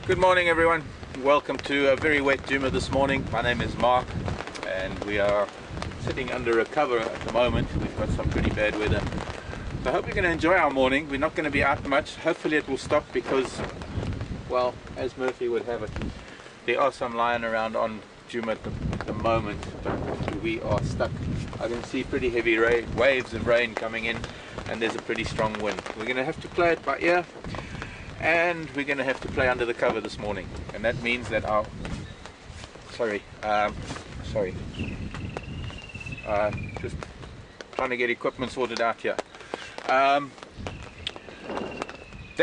Good morning everyone, welcome to a very wet Djuma this morning. My name is Mark and we are sitting under a cover at the moment. We've got some pretty bad weather. So I hope you're going to enjoy our morning. We're not going to be out much. Hopefully it will stop because, well, as Murphy would have it, there are some lying around on Djuma at the moment, but we are stuck. I can see pretty heavy waves of rain coming in and there's a pretty strong wind. We're going to have to play it by ear. And we're going to have to play under the cover this morning, and that means that our just trying to get equipment sorted out here. That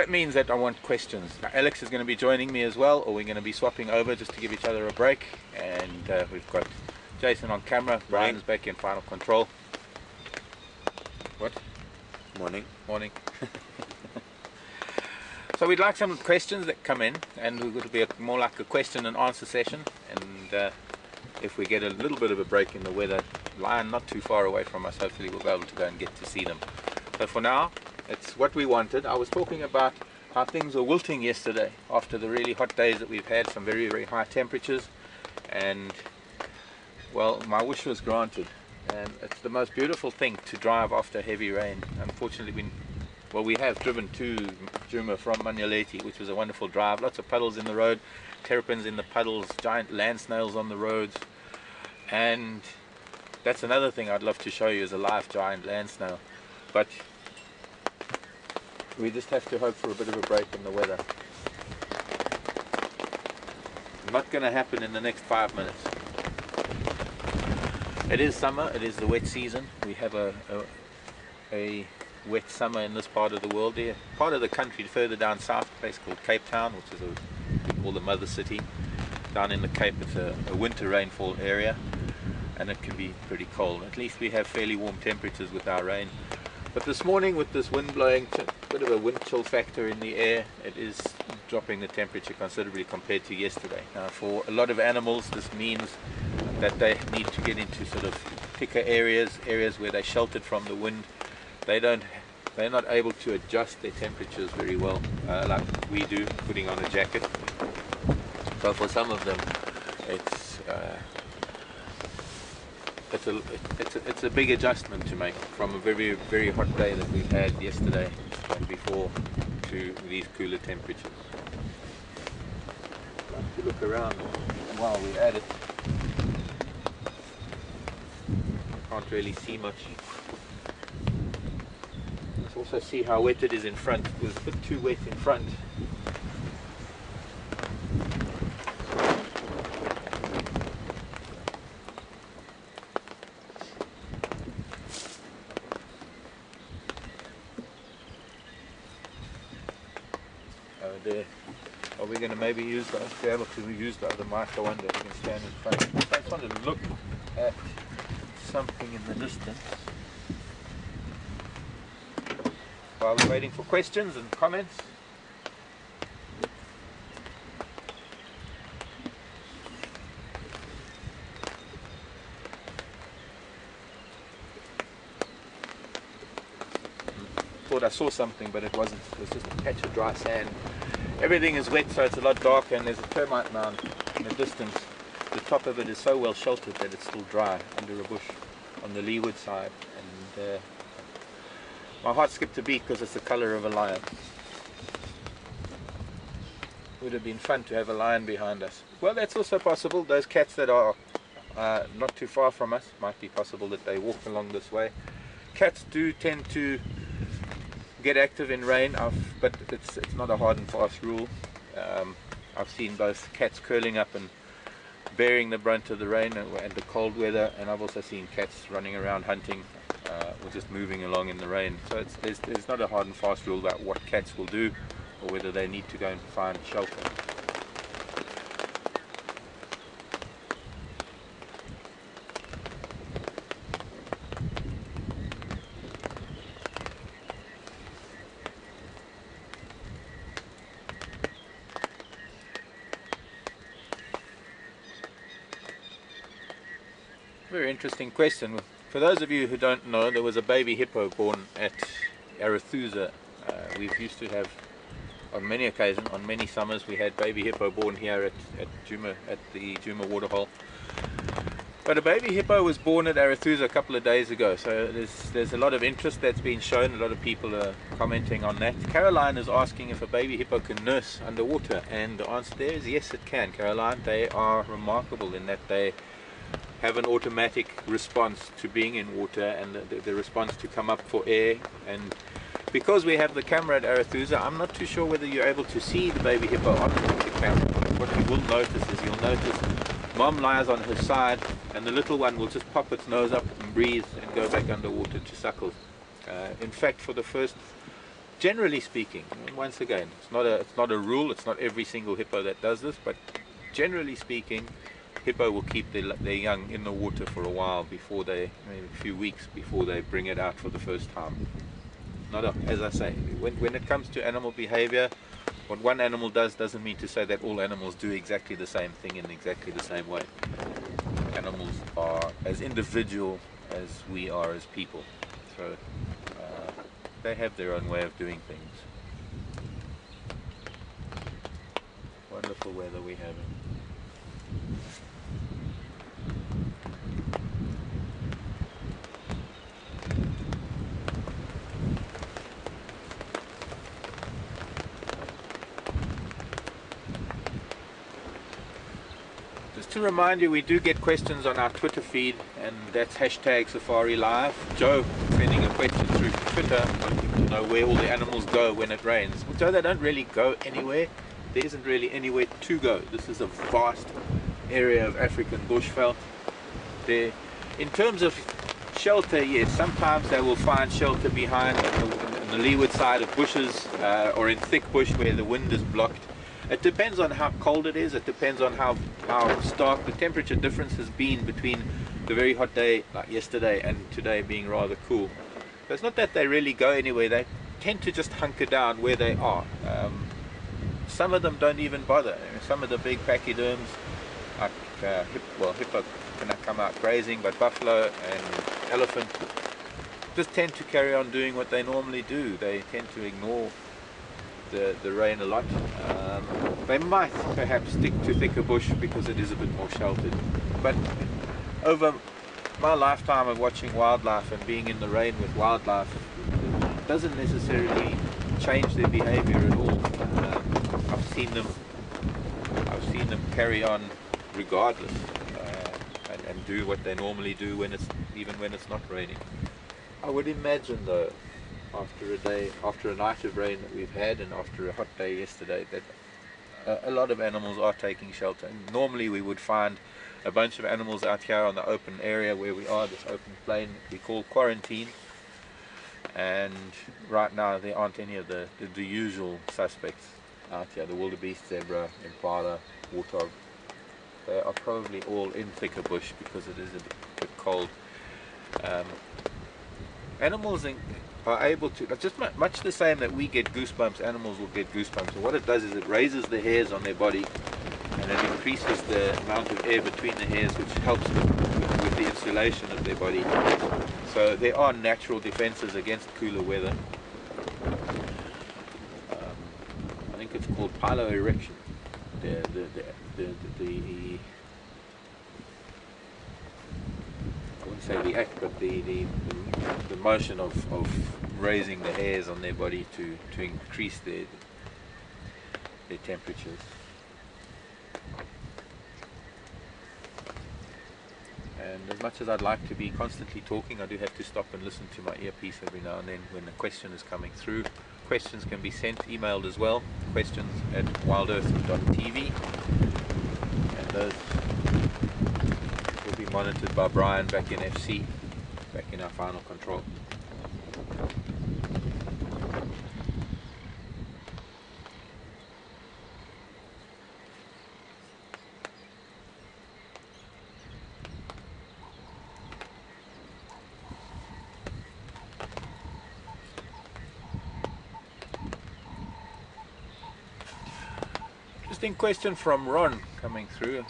means that I want questions. Now, Alex is going to be joining me as well, or we're going to be swapping over just to give each other a break. And we've got Jason on camera, Brian's back in final control. What? Morning. Morning. So we'd like some questions that come in, and it'll be more like a question and answer session. And if we get a little bit of a break in the weather, lying not too far away from us, hopefully we'll be able to go and get to see them. So for now, it's what we wanted. I was talking about how things were wilting yesterday after the really hot days that we've had, some very, very high temperatures. And well, my wish was granted. And it's the most beautiful thing to drive after heavy rain. Unfortunately, we have driven to Djuma from Manyaleti, which was a wonderful drive. Lots of puddles in the road, terrapins in the puddles, giant land snails on the roads. And that's another thing I'd love to show you, is a live giant land snail. But we just have to hope for a bit of a break in the weather. Not going to happen in the next 5 minutes. It is summer, it is the wet season. We have a wet summer in this part of the world. There, part of the country further down south, a place called Cape Town, which is we call the mother city. Down in the Cape, it's a winter rainfall area, and it can be pretty cold. At least we have fairly warm temperatures with our rain. But this morning, with this wind blowing, a bit of a wind chill factor in the air, it is dropping the temperature considerably compared to yesterday. Now, for a lot of animals, this means that they need to get into sort of thicker areas where they're sheltered from the wind. They're not able to adjust their temperatures very well, like we do, putting on a jacket. So for some of them, it's a big adjustment to make from a very, very hot day that we've had yesterday and before to these cooler temperatures. I'd like to look around while we're at it. Can't really see much. Let's also see how wet it is in front. It was a bit too wet in front. There. Are we going to maybe use the, be able to use the other mic? I wonder if we can stand in front. I just wanted to look at something in the distance while we're waiting for questions and comments. Thought I saw something, but it wasn't. It was just a patch of dry sand. Everything is wet, so it's a lot darker, and there's a termite mound in the distance. The top of it is so well sheltered that it's still dry under a bush on the leeward side. And my heart skipped a beat because it's the colour of a lion. Would have been fun to have a lion behind us. Well, that's also possible. Those cats that are not too far from us, might be possible that they walk along this way. Cats do tend to get active in rain, but it's not a hard and fast rule. I've seen both cats curling up and bearing the brunt of the rain and the cold weather, and I've also seen cats running around hunting or just moving along in the rain. So there's not a hard and fast rule about what cats will do or whether they need to go and find shelter. Very interesting question. For those of you who don't know, there was a baby hippo born at Arathusa. We used to have on many occasions, on many summers, we had baby hippo born here at Djuma, at the Djuma waterhole. But a baby hippo was born at Arathusa a couple of days ago, so there's a lot of interest that's been shown. A lot of people are commenting on that. Caroline is asking if a baby hippo can nurse underwater, and the answer there is yes, it can, Caroline. They are remarkable in that they have an automatic response to being in water, and the response to come up for air. And because we have the camera at Arathusa, I'm not too sure whether you're able to see the baby hippo on the camera. What you will notice is you'll notice Mom lies on her side, and the little one will just pop its nose up and breathe and go back underwater to suckle. In fact, for the first, generally speaking, once again, it's not a rule. It's not every single hippo that does this, but generally speaking, hippo will keep their young in the water for a while before maybe a few weeks before they bring it out for the first time. As I say, when it comes to animal behavior, what one animal does doesn't mean to say that all animals do exactly the same thing in exactly the same way. Animals are as individual as we are as people, so they have their own way of doing things. Wonderful weather we're having. To remind you, we do get questions on our Twitter feed, and that's #SafariLive. Joe sending a question through Twitter, wanting to know where all the animals go when it rains. Well, Joe, they don't really go anywhere. There isn't really anywhere to go. This is a vast area of African bushveld. In terms of shelter, yes, sometimes they will find shelter behind on the leeward side of bushes or in thick bush where the wind is blocked. It depends on how cold it is. It depends on how stark the temperature difference has been between the very hot day like yesterday and today being rather cool. But it's not that they really go anywhere. They tend to just hunker down where they are. Some of them don't even bother. Some of the big pachyderms, like hippo cannot come out grazing, but buffalo and elephant just tend to carry on doing what they normally do. They tend to ignore the rain a lot. They might perhaps stick to thicker bush because it is a bit more sheltered, but over my lifetime of watching wildlife and being in the rain with wildlife, it doesn't necessarily change their behavior at all. I've seen them carry on regardless and do what they normally do even when it's not raining. I would imagine though, after a night of rain that we've had and after a hot day yesterday, that a lot of animals are taking shelter. And normally we would find a bunch of animals out here on the open area where we are, this open plain we call quarantine, and right now there aren't any of the usual suspects out here. The wildebeest, zebra, impala, warthog, they are probably all in thicker bush because it is a bit cold. Animals are able to, just much the same that we get goosebumps, animals will get goosebumps. And what it does is it raises the hairs on their body, and it increases the amount of air between the hairs, which helps them with the insulation of their body. So there are natural defenses against cooler weather. I think it's called piloerection. I wouldn't say the act, but the motion of raising the hairs on their body to increase their temperatures. And as much as I'd like to be constantly talking, I do have to stop and listen to my earpiece every now and then when a question is coming through. Questions can be sent, emailed as well, questions@WildEarthTV, and those will be monitored by Brian back in FC, back in our final control. Interesting question from Ron coming through.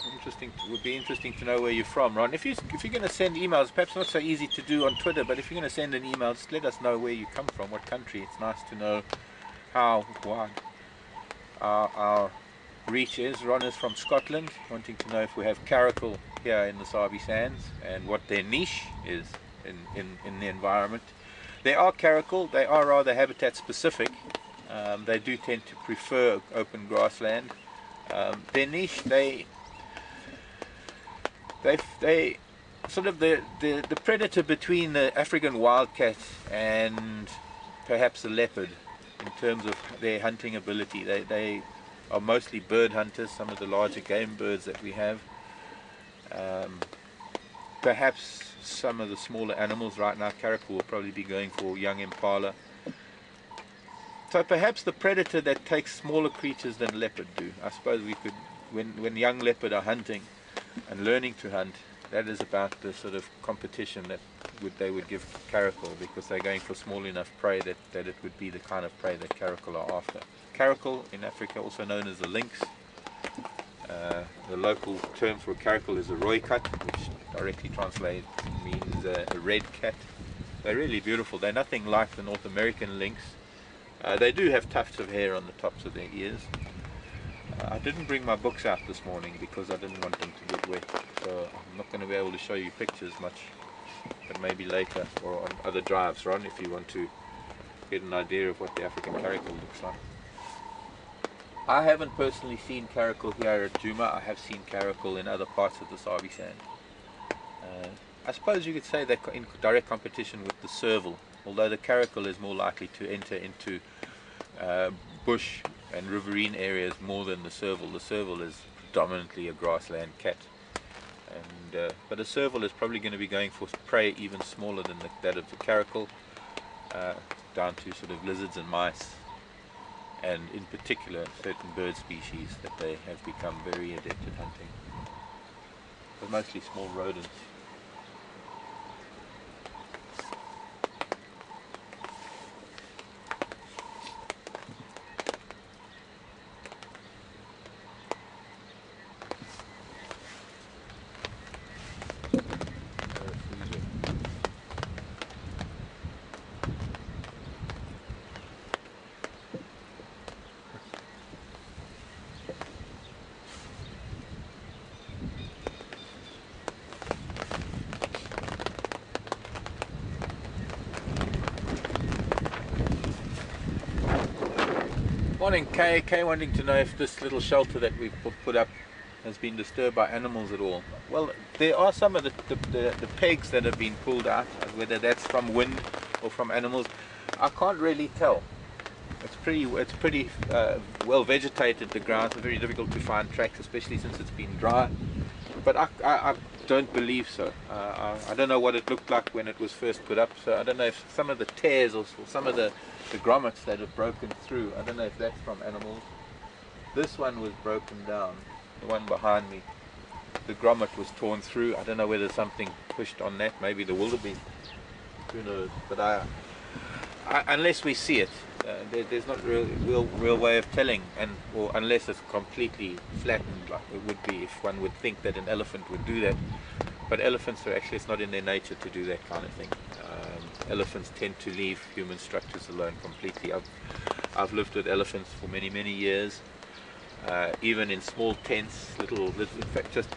Would be interesting to know where you're from, Ron. If you're going to send emails, perhaps not so easy to do on Twitter, but if you're going to send an email, just let us know where you come from, what country. It's nice to know how, why. our reach is. Ron is from Scotland, wanting to know if we have caracal here in the Sabi Sands and what their niche is in the environment. They are caracal, they are rather habitat specific. They do tend to prefer open grassland. Their niche, they sort of the predator between the African wildcat and perhaps the leopard in terms of their hunting ability. They are mostly bird hunters, some of the larger game birds that we have. Perhaps some of the smaller animals. Right now caracal will probably be going for young impala. So perhaps the predator that takes smaller creatures than leopard do. I suppose we could, when young leopard are hunting and learning to hunt, that is about the sort of competition that they would give caracal, because they're going for small enough prey that it would be the kind of prey that caracal are after. Caracal in Africa, also known as the lynx. The local term for a caracal is a rooikat, which directly translated means a red cat. They're really beautiful. They're nothing like the North American lynx. They do have tufts of hair on the tops of their ears. I didn't bring my books out this morning because I didn't want them to get wet, so I'm not going to be able to show you pictures much, but maybe later or on other drives, Ron, if you want to get an idea of what the African caracal looks like. I haven't personally seen caracal here at Djuma. I have seen caracal in other parts of the Sabi Sand. I suppose you could say they're in direct competition with the serval, although the caracal is more likely to enter into bush and riverine areas more than the serval. The serval is predominantly a grassland cat, and but a serval is probably going to be going for prey even smaller than that of the caracal, down to sort of lizards and mice, and in particular certain bird species that they have become very adept at hunting, but mostly small rodents. Morning, Kay wanting to know if this little shelter that we've put up has been disturbed by animals at all. Well, there are some of the pegs that have been pulled out, whether that's from wind or from animals. I can't really tell. It's pretty well vegetated, the ground. It's very difficult to find tracks, especially since it's been dry. But I don't believe so. I don't know what it looked like when it was first put up, so I don't know if some of the tears or some of the grommets that have broken through, I don't know if that's from animals. This one was broken down, the one behind me. The grommet was torn through. I don't know whether something pushed on that, maybe the wildebeest, who knows. But unless we see it, there's not real way of telling, or unless it's completely flattened like it would be if one would think that an elephant would do that. But elephants are actually, it's not in their nature to do that kind of thing. Elephants tend to leave human structures alone completely. I've lived with elephants for many years, even in small tents, little in fact just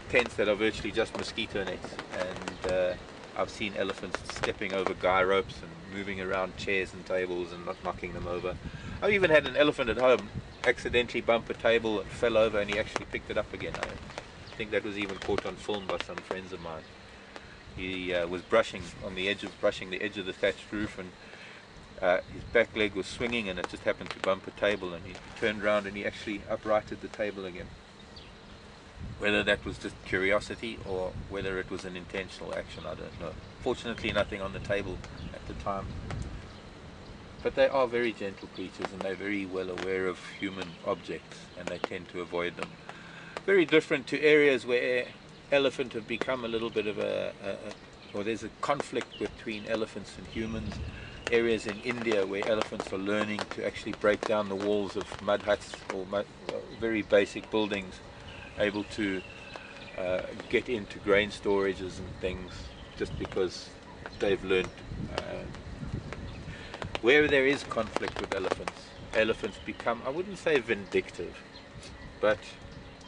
tents that are virtually just mosquito nets, and I've seen elephants stepping over guy ropes and moving around chairs and tables and not knocking them over. I've even had an elephant at home accidentally bump a table and fell over, and he actually picked it up again. I think that was even caught on film by some friends of mine. He was brushing the edge of the thatched roof, and his back leg was swinging, and it just happened to bump a table, and he turned around and he actually uprighted the table again. Whether that was just curiosity or whether it was an intentional action, I don't know. Fortunately nothing on the table at the time. But they are very gentle creatures, and they're very well aware of human objects, and they tend to avoid them. Very different to areas where elephant have become a little bit of or there's a conflict between elephants and humans. Areas in India where elephants are learning to actually break down the walls of mud huts or very basic buildings, able to get into grain storages and things, just because they've learned. Where there is conflict with elephants, elephants become, I wouldn't say vindictive, but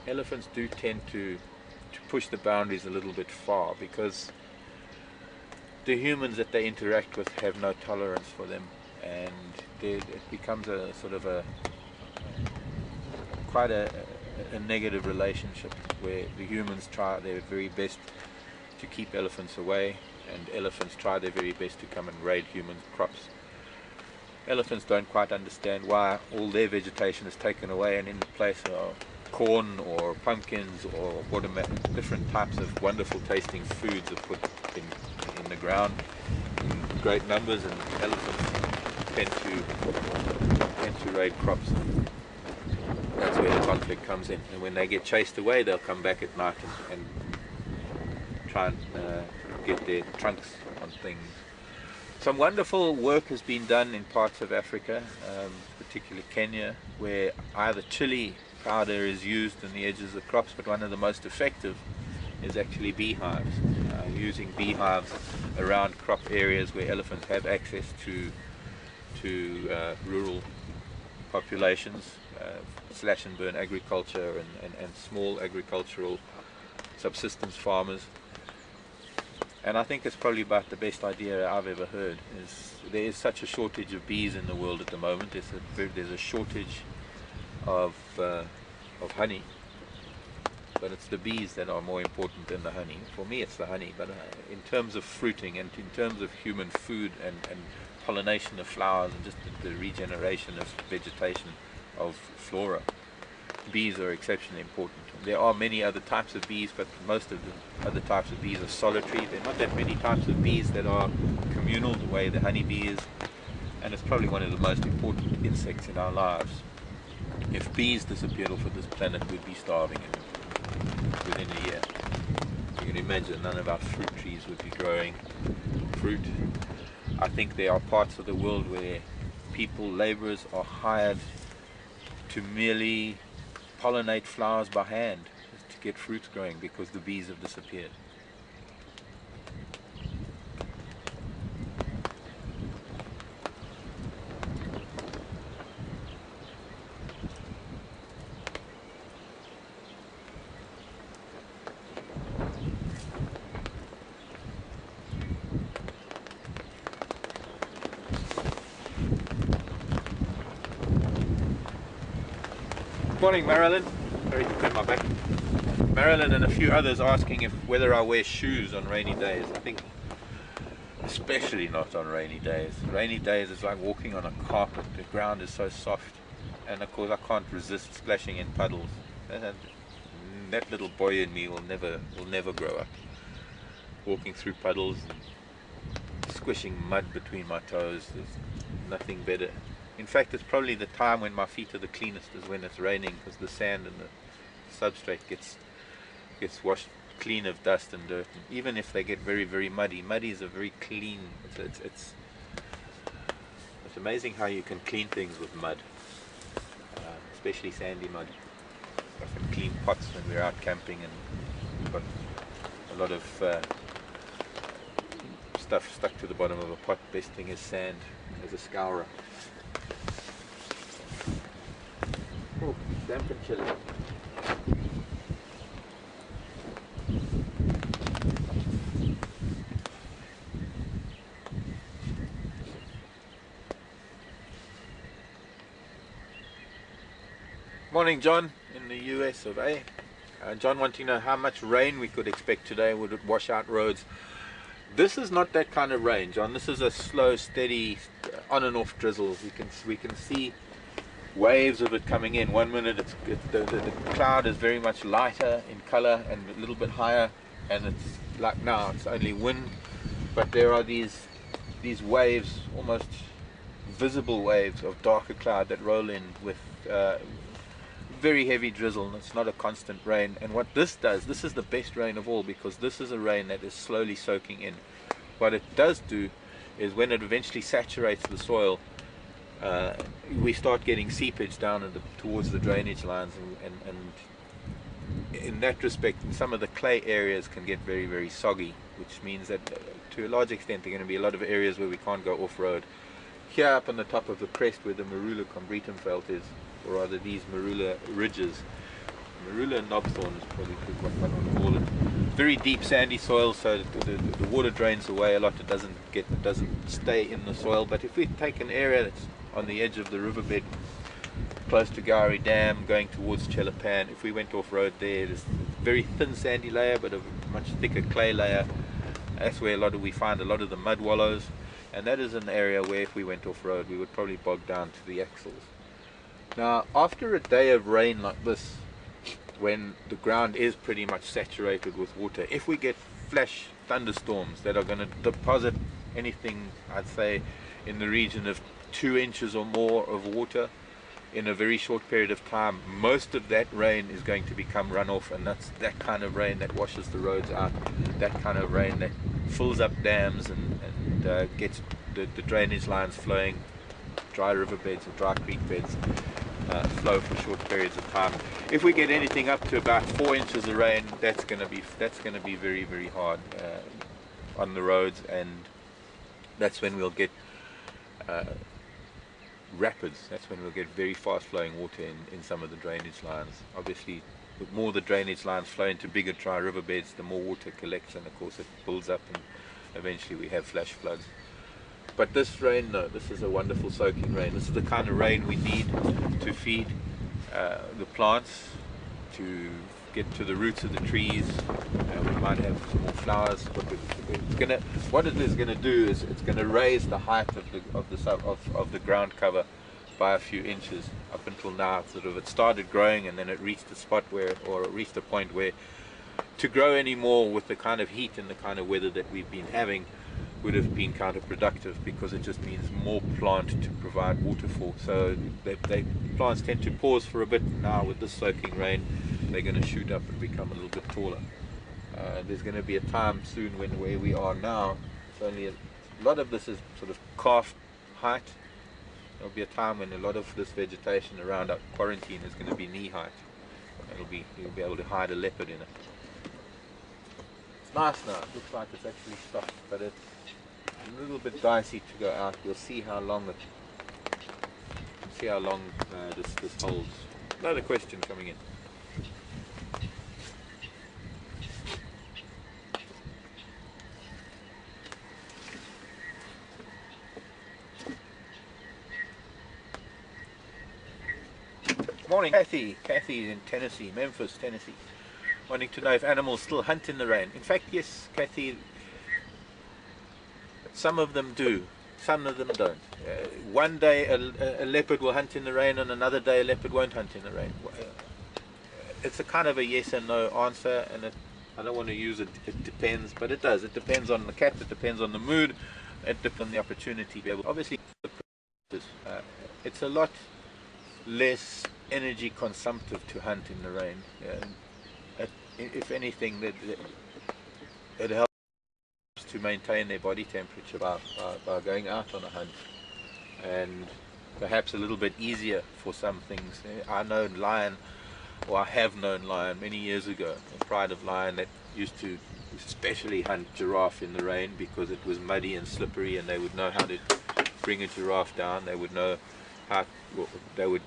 elephants do tend to push the boundaries a little bit far, because the humans that they interact with have no tolerance for them, and it becomes a sort of quite a negative relationship, where the humans try their very best to keep elephants away, and elephants try their very best to come and raid human crops. Elephants don't quite understand why all their vegetation is taken away, and in the place are corn or pumpkins or watermelon, different types of wonderful tasting foods are put in the ground in great numbers, and elephants tend to raid crops. That's where the conflict comes in, and when they get chased away, they'll come back at night and try and get their trunks on things. Some wonderful work has been done in parts of Africa, particularly Kenya, where either chili powder is used in the edges of crops, but one of the most effective is actually beehives. Using beehives around crop areas where elephants have access to rural populations, slash and burn agriculture and small agricultural subsistence farmers. And I think it's probably about the best idea I've ever heard. There is such a shortage of bees in the world at the moment. There's a shortage of honey, but it's the bees that are more important than the honey. For me, it's the honey, but in terms of fruiting and in terms of human food and pollination of flowers and just the regeneration of vegetation, of flora, bees are exceptionally important. There are many other types of bees, but most of the other types of bees are solitary. There are not that many types of bees that are communal the way the honeybee is, and it's probably one of the most important insects in our lives. If bees disappeared off of this planet, we'd be starving within a year. You can imagine none of our fruit trees would be growing fruit. I think there are parts of the world where people, laborers, are hired to merely pollinate flowers by hand to get fruits growing because the bees have disappeared. Morning, Marilyn. Sorry to turn my back. Marilyn and a few others asking whether I wear shoes on rainy days. I think especially not on rainy days. Rainy days is like walking on a carpet. The ground is so soft, and of course I can't resist splashing in puddles. That little boy in me will never grow up. Walking through puddles and squishing mud between my toes, there's nothing better. In fact, it's probably the time when my feet are the cleanest is when it's raining, because the sand and the substrate gets washed clean of dust and dirt. And even if they get very, very muddy, muddy is a very clean. It's amazing how you can clean things with mud, especially sandy mud. Often clean pots when we're out camping, and we've got a lot of stuff stuck to the bottom of a pot. Best thing is sand as a scourer. Oh, damp and chilly. Morning, John in the US of A. John wanting to know how much rain we could expect today. Would it wash out roads? This is not that kind of rain, John. This is a slow, steady, on and off drizzle. We can see waves of it coming in. 1 minute the cloud is very much lighter in color and a little bit higher, and it's like now it's only wind, but there are these waves, almost visible waves of darker cloud that roll in with very heavy drizzle, and it's not a constant rain. And what this does, this is the best rain of all, because this is a rain that is slowly soaking in. What it does do is when it eventually saturates the soil, we start getting seepage down towards the drainage lines, and in that respect some of the clay areas can get very, very soggy, which means that to a large extent there are going to be a lot of areas where we can't go off-road. here up on the top of the crest where the Marula combritum felt is, or rather these Marula ridges, Marula knobthorn is probably what I want to call it. Very deep sandy soil, so the water drains away a lot. It doesn't stay in the soil. But if we take an area that's on the edge of the riverbed, close to Gowrie Dam, going towards Chelapan, if we went off road there, there's a very thin sandy layer, but a much thicker clay layer. That's where we find a lot of the mud wallows, and that is an area where if we went off road, we would probably bog down to the axles. Now, after a day of rain like this, when the ground is pretty much saturated with water, if we get flash thunderstorms that are going to deposit anything, I'd say, in the region of 2 inches or more of water in a very short period of time, most of that rain is going to become runoff, and that's that kind of rain that washes the roads out, that kind of rain that fills up dams and gets the drainage lines flowing, dry riverbeds or dry creek beds flow for short periods of time. If we get anything up to about 4 inches of rain, that's going to be very, very hard on the roads, and that's when we'll get rapids. That's when we'll get very fast flowing water in some of the drainage lines. Obviously, the more the drainage lines flow into bigger dry riverbeds, the more water collects, and of course it builds up, and eventually we have flash floods. But this rain, no, this is a wonderful soaking rain. This is the kind of rain we need to feed the plants, to get to the roots of the trees. We might have some more flowers. What it is going to do is it's going to raise the height of the ground cover by a few inches. Up until now, it started growing, and then it reached a spot it reached a point where to grow any more with the kind of heat and the kind of weather that we've been having would have been counterproductive, because it just means more plant to provide water for. So plants tend to pause for a bit. Now with this soaking rain, they're going to shoot up and become a little bit taller. There's going to be a time soon when where we are now, it's only a lot of this is sort of calf height. There'll be a time when a lot of this vegetation around our quarantine is going to be knee height. You'll be able to hide a leopard in it. It's nice now. It looks like it's actually stopped, but it's a little bit dicey to go out. You'll see how long this holds. Another question coming in. Morning, Kathy. Kathy in Tennessee, Memphis, Tennessee, wanting to know if animals still hunt in the rain. In fact, yes, Kathy, some of them do, some of them don't. One day a leopard will hunt in the rain, and another day a leopard won't hunt in the rain. It's a kind of a yes and no answer, and I don't want to use it depends, but it does. It depends on the cat, it depends on the mood, it depends on the opportunity. Obviously, it's a lot less energy consumptive to hunt in the rain. If anything, it helps to maintain their body temperature by going out on a hunt, and perhaps a little bit easier for some things. I have known lion many years ago, a pride of lion that used to especially hunt giraffe in the rain because it was muddy and slippery, and they would know how to bring a giraffe down. They would know how they would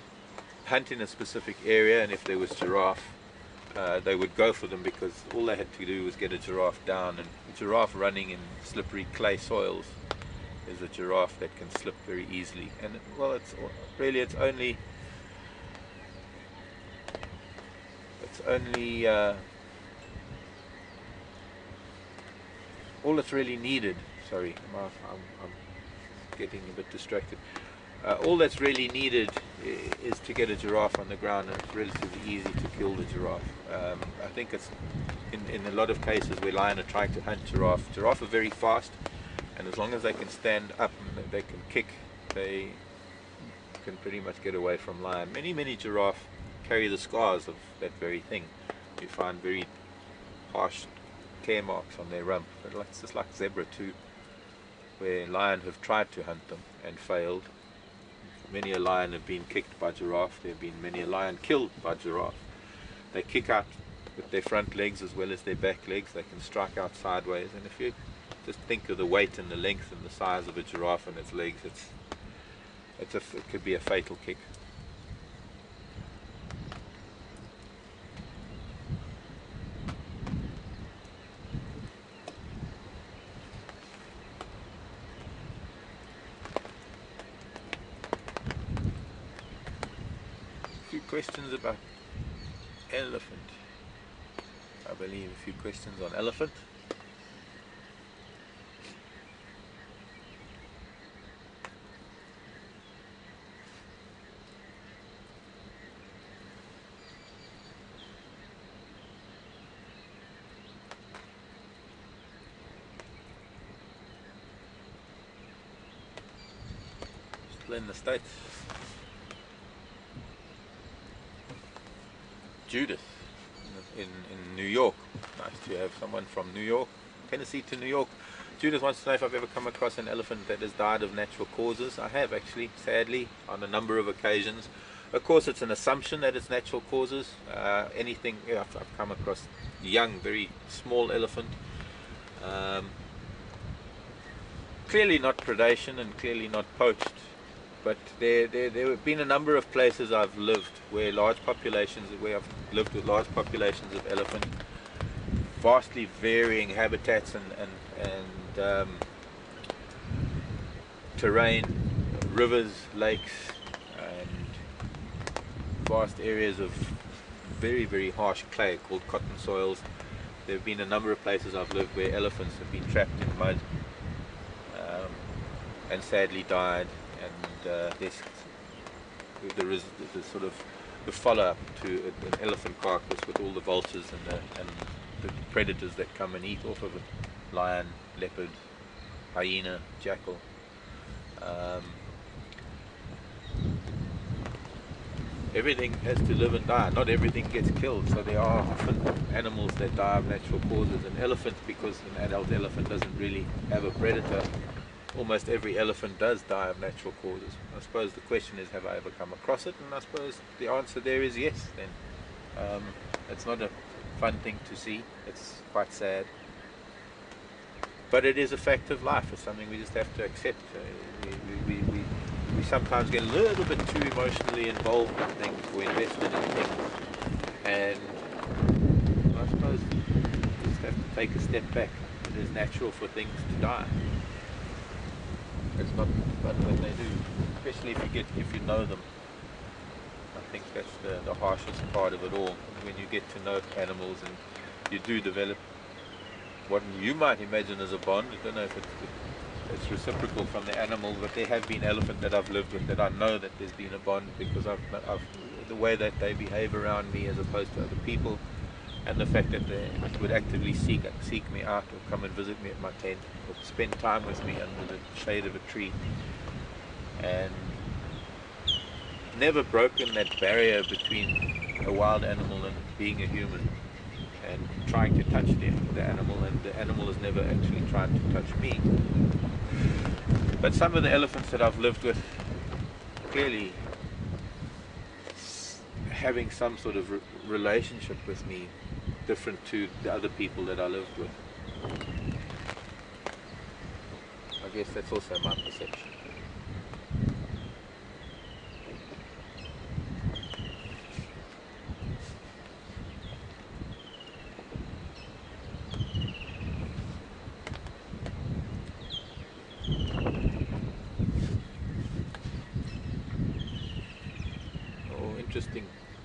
hunt in a specific area, and if there was giraffe, they would go for them, because all they had to do was get a giraffe down. And a giraffe running in slippery clay soils is a giraffe that can slip very easily. And well, it's only all that's really needed. Sorry, I'm getting a bit distracted. All that's really needed is to get a giraffe on the ground, and it's relatively easy to kill the giraffe. I think it's in a lot of cases where lion are trying to hunt giraffe are very fast, and as long as they can stand up and they can kick, they can pretty much get away from lion. Many giraffe carry the scars of that very thing. You find very harsh tear marks on their rump. It's just like zebra too, where lion have tried to hunt them and failed. Many a lion have been kicked by giraffe. There have been many a lion killed by giraffe. They kick out with their front legs as well as their back legs. They can strike out sideways, and if you just think of the weight and the length and the size of a giraffe and its legs, it could be a fatal kick. A few questions about elephant. I believe a few questions on elephant. Still in the States. Judith in New York. Nice to have someone from New York, Tennessee to New York. Judith wants to know if I've ever come across an elephant that has died of natural causes. I have actually, sadly, on a number of occasions. Of course, it's an assumption that it's natural causes. Anything, yeah, I've come across young, very small elephant. Clearly not predation and clearly not poached. But there have been a number of places I've lived where I've lived with large populations of elephant, vastly varying habitats and terrain, rivers, lakes, and vast areas of very, very harsh clay called cotton soils. There have been a number of places I've lived where elephants have been trapped in mud and sadly died. And there's the sort of the follow-up to an elephant carcass with all the vultures and the predators that come and eat off of it: lion, leopard, hyena, jackal. Everything has to live and die. Not everything gets killed, so there are often animals that die of natural causes. An elephant, because an adult elephant doesn't really have a predator, almost every elephant does die of natural causes. I suppose the question is, have I ever come across it? And I suppose the answer there is yes. Then it's not a fun thing to see. It's quite sad, but it is a fact of life. It's something we just have to accept. We sometimes get a little bit too emotionally involved in things, or invested in things, and I suppose we just have to take a step back. It is natural for things to die. It's not fun when they do, especially if you know them. I think that's the harshest part of it all, when you get to know animals and you do develop what you might imagine as a bond. I don't know if it's reciprocal from the animal, but there have been elephants that I've lived with that I know that there's been a bond, because I've the way that they behave around me as opposed to other people, and the fact that they would actively seek me out, or come and visit me at my tent, or spend time with me under the shade of a tree, and never broken that barrier between a wild animal and being a human, and trying to touch the animal, and the animal has never actually tried to touch me. But some of the elephants that I've lived with, clearly having some sort of relationship with me, different to the other people that I lived with. I guess that's also my perception.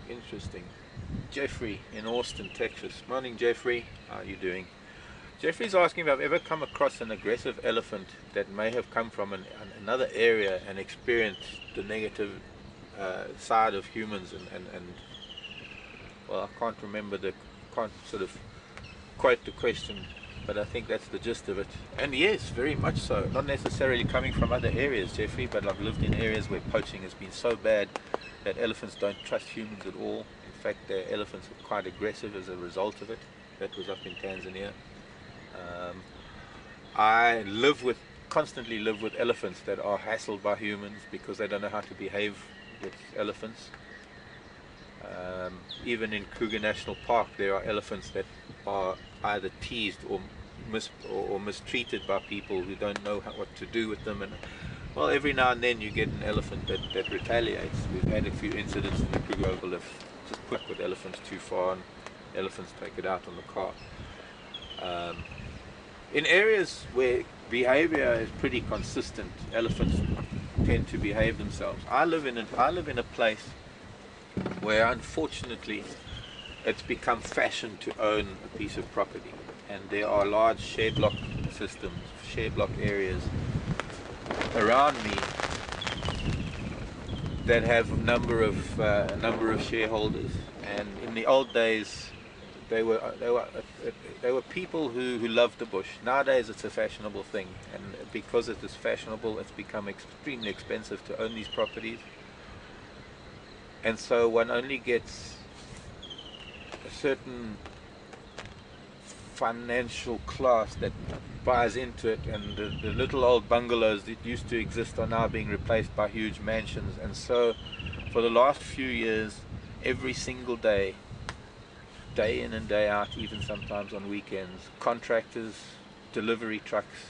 Interesting. Jeffrey in Austin, Texas. Morning, Jeffrey. How are you doing? Jeffrey's asking if I've ever come across an aggressive elephant that may have come from another area and experienced the negative side of humans, and well, I can't sort of quote the question, but I think that's the gist of it. And yes, very much so. Not necessarily coming from other areas, Jeffrey, but I've lived in areas where poaching has been so bad that elephants don't trust humans at all. In fact, their elephants are quite aggressive as a result of it. That was up in Tanzania. I constantly live with elephants that are hassled by humans because they don't know how to behave with elephants. Even in Kruger National Park, there are elephants that are either teased or mistreated by people who don't know what to do with them, and Well, every now and then you get an elephant that retaliates. We've had a few incidents in the Kruger Oval have just put with elephants too far, and elephants take it out on the car. In areas where behavior is pretty consistent, elephants tend to behave themselves. I live in a place where, unfortunately, it's become fashion to own a piece of property, and there are large share block systems, share block areas around me that have a number of shareholders. And in the old days, they were people who loved the bush. Nowadays, it's a fashionable thing, and because it is fashionable, it's become extremely expensive to own these properties. And so one only gets a certain financial class that buys into it, and the little old bungalows that used to exist are now being replaced by huge mansions. And so for the last few years, every single day in and day out, even sometimes on weekends, contractors, delivery trucks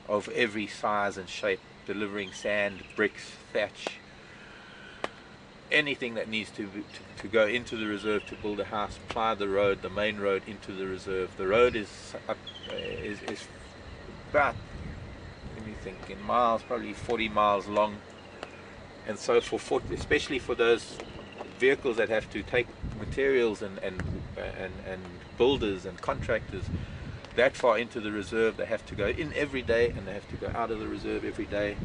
of every size and shape, delivering sand, bricks, thatch, anything that needs to go into the reserve to build a house, ply the road, the main road into the reserve. The road is about, let me think, in miles, probably 40 miles long. And so especially for those vehicles that have to take materials and builders and contractors that far into the reserve, they have to go in every day and they have to go out of the reserve every day.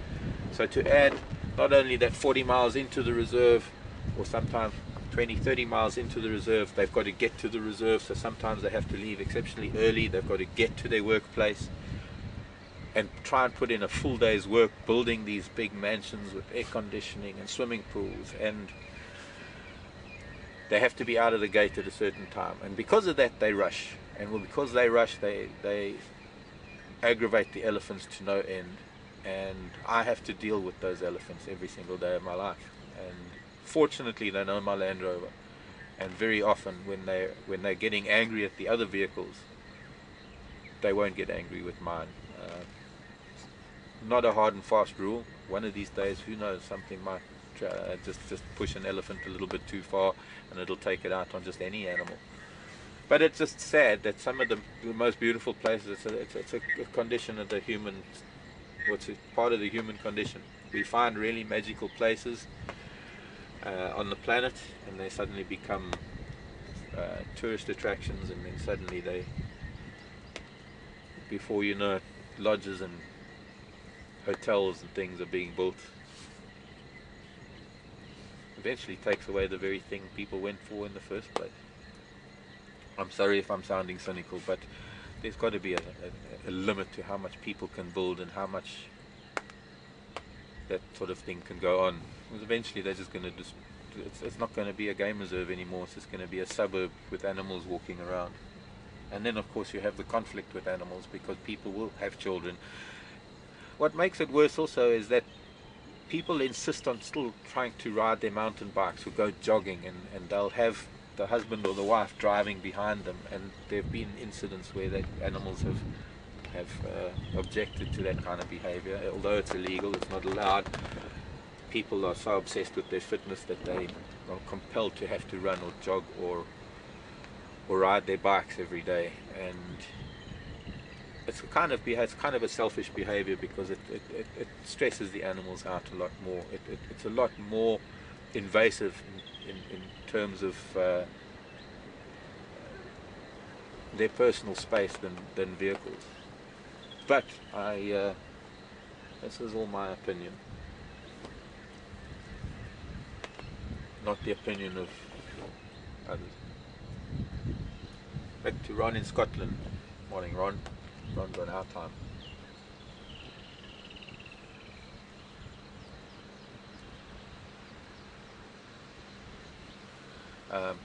So to add not only that 40 miles into the reserve, or sometimes 20-30 miles into the reserve, they've got to get to the reserve, so sometimes they have to leave exceptionally early. They've got to get to their workplace and try and put in a full day's work building these big mansions with air conditioning and swimming pools, and they have to be out of the gate at a certain time. And because of that, they rush, and because they rush, they aggravate the elephants to no end. And I have to deal with those elephants every single day of my life. And fortunately, they know my Land Rover, and very often when they're getting angry at the other vehicles, they won't get angry with mine. Not a hard and fast rule. One of these days, who knows, something might just push an elephant a little bit too far, and it'll take it out on just any animal. But it's just sad that some of the most beautiful places, it's a condition of the human. What's part of the human condition. We find really magical places on the planet, and they suddenly become tourist attractions, and then suddenly before you know it, lodges and hotels and things are being built. Eventually takes away the very thing people went for in the first place. I'm sorry if I'm sounding cynical, but there's got to be a limit to how much people can build and how much that sort of thing can go on. Because eventually they're just going to it's not going to be a game reserve anymore. It's just going to be a suburb with animals walking around. And then of course you have the conflict with animals, because people will have children. What makes it worse also is that people insist on still trying to ride their mountain bikes or go jogging, and they'll have the husband or the wife driving behind them, and there have been incidents where the animals have objected to that kind of behavior. Although it's illegal, it's not allowed, people are so obsessed with their fitness that they are compelled to have to run or jog or ride their bikes every day. And it's kind of a selfish behavior, because it stresses the animals out a lot more. It's a lot more invasive in terms of their personal space than vehicles. But this is all my opinion, not the opinion of others. Back to Ron in Scotland. Morning, Ron. Ron's on our time.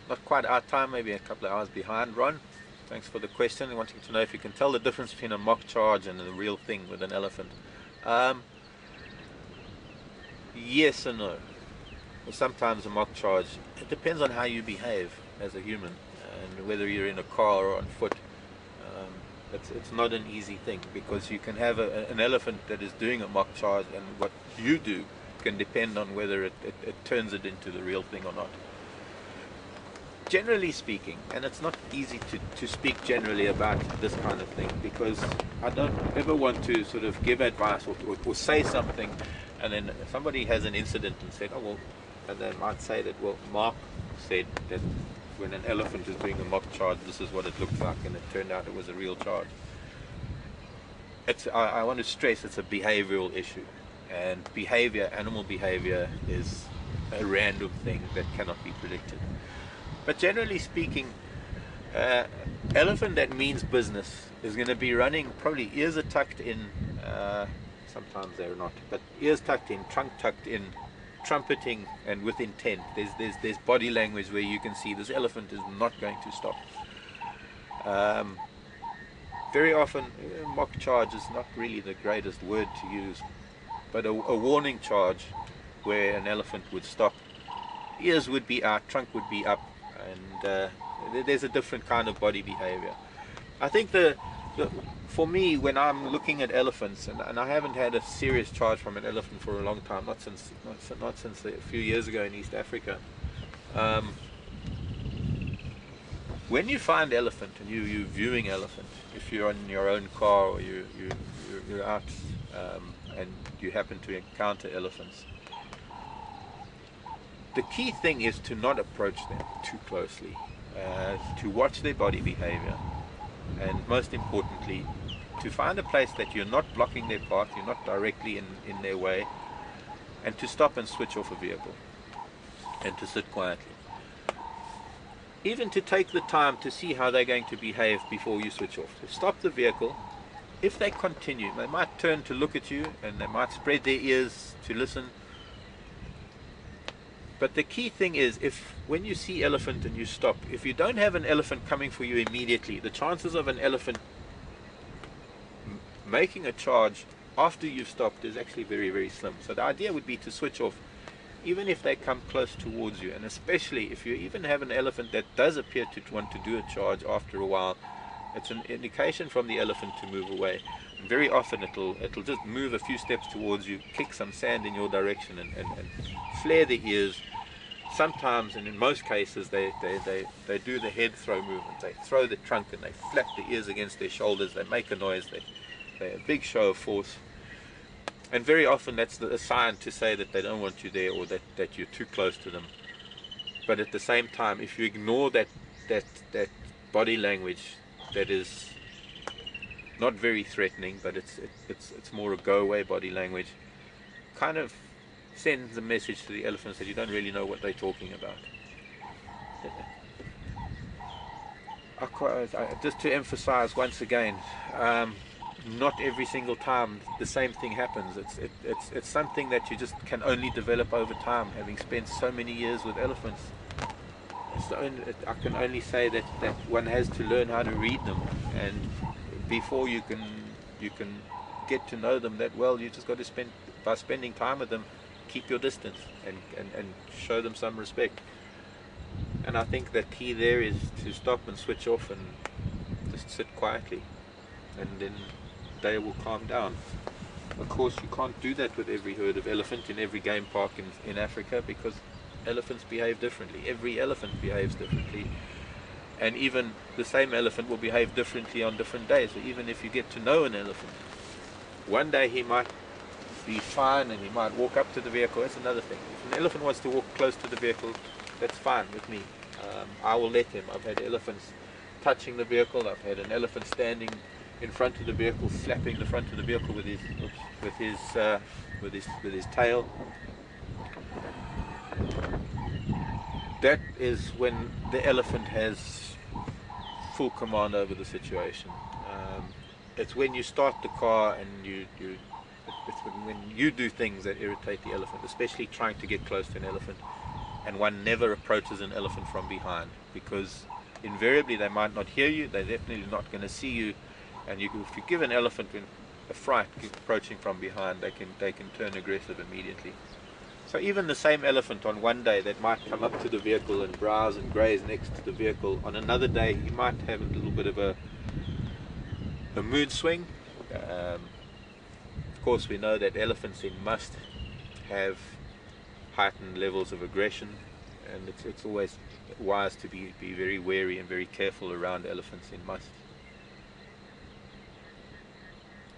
Not quite our time, maybe a couple of hours behind. Ron, thanks for the question. Wanting to know if you can tell the difference between a mock charge and a real thing with an elephant. Yes and no. Sometimes a mock charge, it depends on how you behave as a human, and whether you're in a car or on foot. It's not an easy thing, because you can have an elephant that is doing a mock charge, and what you do can depend on whether it turns it into the real thing or not. Generally speaking, and it's not easy to speak generally about this kind of thing, because I don't ever want to sort of give advice or say something and then somebody has an incident and said, oh well, and they might say that, well, Mark said that when an elephant is doing a mock charge, this is what it looks like, and it turned out it was a real charge. I want to stress it's a behavioral issue, and animal behavior is a random thing that cannot be predicted. But generally speaking, elephant that means business is going to be running, probably ears are tucked in, sometimes they're not, but ears tucked in, trunk tucked in, trumpeting and with intent. There's body language where you can see this elephant is not going to stop. Very often, mock charge is not really the greatest word to use, but a warning charge where an elephant would stop, ears would be out, trunk would be up, and there's a different kind of body behavior. I think for me, when I'm looking at elephants, and I haven't had a serious charge from an elephant for a long time, not since a few years ago in East Africa. When you find elephant and you're viewing elephant, if you're in your own car or you're out and you happen to encounter elephants, the key thing is to not approach them too closely, to watch their body behavior, and most importantly, to find a place that you're not blocking their path, you're not directly in their way, and to stop and switch off a vehicle and to sit quietly. Even to take the time to see how they're going to behave before you switch off. To stop the vehicle. If they continue, they might turn to look at you, and they might spread their ears to listen. But the key thing is, when you see elephant and you stop, if you don't have an elephant coming for you immediately, the chances of an elephant making a charge after you've stopped is actually very, very slim. So the idea would be to switch off even if they come close towards you, and especially if you even have an elephant that does appear to want to do a charge after a while, it's an indication from the elephant to move away. And very often it'll just move a few steps towards you, kick some sand in your direction, and flare the ears. Sometimes, and in most cases, they do the head throw movement. They throw the trunk and they flap the ears against their shoulders. They make a noise. They're a big show of force. And very often that's a sign to say that they don't want you there, or that you're too close to them. But at the same time, if you ignore that body language that is not very threatening, but it's more a go-away body language, kind of sends a message to the elephants that you don't really know what they're talking about. Just to emphasize once again, not every single time the same thing happens. It's something that you just can only develop over time, having spent so many years with elephants. I can only say that one has to learn how to read them, and before you can get to know them that well, you just got to by spending time with them, keep your distance and show them some respect. And I think the key there is to stop and switch off and just sit quietly, and then they will calm down. Of course, you can't do that with every herd of elephant in every game park in Africa, because elephants behave differently. Every elephant behaves differently, and even the same elephant will behave differently on different days. So even if you get to know an elephant, one day he might be fine and he might walk up to the vehicle. That's another thing. If an elephant wants to walk close to the vehicle, that's fine with me. I will let him. I've had elephants touching the vehicle. I've had an elephant standing in front of the vehicle, slapping the front of the vehicle with his tail. That is when the elephant has full command over the situation. It's when you start the car and it's when you do things that irritate the elephant, especially trying to get close to an elephant. And one never approaches an elephant from behind, because invariably they might not hear you, they're definitely not going to see you, and if you give an elephant a fright approaching from behind, they can turn aggressive immediately. So even the same elephant on one day that might come up to the vehicle and browse and graze next to the vehicle, on another day he might have a little bit of a a mood swing. Of course, we know that elephants must have heightened levels of aggression, and it's always wise to be very wary and very careful around elephants in must.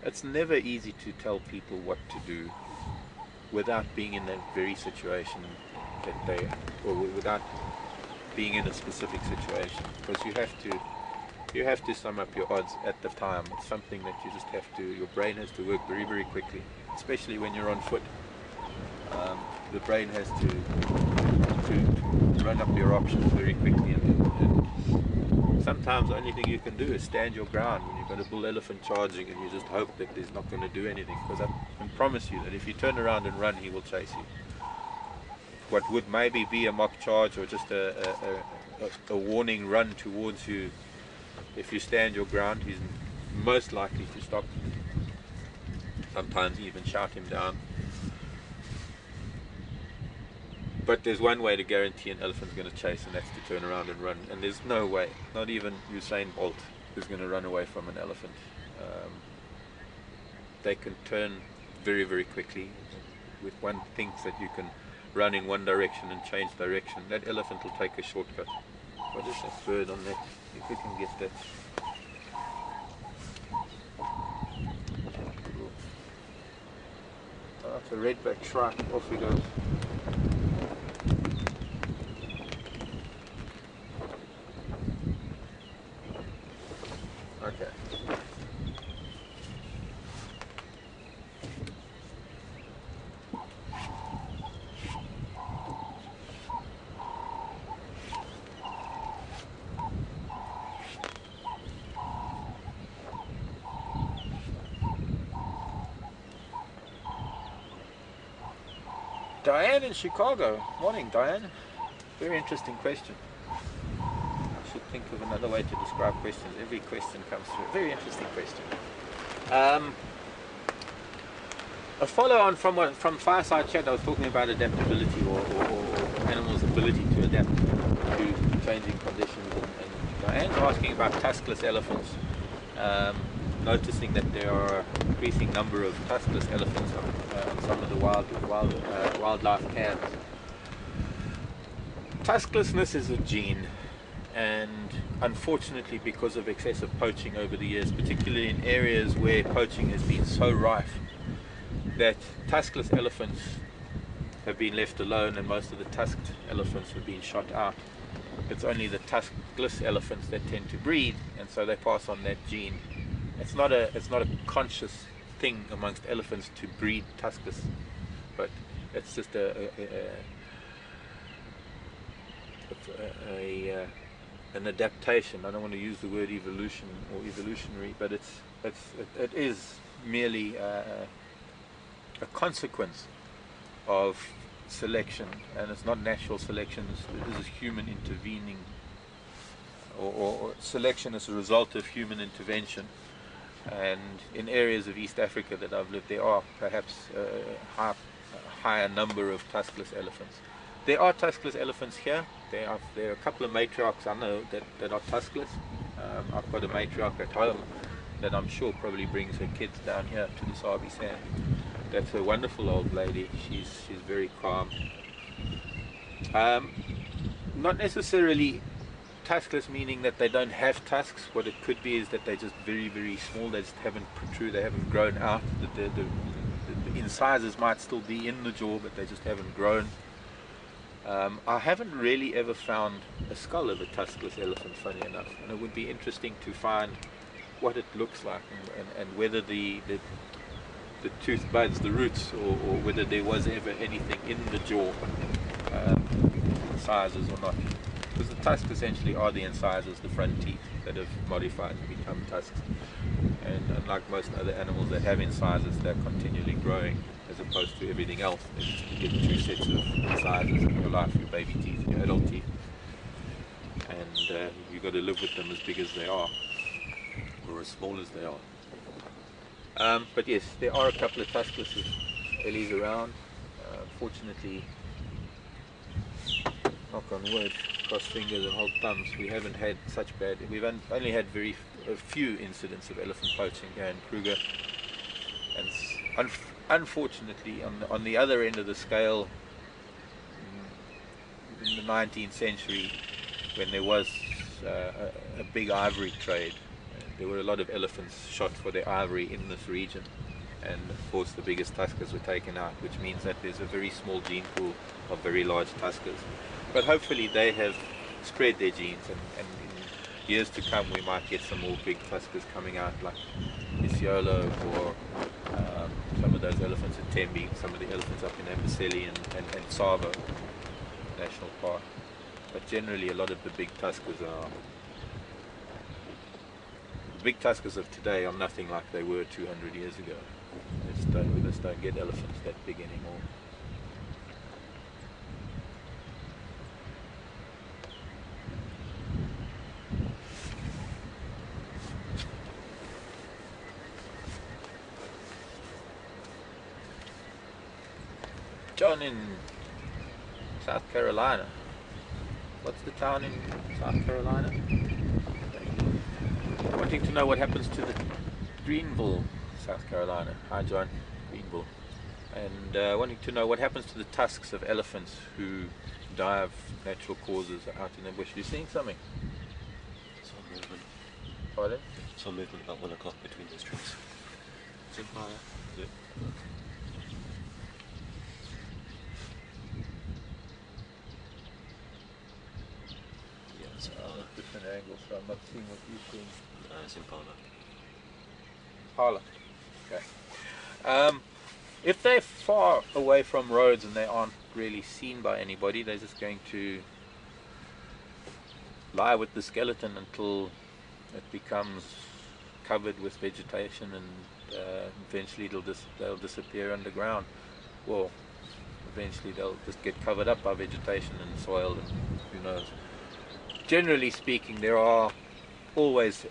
It's never easy to tell people what to do without being in that very situation that they, or without being in a specific situation, because you have to sum up your odds at the time. It's something that you just have to, your brain has to work very, very quickly, especially when you're on foot. The brain has to run up your options very quickly, and sometimes the only thing you can do is stand your ground when you've got a bull elephant charging, and you just hope that he's not going to do anything, because I can promise you that if you turn around and run, he will chase you. What would maybe be a mock charge or just a warning run towards you, if you stand your ground, he's most likely to stop. Sometimes even shout him down. But there's one way to guarantee an elephant's going to chase, and that's to turn around and run. And there's no way, not even Usain Bolt, who's going to run away from an elephant. They can turn very, very quickly. With one thinks that you can run in one direction and change direction, that elephant will take a shortcut. What is that bird on that? If we can get that. Oh, it's a redback shrike. Off he goes. Okay. Diane in Chicago. Morning, Diane. Very interesting question. I should think of another way to describe questions. Every question comes through. Very interesting question. A follow-on from Fireside Chat, I was talking about adaptability or animals' ability to adapt to changing conditions. And Diane's asking about tuskless elephants. Noticing that there are an increasing number of tuskless elephants on some of the wildlife camps. Tusklessness is a gene, and unfortunately, because of excessive poaching over the years, particularly in areas where poaching has been so rife, that tuskless elephants have been left alone, and most of the tusked elephants have been shot out. It's only the tuskless elephants that tend to breed, and so they pass on that gene. It's not a conscious thing amongst elephants to breed tuskless, but it's just an adaptation. I don't want to use the word evolution or evolutionary, but it is merely a consequence of selection, and it's not natural selection. This is human intervening, or selection as a result of human intervention. And in areas of East Africa that I've lived, there are perhaps a higher number of tuskless elephants. There are tuskless elephants here. There are a couple of matriarchs I know that are tuskless. I've got a matriarch at home that I'm sure probably brings her kids down here to the Sabi Sand. That's a wonderful old lady. She's very calm. Not necessarily tuskless meaning that they don't have tusks. What it could be is that they're just very, very small. They just haven't protruded, they haven't grown out. The incisors might still be in the jaw, but they just haven't grown. I haven't really ever found a skull of a tuskless elephant, funny enough, and it would be interesting to find what it looks like, and whether the tooth buds, the roots, or whether there was ever anything in the jaw, incisors or not. Because the tusks essentially are the incisors, the front teeth, that have modified to become tusks. And unlike most other animals that have incisors, they're continually growing, as opposed to everything else. You get two sets of incisors in your life, your baby teeth and your adult teeth. And you've got to live with them as big as they are, or as small as they are. But yes, there are a couple of tuskless ellies around. Fortunately, knock on wood, cross fingers and hold thumbs, we haven't had such bad. We've only had a few incidents of elephant poaching here in Kruger, and unfortunately, on the other end of the scale, in the 19th century, when there was a big ivory trade, there were a lot of elephants shot for their ivory in this region, and of course the biggest tuskers were taken out, which means that there's a very small gene pool of very large tuskers. But hopefully they have spread their genes, and in years to come we might get some more big tuskers coming out, like Isiolo, or some of those elephants at Tembe, some of the elephants up in Amboseli and Tsavo National Park. But generally a lot of the big tuskers of today are nothing like they were 200 years ago. We just don't get elephants that big anymore. John in South Carolina. What's the town in South Carolina? Wanting to know what happens to the Greenville, South Carolina. Hi John, Greenville. And wanting to know what happens to the tusks of elephants who die of natural causes out in the bush. You're seeing something? Some movement. Pardon? Some movement about 1 o'clock between those trees. It's in fire. Is it? Different angles, so I'm not seeing what you're seeing. It's in Impala. Impala. Okay. If they're far away from roads and they aren't really seen by anybody, they're just going to lie with the skeleton until it becomes covered with vegetation, and eventually they'll disappear underground. Well, eventually they'll just get covered up by vegetation and soil, and who knows. Generally speaking, there are always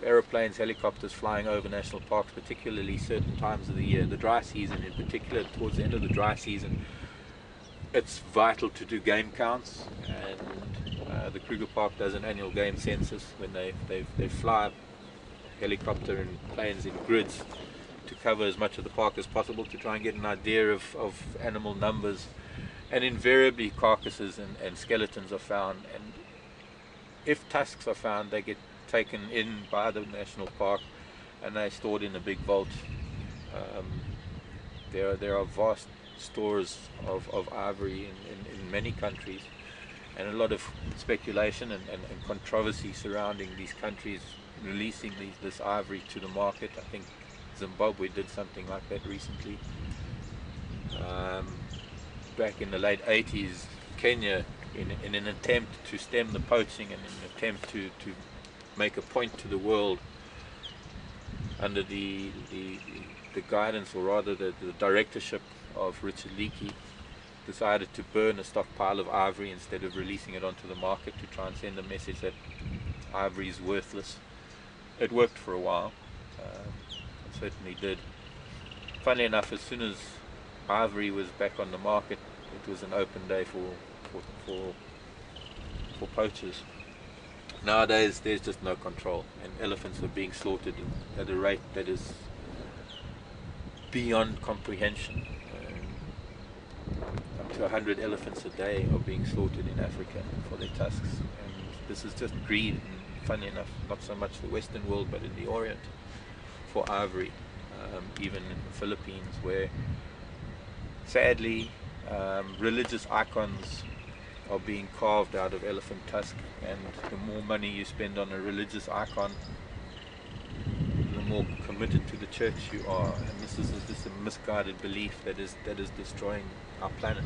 aeroplanes, helicopters flying over national parks, particularly certain times of the year. The dry season in particular, towards the end of the dry season, it's vital to do game counts, and the Kruger Park does an annual game census when they fly helicopter and planes in grids to cover as much of the park as possible to try and get an idea of animal numbers, and invariably carcasses and skeletons are found, and if tusks are found, they get taken in by the national park and they're stored in a big vault. There are vast stores of ivory in many countries, and a lot of speculation and controversy surrounding these countries releasing this ivory to the market. I think Zimbabwe did something like that recently. Back in the late 80s, Kenya, in an attempt to stem the poaching and in an attempt to make a point to the world, under the guidance, or rather the directorship of Richard Leakey, decided to burn a stockpile of ivory instead of releasing it onto the market, to try and send a message that ivory is worthless. It worked for a while. It certainly did. Funnily enough, as soon as ivory was back on the market, it was an open day for poachers. Nowadays there's just no control, and elephants are being slaughtered at a rate that is beyond comprehension. Up to 100 elephants a day are being slaughtered in Africa for their tusks, and this is just greed, and funny enough, not so much the Western world but in the Orient, for ivory. Even in the Philippines, where sadly religious icons are being carved out of elephant tusk, and the more money you spend on a religious icon, the more committed to the church you are, and this is just a misguided belief that is destroying our planet.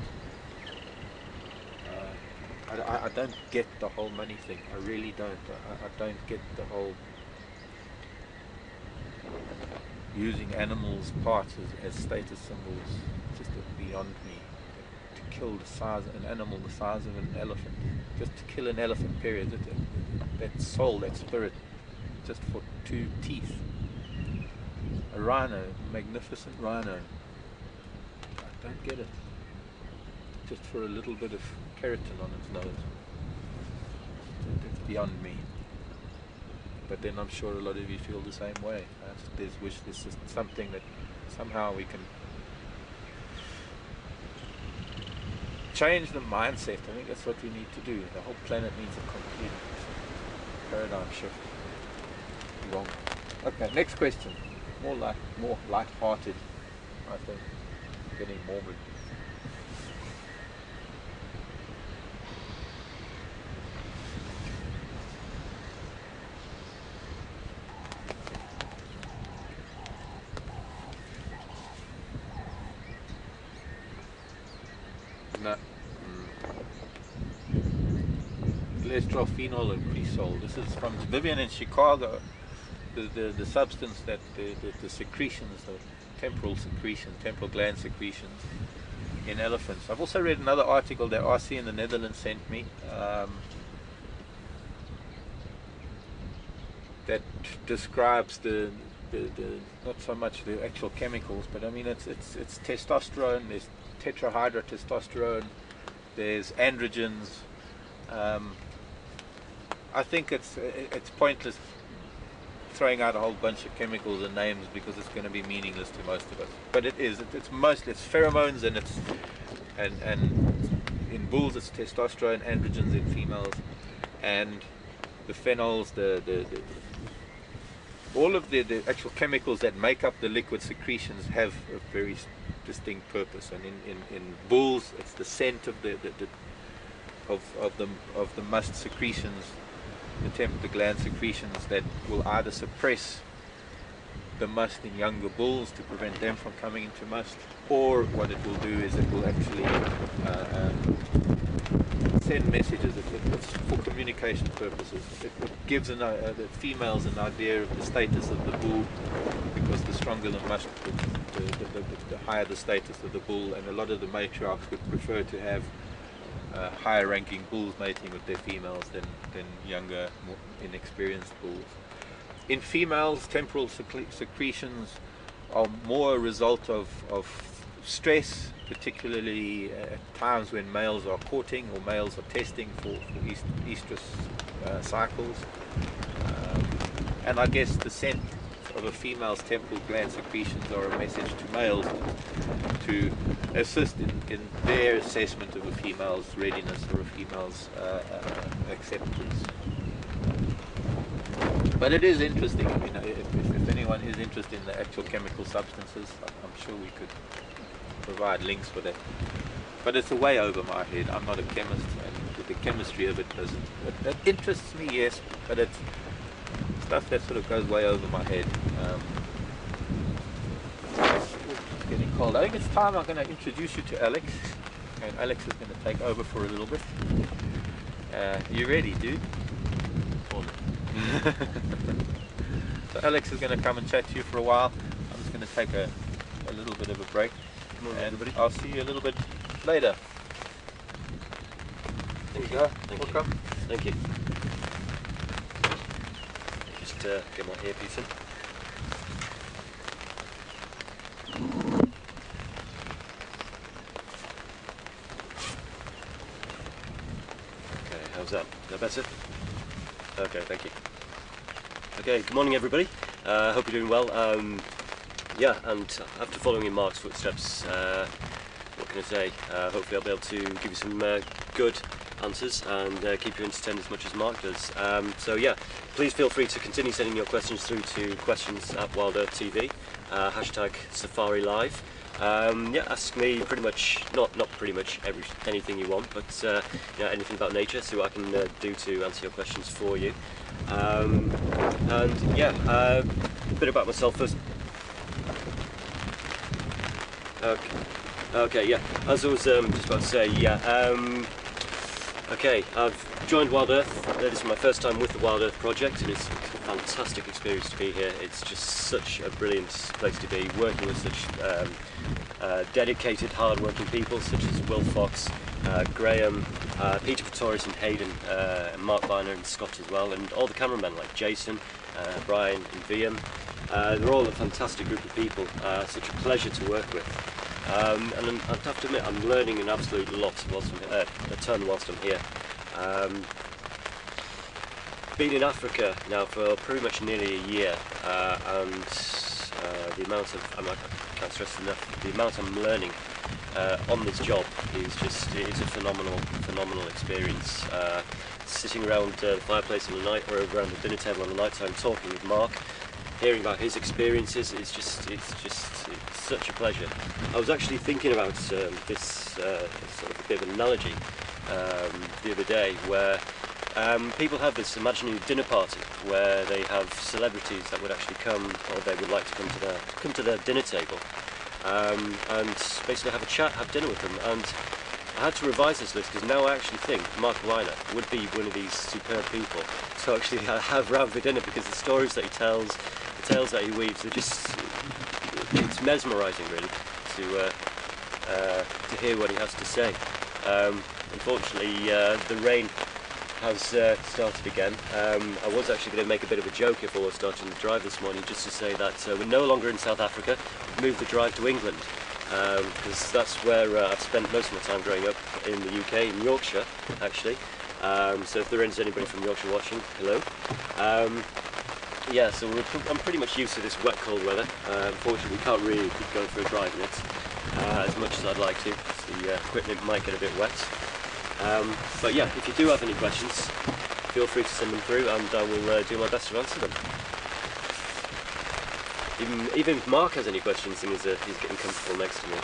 I don't get the whole money thing. I really don't. I don't get the whole using animals' parts as status symbols. It's just beyond me. To kill an animal the size of an elephant, just to kill an elephant, period, that soul, that spirit, just for 2 teeth. A rhino, magnificent rhino, I don't get it. Just for a little bit of keratin on its nose. it's beyond me. But then I'm sure a lot of you feel the same way. I just wish this is something that somehow we can change the mindset. I think that's what we need to do. The whole planet needs a complete paradigm shift. Wrong. Okay, next question. More light-hearted, I think. Getting morbid. No. Cholesterol, phenol, and cresol. This is from Vivian in Chicago. The substance that the secretions, the temporal gland secretions in elephants. I've also read another article that RC in the Netherlands sent me that describes the not so much the actual chemicals, but I mean it's testosterone. There's tetrahydrotestosterone. There's androgens. I think it's pointless throwing out a whole bunch of chemicals and names because it's going to be meaningless to most of us. But it's pheromones, and in bulls it's testosterone, androgens in females, and the phenols, all of the actual chemicals that make up the liquid secretions have a very distinct purpose. And in bulls it's the scent of the must secretions, the gland secretions that will either suppress the must in younger bulls to prevent them from coming into must, or what it will do is it will actually send messages. It's for communication purposes. It gives the females an idea of the status of the bull, because the stronger the must, the higher the status of the bull, and a lot of the matriarchs would prefer to have higher ranking bulls mating with their females than younger, more inexperienced bulls. In females, temporal secretions are more a result of stress, particularly at times when males are courting or males are testing for estrus cycles. And I guess the scent of a female's temporal gland secretions are a message to males to assist in their assessment of a female's readiness or a female's acceptance. But it is interesting. I mean, if anyone is interested in the actual chemical substances, I'm sure we could provide links for that. But it's way over my head. I'm not a chemist, and the chemistry of it doesn't. It interests me, yes, but it's stuff that sort of goes way over my head. It's getting cold. I think it's time I'm going to introduce you to Alex, and Alex is going to take over for a little bit. You ready, dude? So Alex is going to come and chat to you for a while. I'm just going to take a little bit of a break, and I'll see you a little bit later. Thank you. Welcome. Thank you. Just get my earpiece in. Okay, how's that? Is that better? Okay, thank you. Okay, good morning everybody. Hope you're doing well. Yeah, and after following in Mark's footsteps, what can I say? Hopefully I'll be able to give you some good answers and keep you entertained as much as Mark does. So yeah, please feel free to continue sending your questions through to questions@WildEarthTV, hashtag Safari Live. Yeah, ask me pretty much, not pretty much anything you want, but you know, anything about nature, see what I can do to answer your questions for you. And yeah, a bit about myself first. Okay, yeah, as I was just about to say, yeah, okay, I've joined Wild Earth. This is my first time with the Wild Earth project, and it's a fantastic experience to be here. It's just such a brilliant place to be, working with such dedicated, hard-working people such as Will Fox, Graham, Peter Pretorius and Hayden, and Mark Viner and Scott as well, and all the cameramen like Jason, Brian and Viam. They're all a fantastic group of people, such a pleasure to work with. And I have to admit, I'm learning an absolute lot whilst I'm, a ton whilst I'm here. been in Africa now for pretty much nearly a year, and the amount of, I can't stress enough, the amount I'm learning on this job is just, it's a phenomenal experience. Sitting around the fireplace on the night, or around the dinner table on the night time, talking with Mark, hearing about his experiences, it's such a pleasure. I was actually thinking about this sort of a bit of an analogy the other day, where people have this imaginary dinner party where they have celebrities that would actually come, or they would like to come to their dinner table, and basically have a chat, have dinner with them. And I had to revise this list because now I actually think Mark Weiner would be one of these superb people to actually have round for dinner, because the stories that he tells, the tales that he weaves, they're just, it's mesmerising really to hear what he has to say. Unfortunately, the rain has started again. I was actually going to make a bit of a joke before starting the drive this morning, just to say that we're no longer in South Africa. We've moved the drive to England, because that's where I've spent most of my time growing up in the UK, in Yorkshire actually. So if there is anybody from Yorkshire watching, hello. Yeah, so I'm pretty much used to this wet, cold weather. Unfortunately, we can't really go for a drive in it as much as I'd like to. The equipment might get a bit wet. But yeah, if you do have any questions, feel free to send them through, and I will do my best to answer them. Even if Mark has any questions, seeing as he's getting comfortable next to me,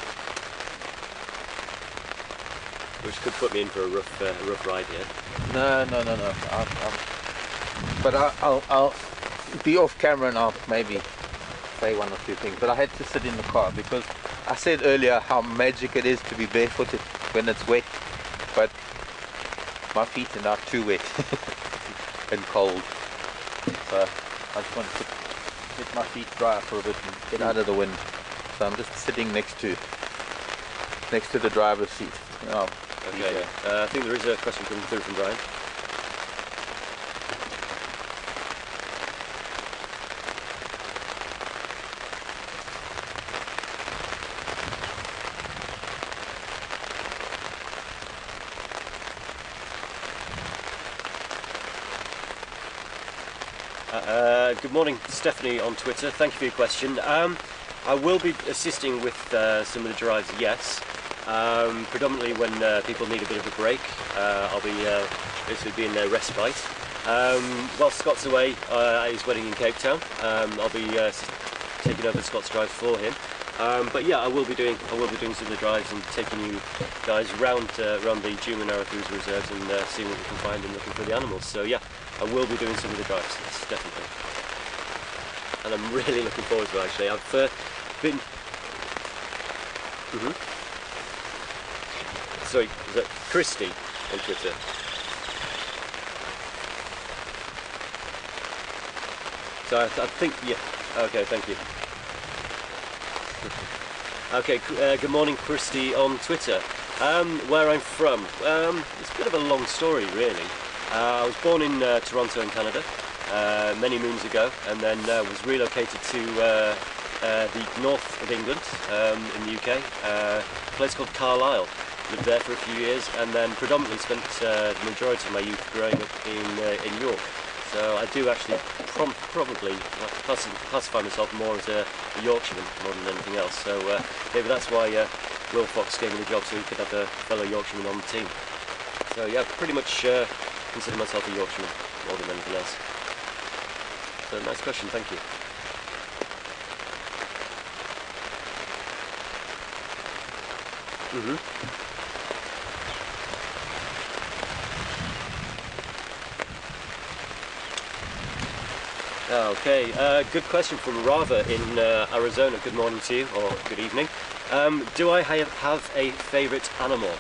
which could put me in for a rough ride here. No. But I'll be off camera and I'll maybe say one or two things. But I had to sit in the car because I said earlier how magic it is to be barefooted when it's wet. But my feet are now too wet and cold. So I just wanted to let my feet dry for a bit and get out of the wind. So I'm just sitting next to the driver's seat. Oh, okay. I think there is a question coming through from Brian. Good morning, Stephanie on Twitter. Thank you for your question. I will be assisting with some of the drives, yes. Predominantly when people need a bit of a break. I'll be basically being their respite. While Scott's away at his wedding in Cape Town, I'll be taking over Scott's drives for him. But yeah, I will be doing some of the drives and taking you guys around the Djuma and Arathusa reserves and seeing what we can find and looking for the animals. So yeah, I will be doing some of the drives, yes, definitely. And I'm really looking forward to it actually. I've been... Sorry, is that Christy on Twitter? So I think, yeah, okay, thank you. Okay, good morning Christy on Twitter. Where I'm from, it's a bit of a long story really. I was born in Toronto in Canada many moons ago, and then was relocated to the north of England in the UK, a place called Carlisle. Lived there for a few years, and then predominantly spent the majority of my youth growing up in York. So I do actually probably classify myself more as a Yorkshireman more than anything else. So maybe that's why Will Fox gave me the job, so he could have a fellow Yorkshireman on the team. So yeah, pretty much consider myself a Yorkshireman more than anything else. So nice question, thank you. Okay, good question from Rava in Arizona. Good morning to you, or good evening. Do I have a favourite animal?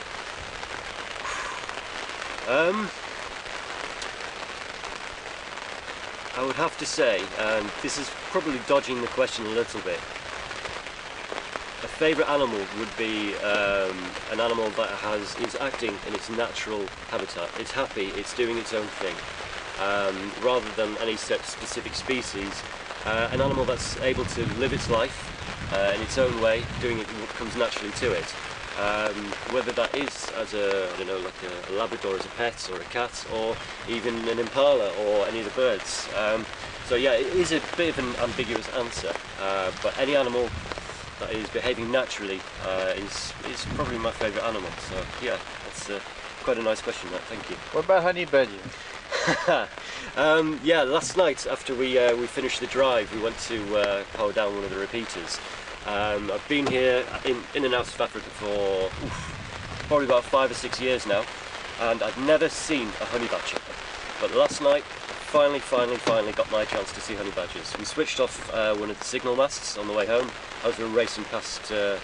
I would have to say, and this is probably dodging the question a little bit, a favourite animal would be an animal that is acting in its natural habitat. It's happy, it's doing its own thing. Rather than any specific species, an animal that's able to live its life in its own way, doing it what comes naturally to it. whether that is as a, I don't know, like a Labrador as a pet, or a cat, or even an impala, or any of the birds. So yeah, it is a bit of an ambiguous answer, but any animal that is behaving naturally is probably my favourite animal. So yeah, that's quite a nice question, that. Thank you. What about honey badger? Yeah, last night after we finished the drive, we went to power down one of the repeaters. I've been here in and out of Africa for probably about 5 or 6 years now, and I've never seen a honey badger. But last night, finally got my chance to see honey badgers. We switched off one of the signal masts on the way home as we were racing past to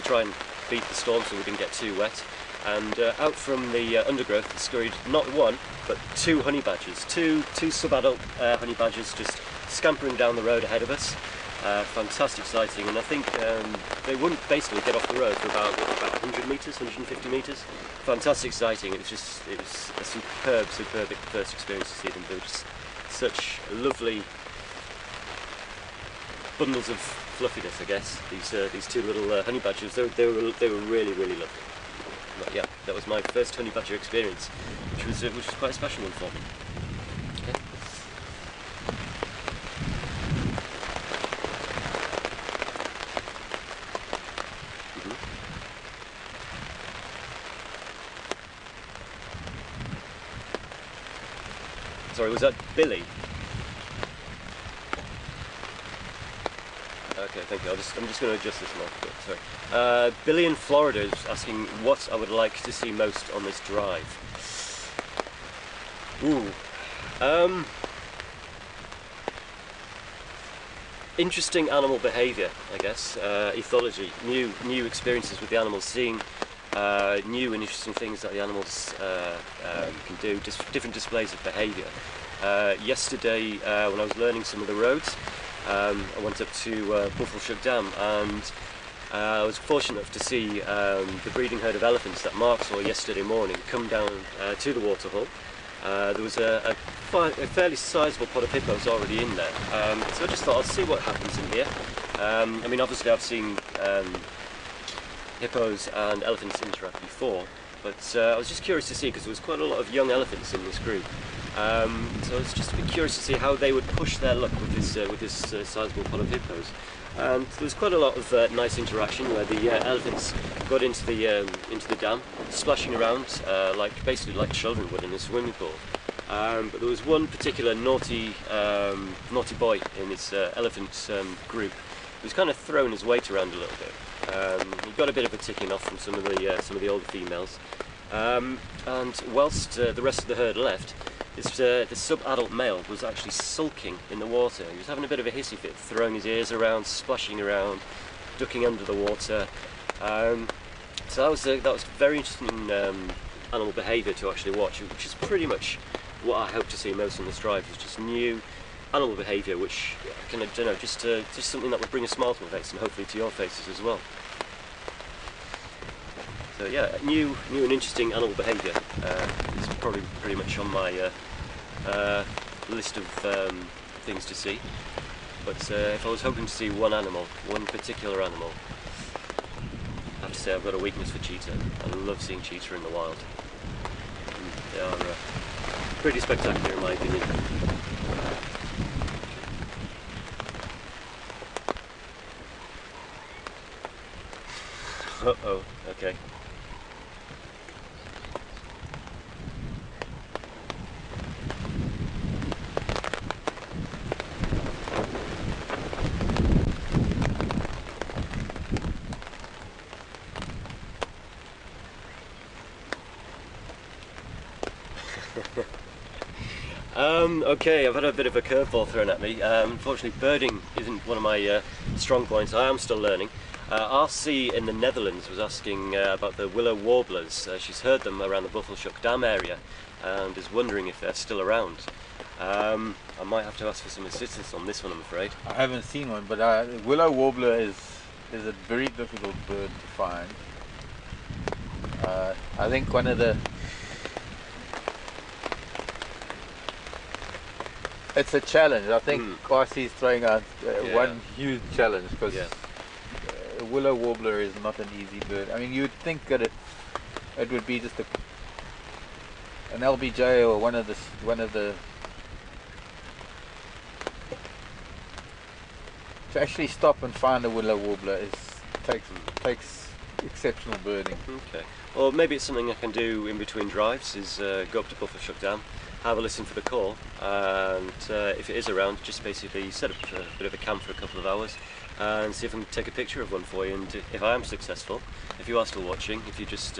try and beat the storm so we didn't get too wet. And out from the undergrowth scurried not one, but 2 honey badgers, two sub-adult honey badgers just scampering down the road ahead of us. Fantastic sighting, and I think they wouldn't basically get off the road for about 100 metres, 150 metres. Fantastic sighting. It was a superb first experience to see them. They were just such lovely bundles of fluffiness, I guess. These 2 little honey badgers. They were really lovely. But yeah, that was my first honey badger experience, which was quite a special one for me. Okay. Sorry, was that Billy? Okay, thank you. I'm just going to adjust this more. Sorry. Billy in Florida is asking what I would like to see most on this drive. Ooh. Interesting animal behaviour, I guess. Ethology, new experiences with the animals, seeing new and interesting things that the animals can do, different displays of behaviour. Yesterday, when I was learning some of the roads, I went up to Buffelshoek Dam, and I was fortunate enough to see the breeding herd of elephants that Mark saw yesterday morning come down to the waterhole. There was a fairly sizable pod of hippos already in there, so I just thought I'll see what happens in here. I mean, obviously I've seen hippos and elephants interact before, but I was just curious to see, because there was quite a lot of young elephants in this group. So I was just a bit curious to see how they would push their luck with this sizable pod of hippos. And there was quite a lot of nice interaction where the elephants got into the dam, splashing around basically like children would in a swimming pool. But there was one particular naughty boy in this elephant group who was kind of throwing his weight around a little bit. He got a bit of a ticking off from some of the older females. And whilst the rest of the herd left, the sub-adult male was actually sulking in the water. He was having a bit of a hissy fit, throwing his ears around, splashing around, ducking under the water. So that was very interesting animal behaviour to actually watch, which is pretty much what I hope to see most on this drive. Is just new animal behaviour, which kind of, don't know, just something that would bring a smile to my face, and hopefully to your faces as well. So yeah, new and interesting animal behaviour is probably pretty much on my list of things to see. But if I was hoping to see one particular animal, I have to say I've got a weakness for cheetah. I love seeing cheetah in the wild. And they are pretty spectacular in my opinion. Uh-oh, okay. Okay, I've had a bit of a curveball thrown at me. Unfortunately, birding isn't one of my strong points. I am still learning. RC in the Netherlands was asking about the willow warblers. She's heard them around the Buffelshoek Dam area and is wondering if they're still around. I might have to ask for some assistance on this one, I'm afraid. I haven't seen one, but willow warbler is a very difficult bird to find. I think one of the... It's a challenge. I think RC is throwing out one huge challenge, because willow warbler is not an easy bird. I mean, you'd think that it would be just an LBJ or one of the. To actually stop and find a willow warbler takes exceptional birding. Okay. Or maybe it's something I can do in between drives, is go up to Buffershoek Dam, have a listen for the call, and if it is around, just basically set up a bit of a camp for a couple of hours and see if I can take a picture of one for you. And if I am successful, if you are still watching, if you just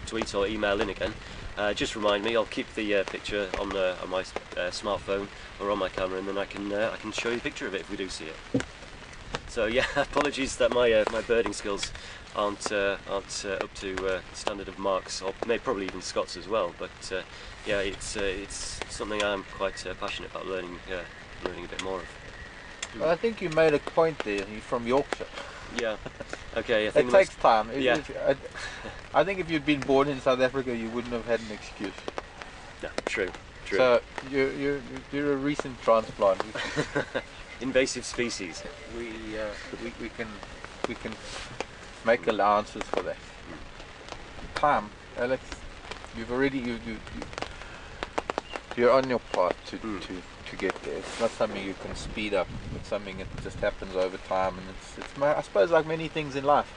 tweet or email in again, just remind me. I'll keep the picture on my smartphone or on my camera, and then I can show you a picture of it if we do see it. So yeah, apologies that my birding skills aren't up to the standard of Mark's, or probably even Scott's as well. But yeah, it's something I'm quite passionate about learning a bit more of. Well, I think you made a point there. You're from Yorkshire. Yeah. Okay. I think it takes time. Yeah. I think if you'd been born in South Africa, you wouldn't have had an excuse. Yeah. True. True. So you're a recent transplant. Invasive species. We can make allowances for that. Time, Alex. You're on your path to get there. It's not something you can speed up. It's something that just happens over time, and it's I suppose like many things in life.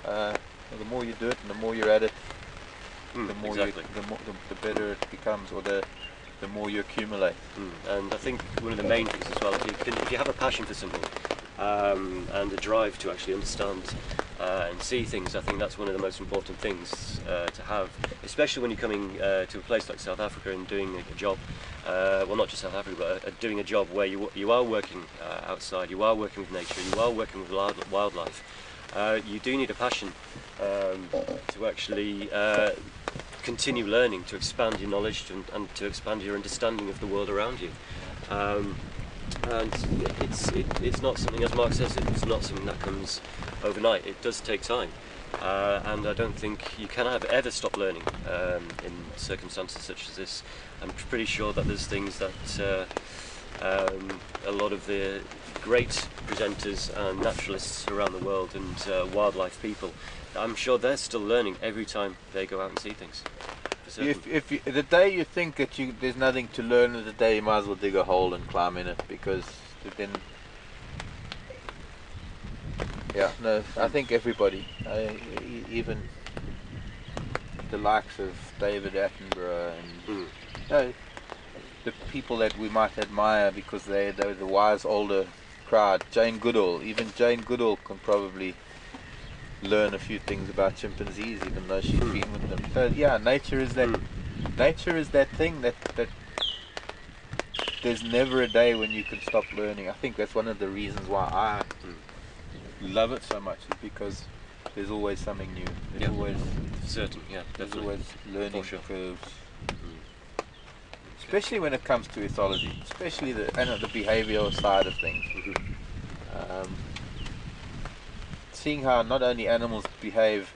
The more you do it, and the more you're at it, the more exactly. the better it becomes, or the more you accumulate. And I think one of the main things as well, if you have a passion for something and a drive to actually understand and see things, I think that's one of the most important things to have, especially when you're coming to a place like South Africa and doing a job, well, not just South Africa, but doing a job where you are working outside, you are working with nature, you are working with wildlife. You do need a passion to actually continue learning, to expand your knowledge and to expand your understanding of the world around you. And it's not something, as Mark says, it's not something that comes overnight. It does take time, and I don't think you can ever stop learning in circumstances such as this. I'm pretty sure that there's things that a lot of the great presenters and naturalists around the world and wildlife people, I'm sure they're still learning every time they go out and see things. If the day you think that there's nothing to learn, the day you might as well dig a hole and climb in it, because then, yeah, no, I think everybody, even the likes of David Attenborough and the people that we might admire because they're the wise older crowd, Jane Goodall, even Jane Goodall can probably learn a few things about chimpanzees, even though she's been with them. So yeah, nature is that thing that there's never a day when you can stop learning. I think that's one of the reasons why I love it so much, is because there's always something new. There's always certain, there's always learning curves. Especially when it comes to ethology, especially the behavioural side of things. Seeing how not only animals behave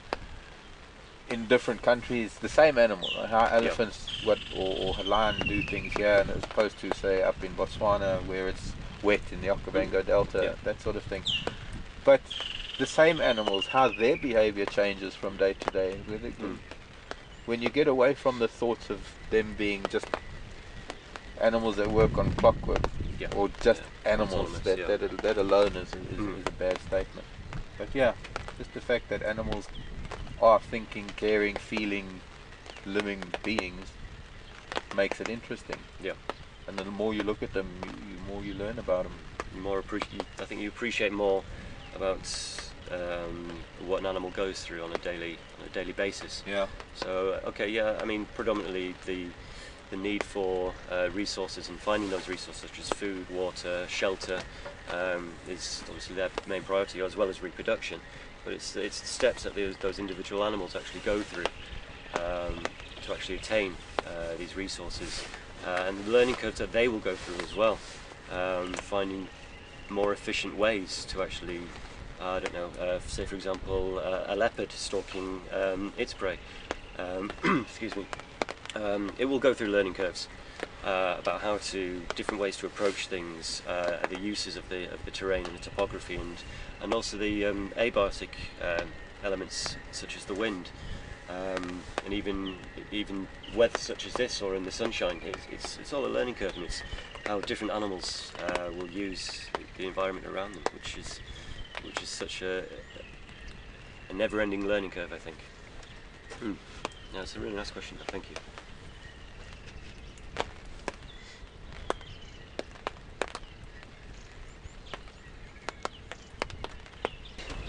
in different countries, the same animal, how elephants or lions do things here, and as opposed to say up in Botswana where it's wet in the Okavango Delta, that sort of thing. But the same animals, how their behaviour changes from day to day. When you get away from the thoughts of them being just animals that work on clockwork, or just animals, that alone is a bad statement. But yeah, just the fact that animals are thinking, caring, feeling, living beings makes it interesting. Yeah. And the more you look at them, the more you learn about them. I think you appreciate more about what an animal goes through on a daily basis. Yeah. So I mean, predominantly the need for resources and finding those resources such as food, water, shelter is obviously their main priority, as well as reproduction. But it's the steps that those individual animals actually go through to actually attain these resources, and the learning curves that they will go through as well, finding more efficient ways to actually, I don't know, say for example a leopard stalking its prey, excuse me, it will go through learning curves about different ways to approach things, the uses of the terrain and the topography, and also the abiotic elements such as the wind, and even weather such as this or in the sunshine. It's all a learning curve, and it's how different animals will use the environment around them, which is such a never-ending learning curve, I think. Yeah, it's a really nice question. Thank you.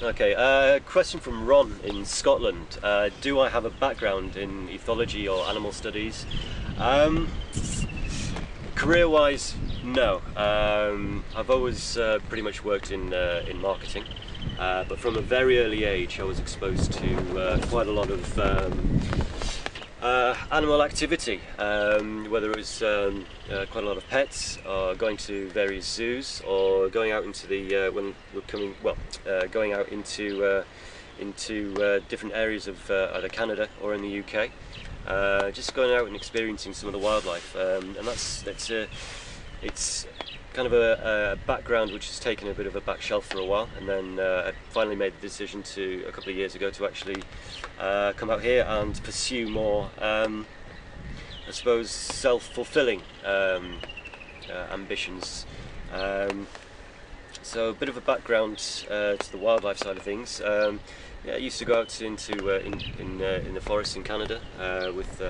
Okay, question from Ron in Scotland. Do I have a background in ethology or animal studies? Career-wise, no. I've always pretty much worked in marketing, but from a very early age I was exposed to quite a lot of animal activity, whether it was quite a lot of pets, or going to various zoos, or going out into the going out into different areas of either Canada or in the UK. Just going out and experiencing some of the wildlife, and it's kind of a background which has taken a bit of a back shelf for a while, and then I finally made the decision a couple of years ago to actually come out here and pursue more, I suppose, self-fulfilling ambitions. So a bit of a background to the wildlife side of things. Yeah, I used to go out into in the forests in Canada with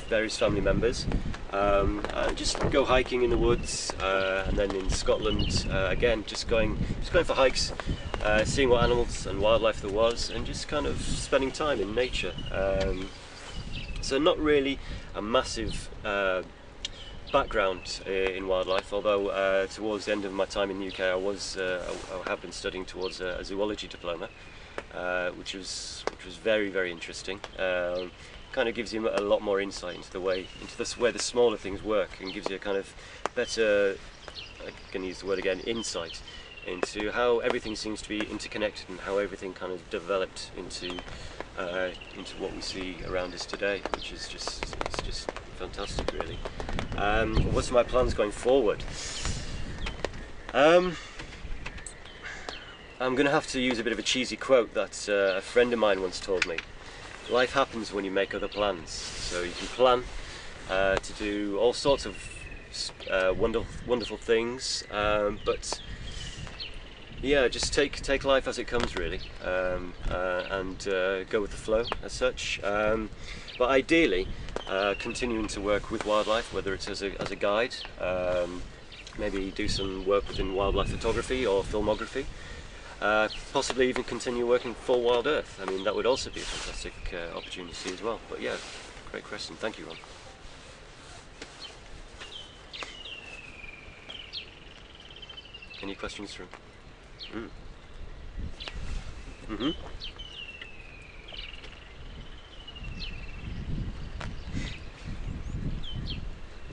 various family members, and just go hiking in the woods, and then in Scotland again, just going for hikes, seeing what animals and wildlife there was, and just kind of spending time in nature. So not really a massive background in wildlife, although towards the end of my time in the UK I have been studying towards a zoology diploma, which was very, very interesting. Kind of gives you a lot more insight into where the smaller things work, and gives you a kind of better, I can use the word again, insight into how everything seems to be interconnected, and how everything kind of developed into what we see around us today, which is just fantastic, really. What's my plans going forward? I'm going to have to use a bit of a cheesy quote that a friend of mine once told me. Life happens when you make other plans. So you can plan to do all sorts of wonderful things, but yeah, just take life as it comes, really, and go with the flow as such. But ideally, continuing to work with wildlife, whether it's as a guide, maybe do some work within wildlife photography or filmography. Possibly even continue working for Wild Earth. I mean, that would also be a fantastic opportunity as well. But yeah, great question. Thank you, Ron. Any questions from?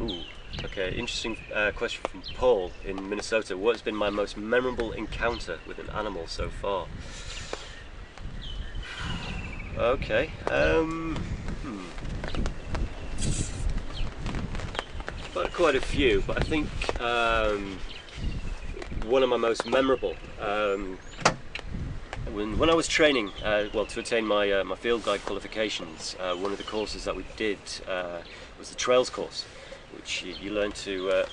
Ooh. Okay, interesting question from Paul in Minnesota. What's been my most memorable encounter with an animal so far? Okay, quite a few, but I think one of my most memorable, when I was training, to attain my field guide qualifications, one of the courses that we did was the Trails course, which you learn to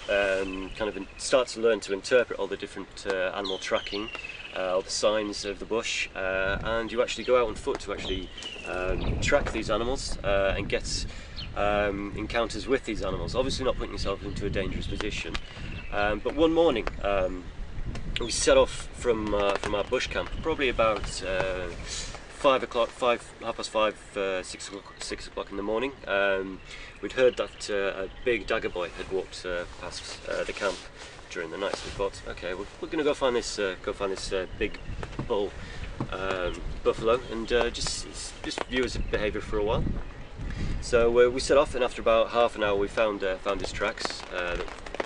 start to learn to interpret all the different animal tracking, all the signs of the bush, and you actually go out on foot to actually track these animals and get encounters with these animals. Obviously not putting yourself into a dangerous position, but one morning we set off from our bush camp, probably about 5 o'clock, half past 5, 6 o'clock in the morning. We'd heard that a big dagger boy had walked past the camp during the night. So we thought, okay, we're going to go find this big bull buffalo, and just view his behaviour for a while. So we set off, and after about half an hour, we found his tracks.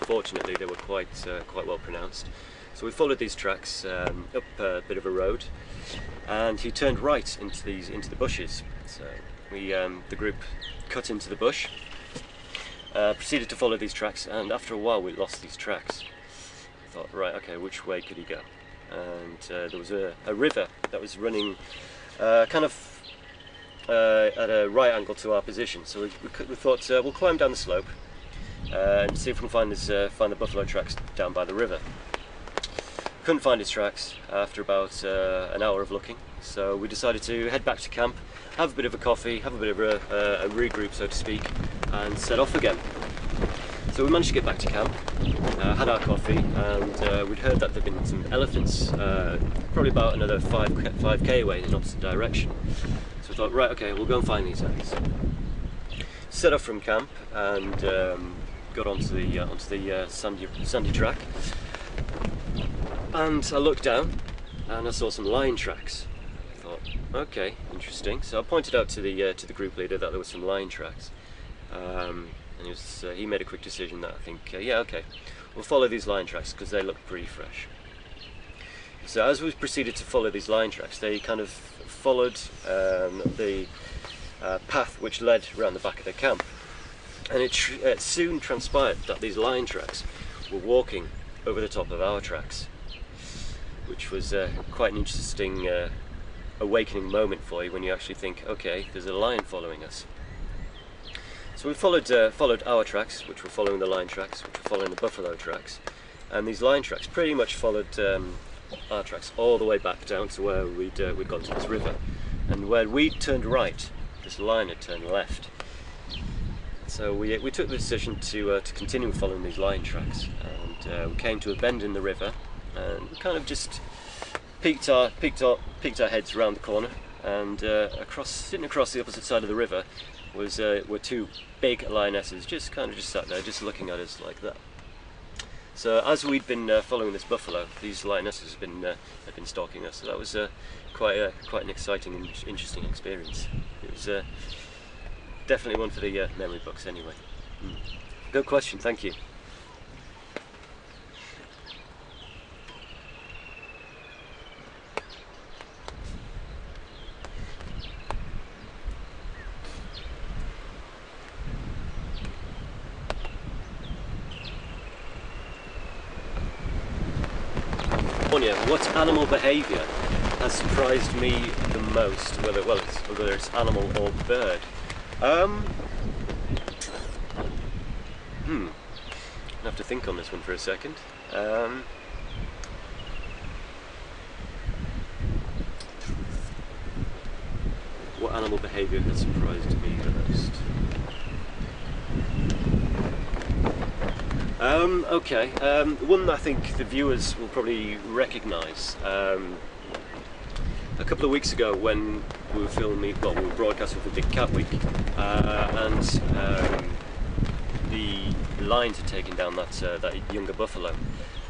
Fortunately, they were quite well pronounced. So we followed these tracks up a bit of a road, and he turned right into the bushes. So we, the group, cut into the bush. Proceeded to follow these tracks, and after a while we lost these tracks. I thought, right, okay, which way could he go? And there was a river that was running kind of at a right angle to our position. So we thought we'll climb down the slope and see if we can find the buffalo tracks down by the river. Couldn't find his tracks after about an hour of looking, so we decided to head back to camp, have a bit of a coffee, have a bit of a regroup, so to speak, and set off again. So we managed to get back to camp, had our coffee, and we'd heard that there'd been some elephants probably about another 5k away in the opposite direction. So we thought, right, okay, we'll go and find these guys. Set off from camp and got onto the sandy track. And I looked down and I saw some lion tracks. I thought, okay, interesting. So I pointed out to the group leader that there were some lion tracks. And he made a quick decision that I think, yeah, okay, we'll follow these lion tracks because they look pretty fresh. So as we proceeded to follow these lion tracks, they kind of followed the path which led around the back of the camp. And it soon transpired that these lion tracks were walking over the top of our tracks, which was quite an interesting awakening moment for you when you actually think, okay, there's a lion following us. So we followed our tracks, which were following the lion tracks, which were following the buffalo tracks, and these lion tracks pretty much followed our tracks all the way back down to where we'd gone to this river, and where we'd turned right, this lion had turned left. So we took the decision to continue following these lion tracks, and we came to a bend in the river, and we kind of just peeked our heads around the corner, and sitting across the opposite side of the river were two big lionesses, just sat there, just looking at us like that. So as we'd been following this buffalo, these lionesses had been stalking us. So that was quite an exciting and interesting experience. It was definitely one for the memory books, anyway. Good question, thank you. What animal behaviour has surprised me the most, whether it's animal or bird? I have to think on this one for a second. What animal behaviour has surprised me the most? Okay, one that I think the viewers will probably recognise. A couple of weeks ago when we were filming, we were broadcasting for Big Cat Week, and the lions had taken down that younger buffalo,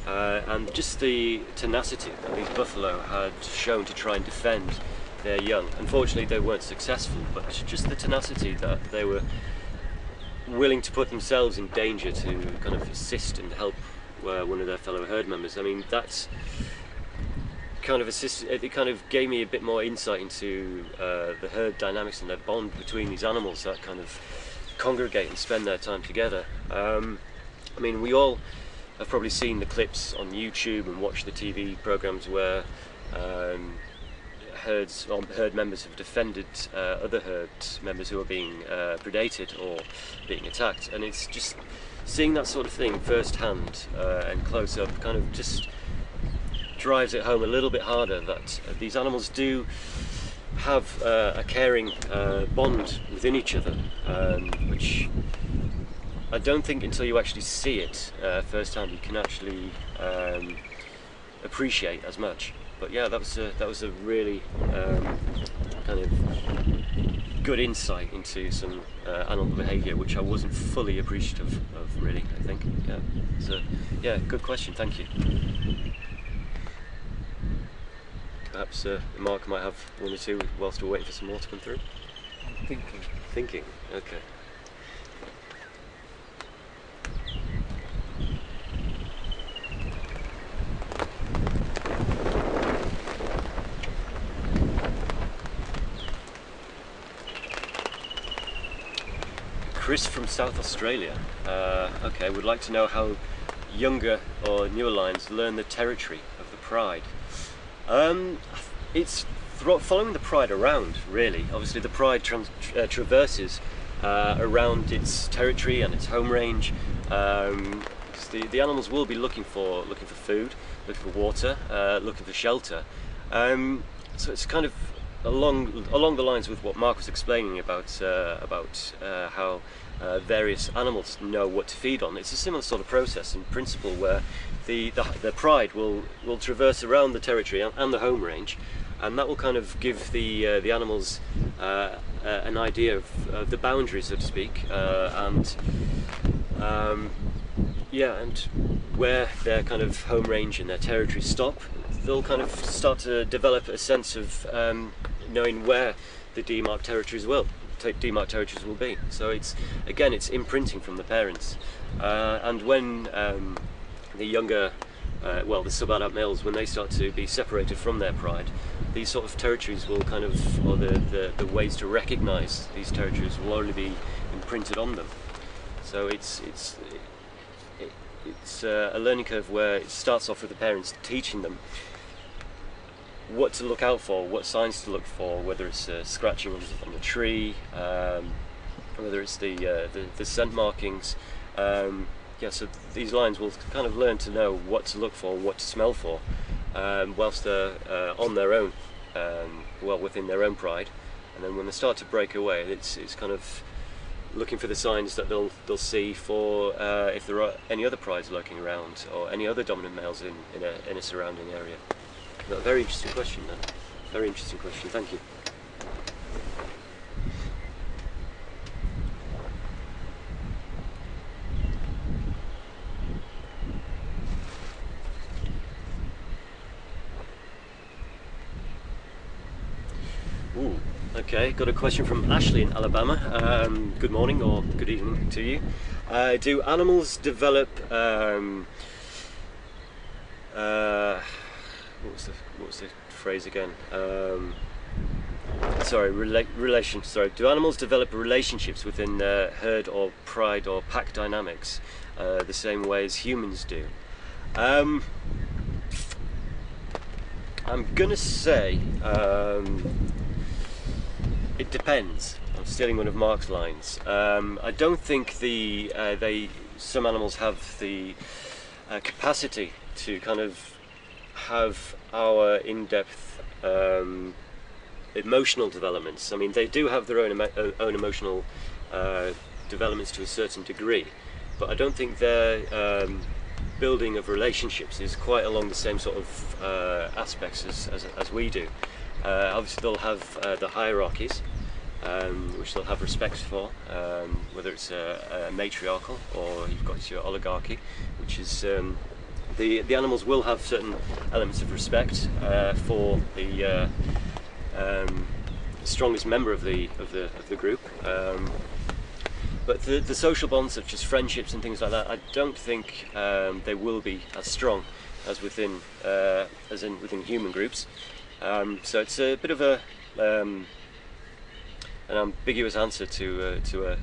and just the tenacity that these buffalo had shown to try and defend their young. Unfortunately they weren't successful, but just the tenacity that they were willing to put themselves in danger to kind of assist and help one of their fellow herd members. I mean, that's kind of it kind of gave me a bit more insight into the herd dynamics and their bond between these animals that kind of congregate and spend their time together. I mean, we all have probably seen the clips on YouTube and watched the TV programs where herd members have defended other herd members who are being predated or being attacked, and it's just seeing that sort of thing firsthand and close up kind of just drives it home a little bit harder that these animals do have a caring bond within each other, which I don't think until you actually see it firsthand you can actually appreciate as much. But yeah, that was a really kind of good insight into some animal behaviour, which I wasn't fully appreciative of, really, I think. Yeah, so yeah, good question, thank you. Perhaps Mark might have one or two whilst we're waiting for some more to come through. I'm thinking. Thinking, okay. Chris from South Australia. Okay, would like to know how younger or newer lions learn the territory of the pride. It's following the pride around, really. Obviously the pride traverses around its territory and its home range. The animals will be looking for food, looking for water, looking for shelter. So it's kind of along the lines with what Mark was explaining about how various animals know what to feed on. It's a similar sort of process in principle, where the pride will traverse around the territory and the home range, and that will kind of give the animals an idea of the boundaries, so to speak, and where their kind of home range and their territory stop. They'll kind of start to develop a sense of knowing where the demarked territories will be. So it's imprinting from the parents, and when the younger, the sub-adult males, when they start to be separated from their pride, these sort of territories will kind of, or the ways to recognise these territories will only be imprinted on them. So it's a learning curve where it starts off with the parents teaching them what to look out for, what signs to look for, whether it's scratching on the tree, whether it's the scent markings. So these lions will kind of learn to know what to look for, what to smell for, whilst they're on their own, within their own pride. And then when they start to break away, it's kind of looking for the signs that they'll see for if there are any other prides lurking around, or any other dominant males in a surrounding area. But a very interesting question, then. Very interesting question. Thank you. Ooh, okay, got a question from Ashley in Alabama. Good morning or good evening to you. Do animals develop what was the phrase again? Do animals develop relationships within herd or pride or pack dynamics the same way as humans do? I'm gonna say it depends. I'm stealing one of Mark's lines. I don't think some animals have the capacity to kind of have our in-depth emotional developments. I mean, they do have their own emotional developments to a certain degree, but I don't think their building of relationships is quite along the same sort of aspects as we do. Obviously they'll have the hierarchies, which they'll have respect for, whether it's a matriarchal or you've got your oligarchy, which is the animals will have certain elements of respect for the strongest member of the group, but the social bonds such as friendships and things like that, I don't think they will be as strong as within human groups. So it's a bit of an ambiguous answer to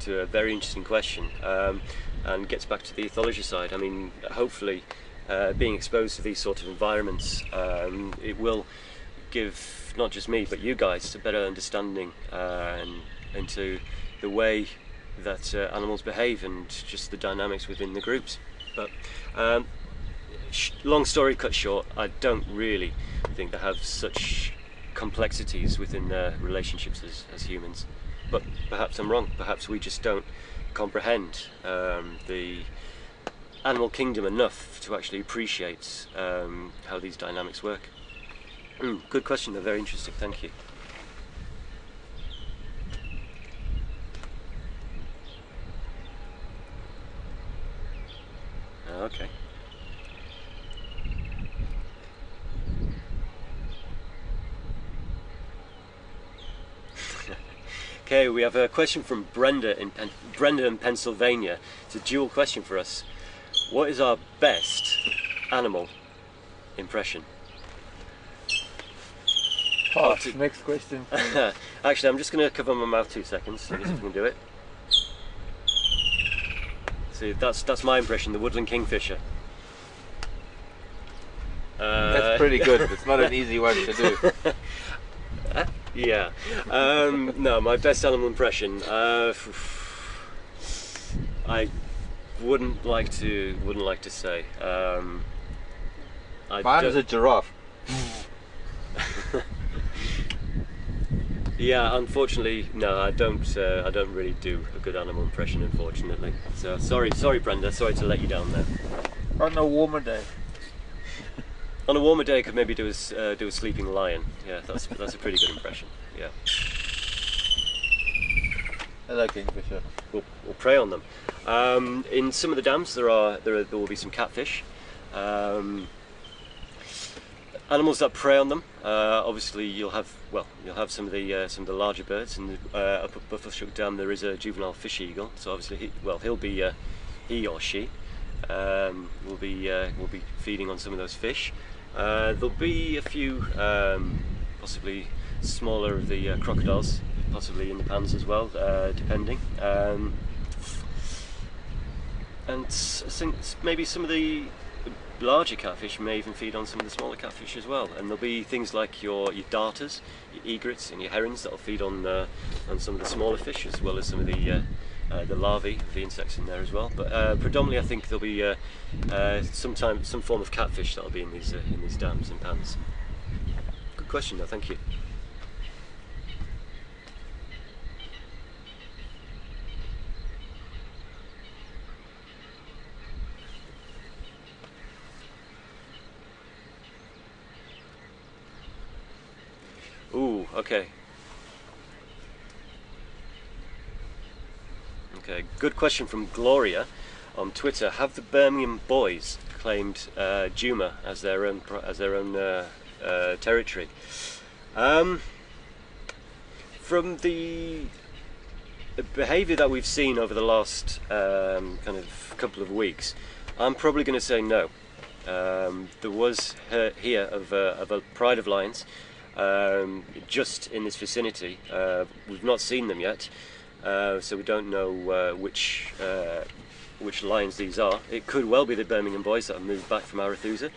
a very interesting question, and gets back to the ethology side. I mean, hopefully being exposed to these sort of environments, it will give not just me but you guys a better understanding into the way that animals behave and just the dynamics within the groups. But long story cut short, I don't really think they have such complexities within their relationships as humans. But perhaps I'm wrong. Perhaps we just don't comprehend the animal kingdom enough to actually appreciate how these dynamics work. Good question, they're very interesting, thank you. Okay. Okay, we have a question from Brenda in Pennsylvania. It's a dual question for us. What is our best animal impression? Next question. Actually, I'm just going to cover my mouth 2 seconds, see if we can do it. See, that's my impression. The woodland kingfisher. That's pretty good. It's not an easy one to do. Yeah. No, my best animal impression. I wouldn't like to say. Mine is a giraffe. Yeah, unfortunately, no, I don't really do a good animal impression, unfortunately. So sorry, Brenda. Sorry to let you down there. On a warmer day. On a warmer day, I could maybe do a sleeping lion. Yeah, that's a pretty good impression. Yeah. Hello, kingfisher. We'll prey on them. In some of the dams, there will be some catfish. Animals that prey on them. Obviously, you'll have some of the larger birds. And up at Buffelshoek Dam, there is a juvenile fish eagle. So obviously, he or she will be feeding on some of those fish. There'll be a few possibly smaller of the crocodiles, possibly in the pans as well, depending. And I think maybe some of the larger catfish may even feed on some of the smaller catfish as well. And there'll be things like your darters, your egrets, and your herons that'll feed on some of the smaller fish, as well as some of the larvae, the insects in there as well. But predominantly, I think there'll be some form of catfish that'll be in these dams and pans. Good question, though. Thank you. Ooh, okay. Okay, good question from Gloria on Twitter. Have the Birmingham boys claimed Djuma as their own territory? From the behaviour that we've seen over the last kind of couple of weeks, I'm probably going to say no. There was here of a pride of lions just in this vicinity. We've not seen them yet, so we don't know which lions these are. It could well be the Birmingham boys that have moved back from Arathusa,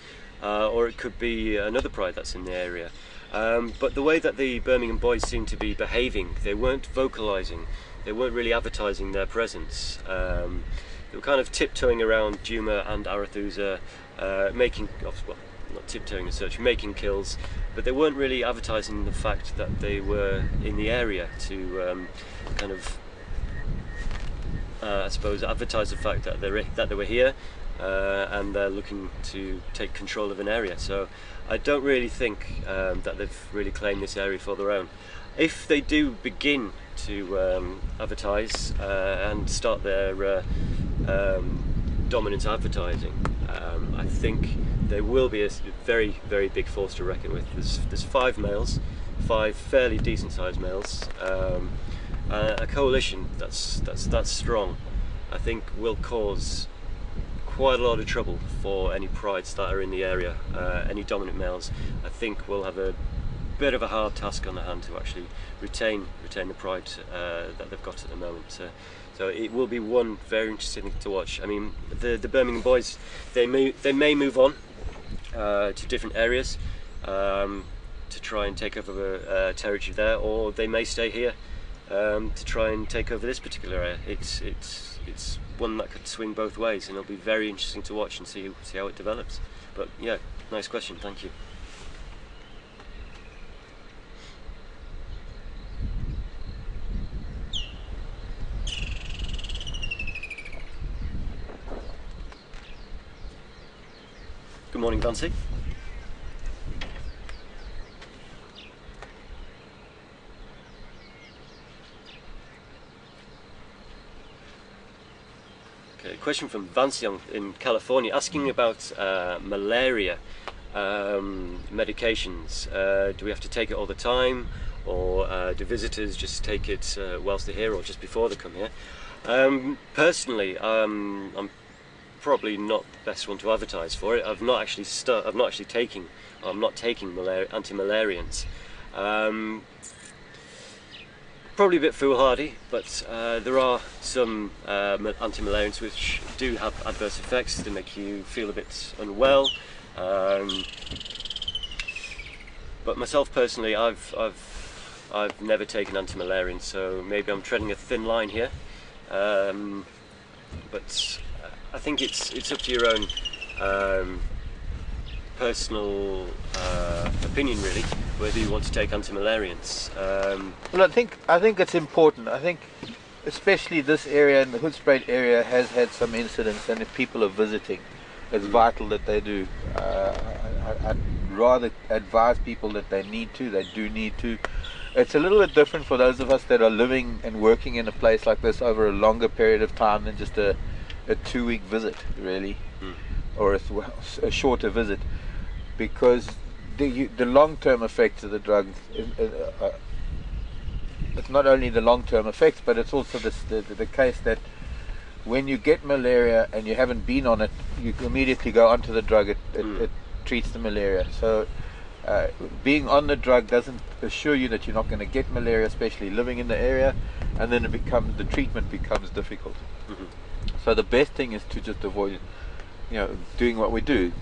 or it could be another pride that's in the area. But the way that the Birmingham boys seem to be behaving, they weren't vocalising, they weren't really advertising their presence. They were kind of tiptoeing around Djuma and Arathusa, making, well, not tiptoeing as such, making kills, but they weren't really advertising the fact that they were in the area to kind of, I suppose, advertise the fact that they were here and they're looking to take control of an area. So I don't really think that they've really claimed this area for their own. If they do begin to advertise and start their dominant advertising, I think there will be a very, very big force to reckon with. There's 5 males, 5 fairly decent sized males. A coalition that's strong, I think, will cause quite a lot of trouble for any prides that are in the area. Any dominant males, I think, will have a bit of a hard task on their hand to actually retain the pride that they've got at the moment. So it will be one very interesting thing to watch. I mean, the Birmingham boys, they may move on to different areas to try and take over territory there, or they may stay here to try and take over this particular area. It's one that could swing both ways, and it'll be very interesting to watch and see how it develops. But yeah, nice question. Thank you. Good morning, Vancy. Okay, question from Vancy in California, asking about malaria medications. Do we have to take it all the time, or do visitors just take it whilst they're here, or just before they come here? Personally, I'm probably not the best one to advertise for it. I'm not taking anti-malarians. Probably a bit foolhardy, but there are some anti-malarians which do have adverse effects. They make you feel a bit unwell. But myself personally, I've never taken anti-malarian, so maybe I'm treading a thin line here. But I think it's up to your own personal opinion, really, whether you want to take anti-malarians. Well, I think it's important. I think especially this area and the Hoedspruit area has had some incidents, and if people are visiting, it's vital that they do. I'd rather advise people that they do need to. It's a little bit different for those of us that are living and working in a place like this over a longer period of time than just a 2-week visit, really, or a shorter visit, because the long-term effects of the drug, it's not only the long-term effects, but it's also the case that when you get malaria and you haven't been on it, you immediately go onto the drug. It treats the malaria. So being on the drug doesn't assure you that you're not going to get malaria, especially living in the area, and then the treatment becomes difficult. So the best thing is to just avoid, doing what we do.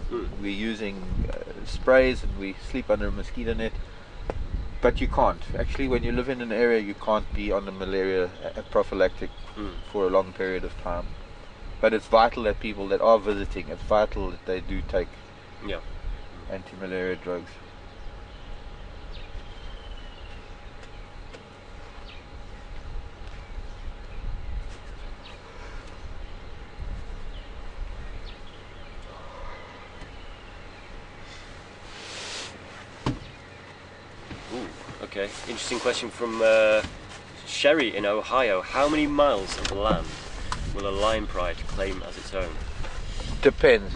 We're using sprays and we sleep under a mosquito net, but you can't. Actually, when you live in an area, you can't be on the malaria prophylactic for a long period of time. But it's vital that people that are visiting, it's vital that they do take anti-malaria drugs. Okay, interesting question from Sherry in Ohio. How many miles of land will a lion pride claim as its own? Depends.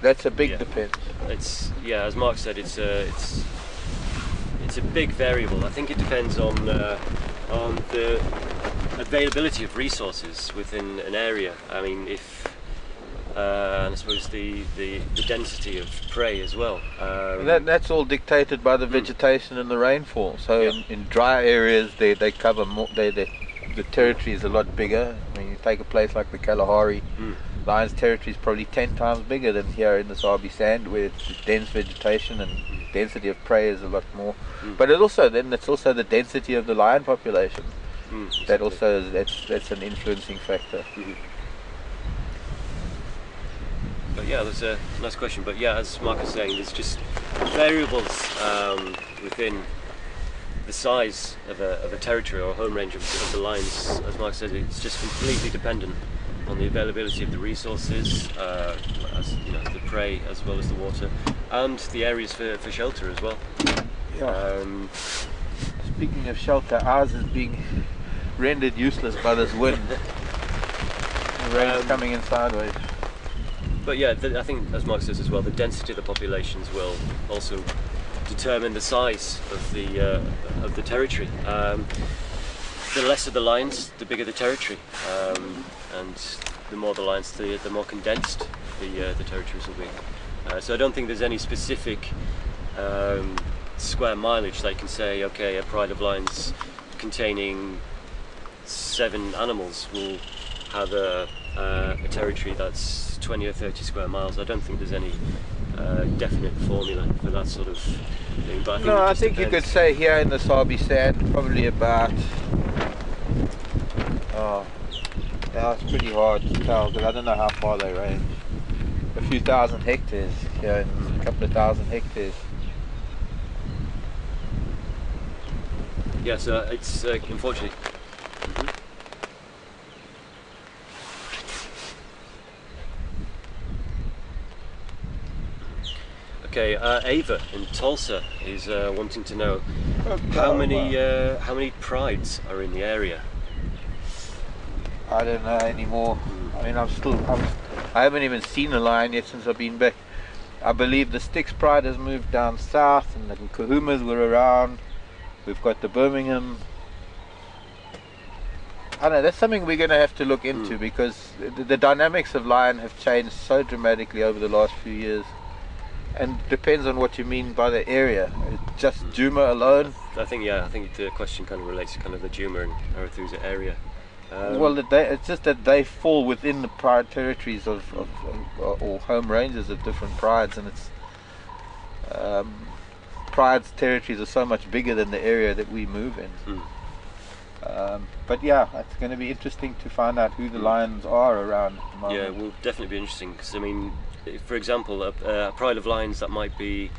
That's a big depends. It's as Mark said, it's a big variable. I think it depends on the availability of resources within an area. I mean, and I suppose the density of prey as well. That's all dictated by the vegetation and the rainfall. So in dry areas, they cover more. The territory is a lot bigger. I mean, you take a place like the Kalahari, lion's territory is probably 10 times bigger than here in the Sabi Sand, where it's dense vegetation and density of prey is a lot more. But it's also the density of the lion population. That also that's an influencing factor. But yeah, that's a nice question. But yeah, as Mark was saying, there's just variables within the size of a territory or a home range of the lions. As Mark said, it's just completely dependent on the availability of the resources, the prey as well as the water, and the areas for shelter as well. Speaking of shelter, ours is being rendered useless by this wind. The rain's coming in sideways. But yeah, I think, as Mark says as well, the density of the populations will also determine the size of the territory. The lesser the lions, the bigger the territory, and the more the lions, the more condensed the territories will be. So I don't think there's any specific square mileage that you can say, okay, a pride of lions containing 7 animals will have a territory that's 20 or 30 square miles. I don't think there's any definite formula for that sort of thing. But I think you could say here in the Sabi Sand probably about it's pretty hard to tell because I don't know how far they range. A few thousand hectares here, a couple of thousand hectares. Yeah, so it's unfortunately. Okay, Ava in Tulsa is wanting to know how many prides are in the area. I don't know anymore. I mean, I haven't even seen a lion yet since I've been back. I believe the Styx pride has moved down south, and the Kahumas were around. We've got the Birmingham. I don't know, that's something we're going to have to look into because the dynamics of lion have changed so dramatically over the last few years. and depends on what you mean by the area. Just Djuma alone. I think the question kind of relates to kind of the Djuma and Arathusa area. Well, it's just that they fall within the pride territories of or home ranges of different prides, and it's pride's territories are so much bigger than the area that we move in. But yeah, it's going to be interesting to find out who the lions are around at the moment. Yeah, it will definitely be interesting, because I mean, for example, a pride of lions that might be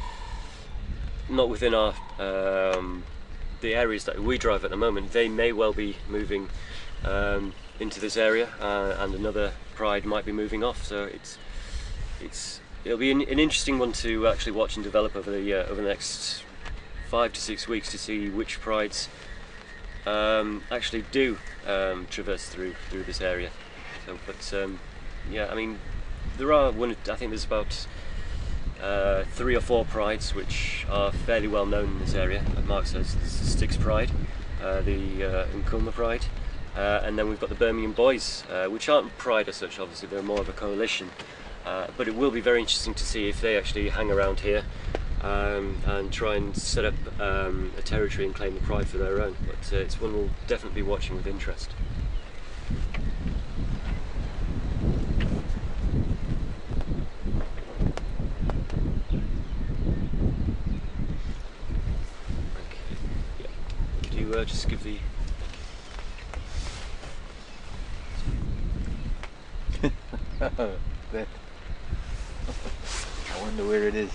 not within our the areas that we drive at the moment, they may well be moving into this area, and another pride might be moving off. So it'll be an interesting one to actually watch and develop over the next 5 to 6 weeks, to see which prides actually do traverse through this area. So, but yeah, I mean, there are I think there's about 3 or 4 prides which are fairly well known in this area. Like Mark says, there's the Styx Pride, the Nkuma Pride, and then we've got the Birmingham Boys, which aren't pride as such, obviously they're more of a coalition, but it will be very interesting to see if they actually hang around here and try and set up a territory and claim the pride for their own. But it's one we'll definitely be watching with interest. Just give the that. I wonder where it is.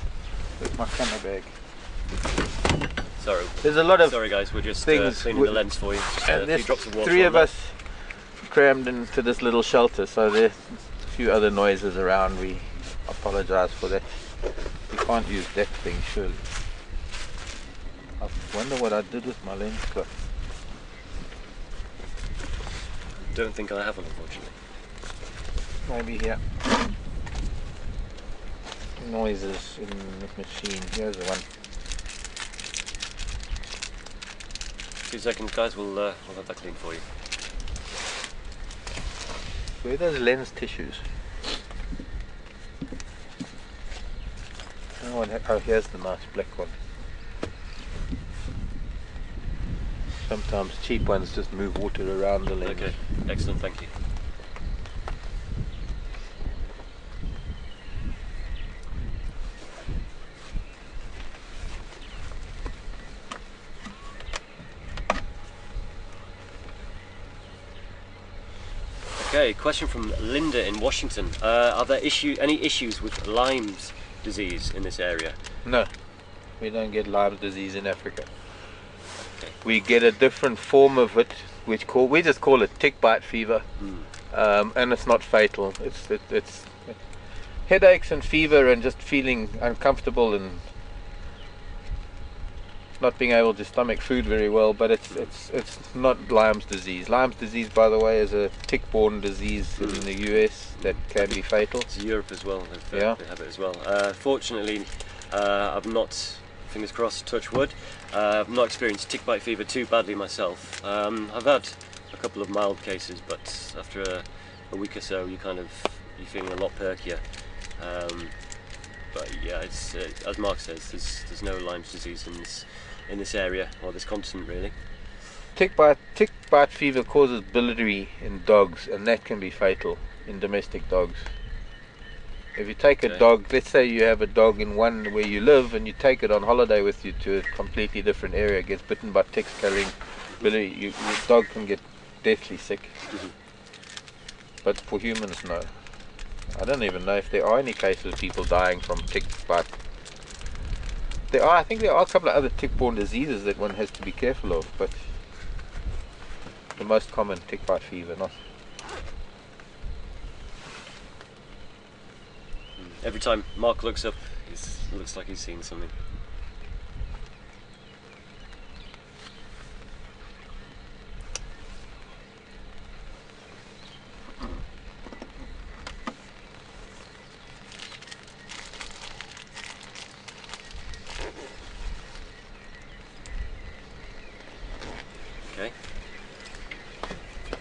Where's my camera bag? Sorry. There's a lot of sorry guys, we're just things cleaning the lens for you. Just a few drops of water. 3 of us crammed into this little shelter, so there's a few other noises around. We apologise for that. You can't use that thing, surely. I wonder what I did with my lens cloth. Don't think I have one, unfortunately. Maybe here. Noises in the machine. Here's the one. 2 seconds, guys. We'll have that clean for you. Where are those lens tissues? Oh, here's the nice black one. Sometimes cheap ones just move water around the lens. Okay, excellent, thank you. Okay, question from Linda in Washington. Are there any issues with Lyme's disease in this area? No, we don't get Lyme's disease in Africa. We get a different form of it, which we just call it tick bite fever, and it's not fatal. It's headaches and fever and just feeling uncomfortable and not being able to stomach food very well. But it's not Lyme's disease. Lyme's disease, by the way, is a tick-borne disease in the US that can be fatal. It's Europe as well. They have it as well. Fortunately, I've not. Fingers crossed, touch wood. I've not experienced tick bite fever too badly myself. I've had a couple of mild cases, but after a week or so, you're feeling a lot perkier. But yeah, it's as Mark says, there's no Lyme's disease in this area or this continent really. Tick bite fever causes biliary in dogs, and that can be fatal in domestic dogs. If you take a dog, let's say you have a dog in one where you live and you take it on holiday with you to a completely different area, it gets bitten by ticks carrying biliary, your dog can get deathly sick. But for humans, no. I don't even know if there are any cases of people dying from tick bite. I think there are a couple of other tick-borne diseases that one has to be careful of, but the most common tick bite fever, not. Every time Mark looks up, it looks like he's seen something.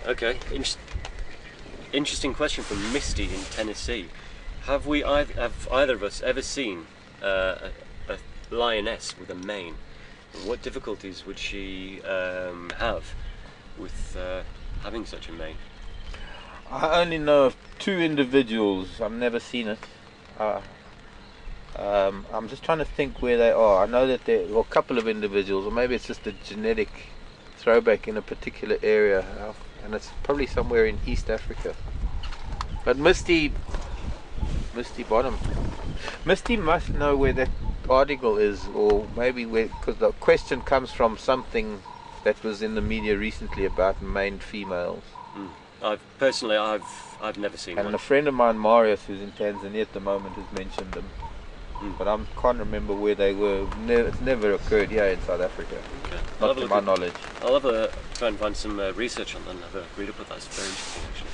Okay. Interesting question from Misty in Tennessee. Have either of us ever seen a lioness with a mane. What difficulties would she have with having such a mane? I only know of 2 individuals. I've never seen it. I'm just trying to think where they are. I know that there are a couple of individuals, or maybe it's just a genetic throwback in a particular area, and it's probably somewhere in East Africa. But Misty Bottom, Misty must know where that article is, or maybe where, because the question comes from something that was in the media recently about maned females. Personally, I've never seen one. And a friend of mine, Marius, who's in Tanzania at the moment, has mentioned them. But I can't remember where they were. It's never occurred here in South Africa. Okay. Not to my knowledge. I'll have a try and find some research on that and have a read up of that. It's very interesting, actually.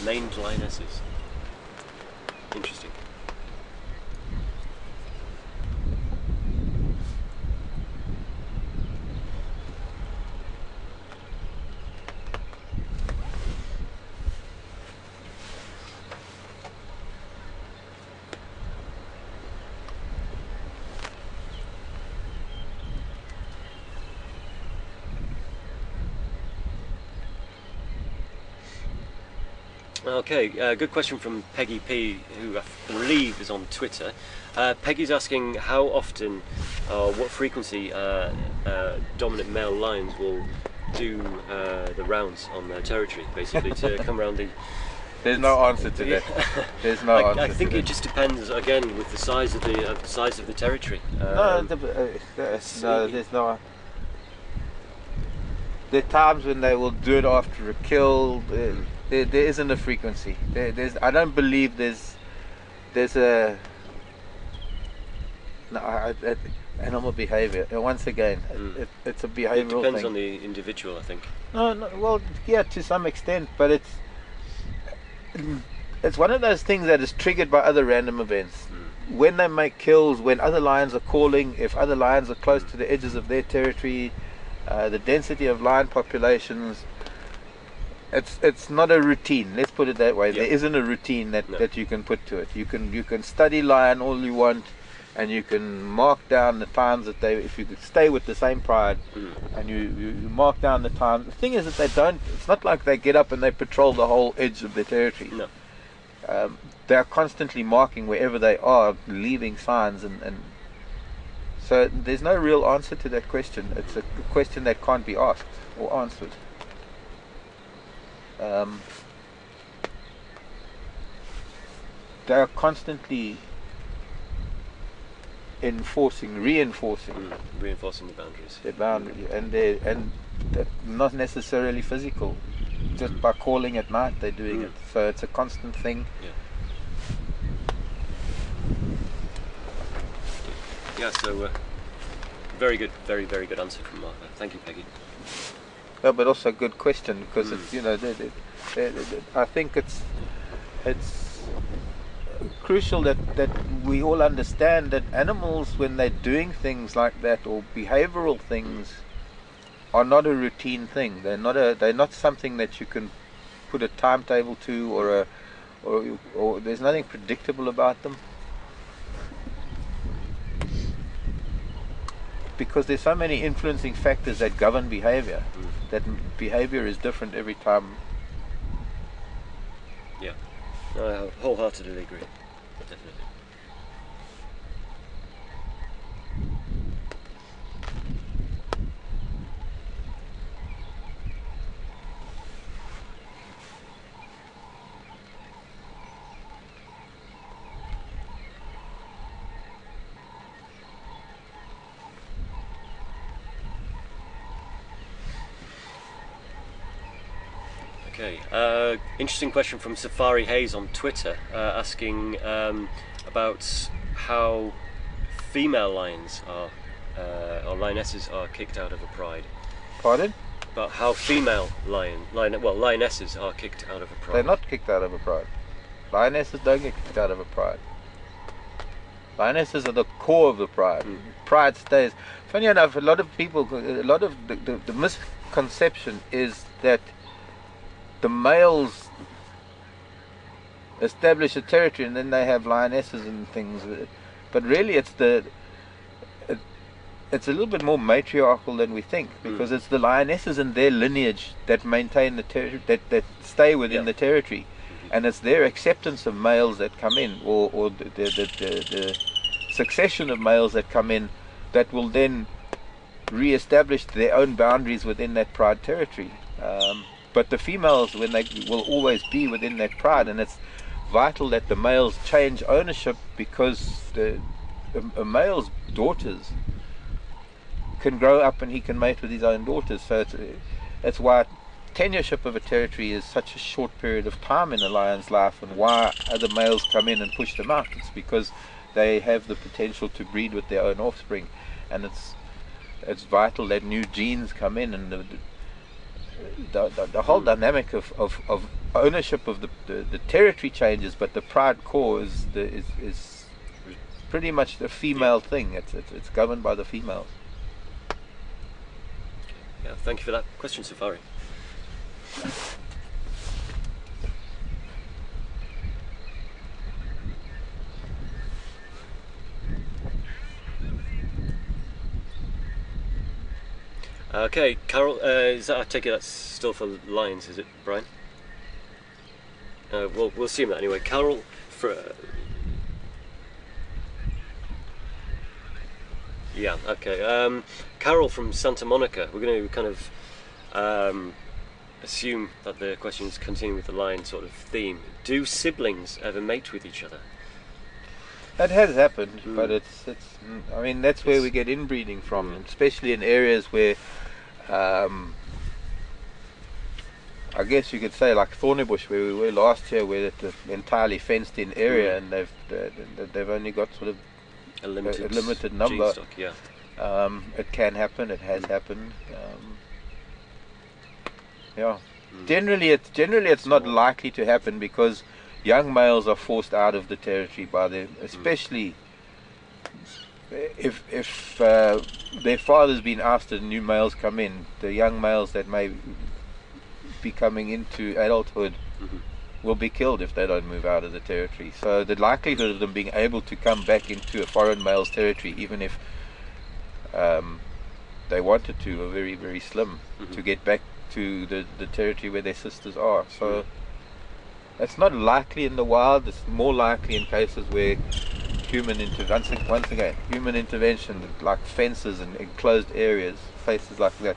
Maned lionesses. Interesting. Okay, good question from Peggy P, who I believe is on Twitter. Peggy's asking how often, what frequency dominant male lions will do the rounds on their territory, basically, to come around the... There's no answer to that. There's no answer. I think it just depends, again, with the size of the territory. There's no... There are times when they will do it after a kill. There isn't a frequency. I don't believe there's a animal behavior. Once again, it's a behavioral thing. It depends on the individual, I think. No, well, yeah, to some extent, but it's one of those things that is triggered by other random events. When they make kills, when other lions are calling, if other lions are close to the edges of their territory, the density of lion populations. It's not a routine. Let's put it that way. There isn't a routine that you can put to it. You can study lion all you want, and you can mark down the times that if you could stay with the same pride, and you mark down the times. The thing is that they don't. It's not like they get up and they patrol the whole edge of their territory. No. They are constantly marking wherever they are, leaving signs, and so there's no real answer to that question. It's a question that can't be asked or answered. They are constantly reinforcing the boundaries. Their boundary, and they're not necessarily physical. Just by calling at night, they're doing it. So it's a constant thing. Yeah. So very good, very good answer from Mark. Thank you, Peggy. No, but also a good question, because it's, I think it's crucial that we all understand that animals, when they're doing things like that or behavioral things, are not a routine thing. They're not something that you can put a timetable to, or there's nothing predictable about them. Because there's so many influencing factors that govern behavior, that behavior is different every time. Yeah, I wholeheartedly agree, definitely. Okay, interesting question from Safari Hayes on Twitter, asking about how female lions or lionesses are kicked out of a pride. Pardon? About how female lionesses are kicked out of a pride. They're not kicked out of a pride. Lionesses don't get kicked out of a pride. Lionesses are the core of the pride. Pride stays. Funny enough, a lot of the misconception is that the males establish a territory, and then they have lionesses and things. But really, it's a little bit more matriarchal than we think, because it's the lionesses and their lineage that maintain the territory, that stay within the territory, and it's their acceptance of males that come in, or the succession of males that come in, that will then re-establish their own boundaries within that pride territory. But the females, when they will always be within that pride, and it's vital that the males change ownership, because a male's daughters can grow up and he can mate with his own daughters. So that's why tenureship of a territory is such a short period of time in a lion's life, and why other males come in and push them out. It's because they have the potential to breed with their own offspring, and it's vital that new genes come in, and the whole dynamic of ownership of the territory changes, but the pride core is pretty much the female thing. It's governed by the females. Yeah, thank you for that question, Safari. Okay, Carol, I take it that's still for lions, is it, Brian? We'll assume that anyway. Carol, yeah, okay. Carol from Santa Monica. We're going to kind of assume that the questions continue with the lion sort of theme. Do siblings ever mate with each other? That has happened, but it's. I mean, that's where we get inbreeding from, especially in areas where, I guess you could say, like Thornybush, where we were last year, where it's an entirely fenced-in area, and they've only got sort of a limited number. Gene stock, yeah. It can happen. It has happened. Yeah. Generally, it's not likely to happen, because young males are forced out of the territory by them, especially if their father's been ousted and new males come in. The young males that may be coming into adulthood will be killed if they don't move out of the territory. So the likelihood of them being able to come back into a foreign male's territory, even if they wanted to, are very, very slim to get back to the territory where their sisters are. So it's not likely in the wild. It's more likely in cases where human intervention, like fences and enclosed areas, places like that.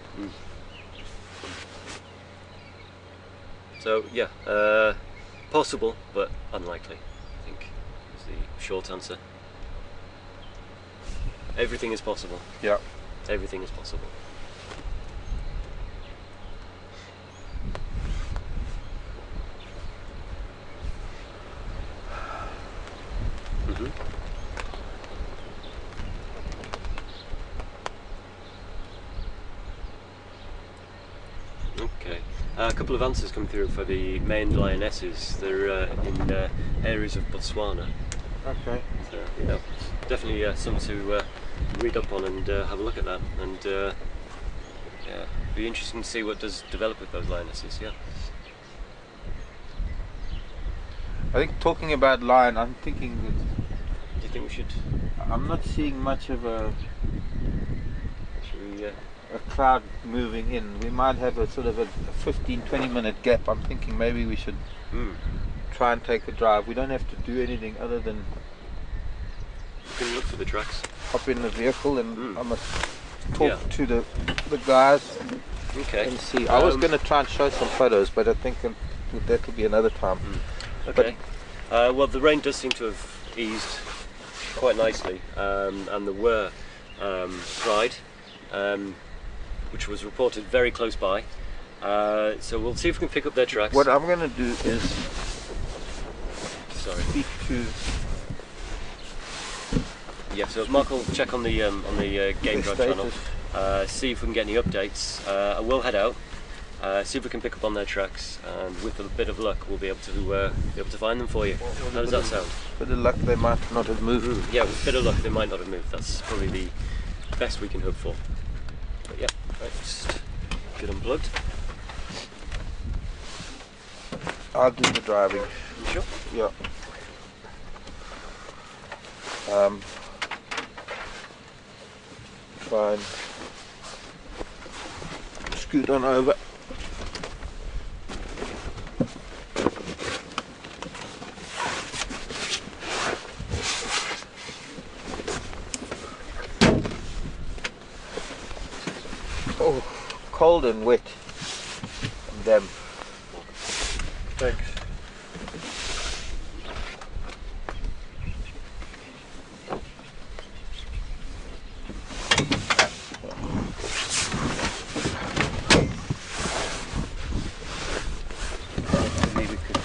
So yeah, possible but unlikely, I think is the short answer. Everything is possible. Yeah. Everything is possible. Okay. A couple of answers come through for the maned lionesses. They're in areas of Botswana. Okay. So, yeah, definitely something to read up on and have a look at that. And yeah, be interesting to see what does develop with those lionesses. Yeah. I think talking about lion, I'm thinking that. Do you think we should? I'm not seeing much of a Should we, a crowd moving in. We might have a sort of a 15-20 minute gap. I'm thinking maybe we should try and take a drive. We don't have to do anything other than can you look for the tracks? hop in the vehicle, and I must talk to the guys and see. I was going to try and show some photos, but I think that'll be another time. Okay. Well, the rain does seem to have eased quite nicely, and there were pride, which was reported very close by. So we'll see if we can pick up their tracks. What I'm going to do is speak to. Yeah, so Mark will check on the Game Drive channel, see if we can get any updates. I will head out, see if we can pick up on their tracks, and with a bit of luck, we'll be able to find them for you. How does that sound? With a bit of luck, they might not have moved. Yeah, with a bit of luck, they might not have moved. That's probably the best we can hope for. But yeah, right, just get unplugged. I'll do the driving. You sure? Yeah. Try and scoot on over. Oh, cold and wet and damp. Thanks. Maybe we could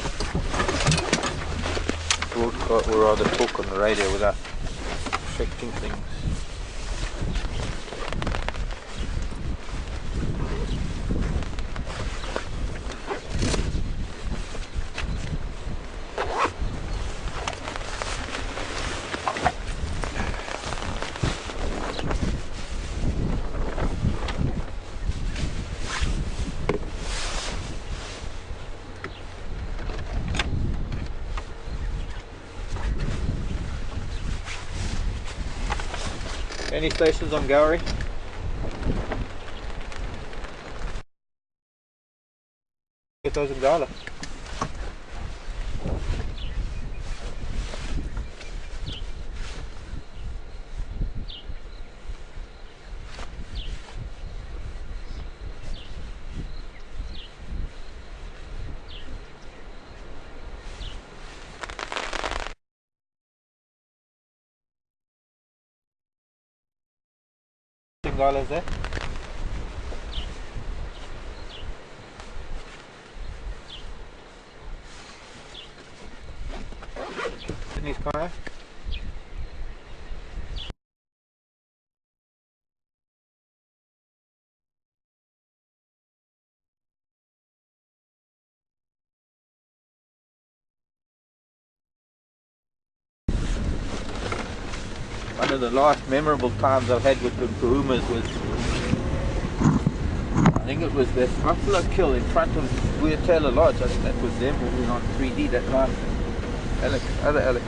broadcast or rather talk on the radio without affecting things. Any stations on Gowrie? Get those in Gala. Gala's there. Sydney's car. One of the last memorable times I've had with the Kahumas was, I think it was that buffalo kill in front of Weirtailor Lodge. I think that was them who were on 3D that night. Alex, other Alex,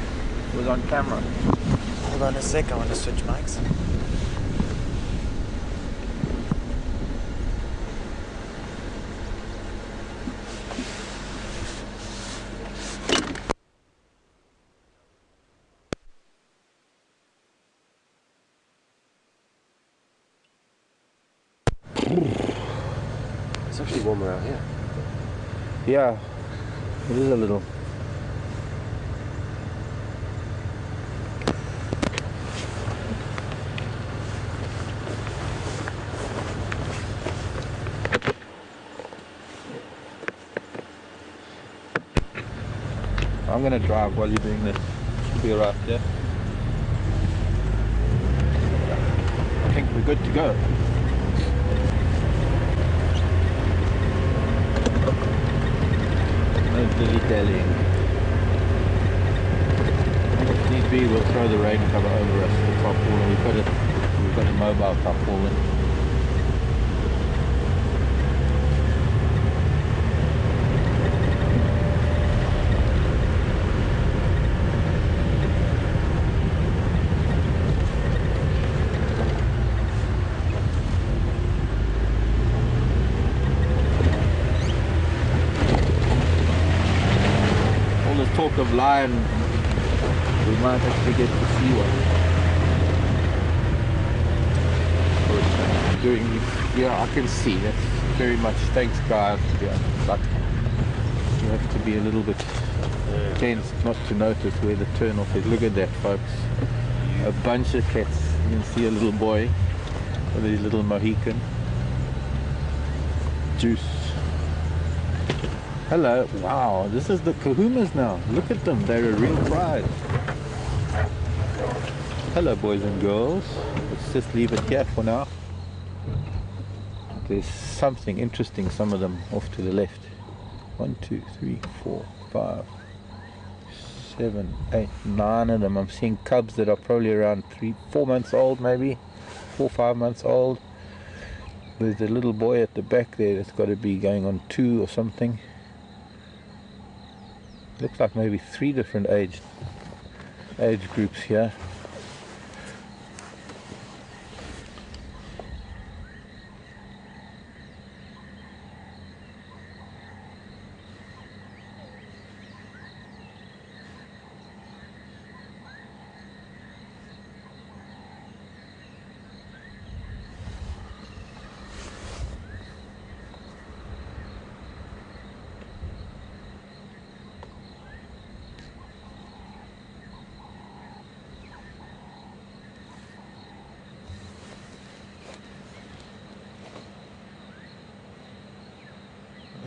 was on camera. Hold on a sec, I want to switch mics. It's actually warmer out here. Yeah, it is a little. I'm going to drive while you're doing this. Should be alright, yeah? I think we're good to go. No dilly-dallying. If need be, we'll throw the rain cover over us, the tarpaulin. We've got a mobile tarpaulin. Talk of lion, we might actually get to see one. Yeah, I can see that's very much, thanks guys, yeah, but you have to be a little bit tense not to notice where the turn off is. Look at that, folks, a bunch of cats. You can see a little boy with his little Mohican juice. Hello, wow, this is the Kahumas now. Look at them, they're a real pride. Hello boys and girls. Let's just leave it here for now. There's something interesting, some of them off to the left. 1, 2, 3, 4, 5, 7, 8, 9 of them. I'm seeing cubs that are probably around 4 months old, maybe 4, 5 months old. There's a little boy at the back there that's got to be going on 2 or something. Looks like maybe 3 different age groups here.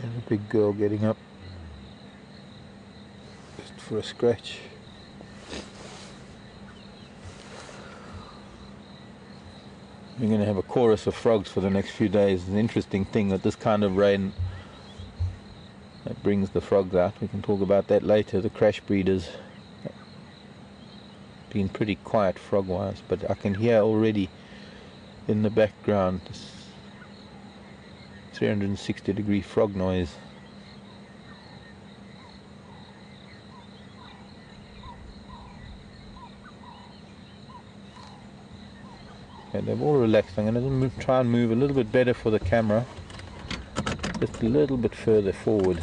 There's a big girl getting up just for a scratch. We're going to have a chorus of frogs for the next few days. An interesting thing that this kind of rain that brings the frogs out. We can talk about that later. The crash breeders been pretty quiet frog wise, but I can hear already in the background this 360-degree frog noise. Okay, they've all relaxed. I'm going to try and move a little bit better for the camera, just a little bit further forward.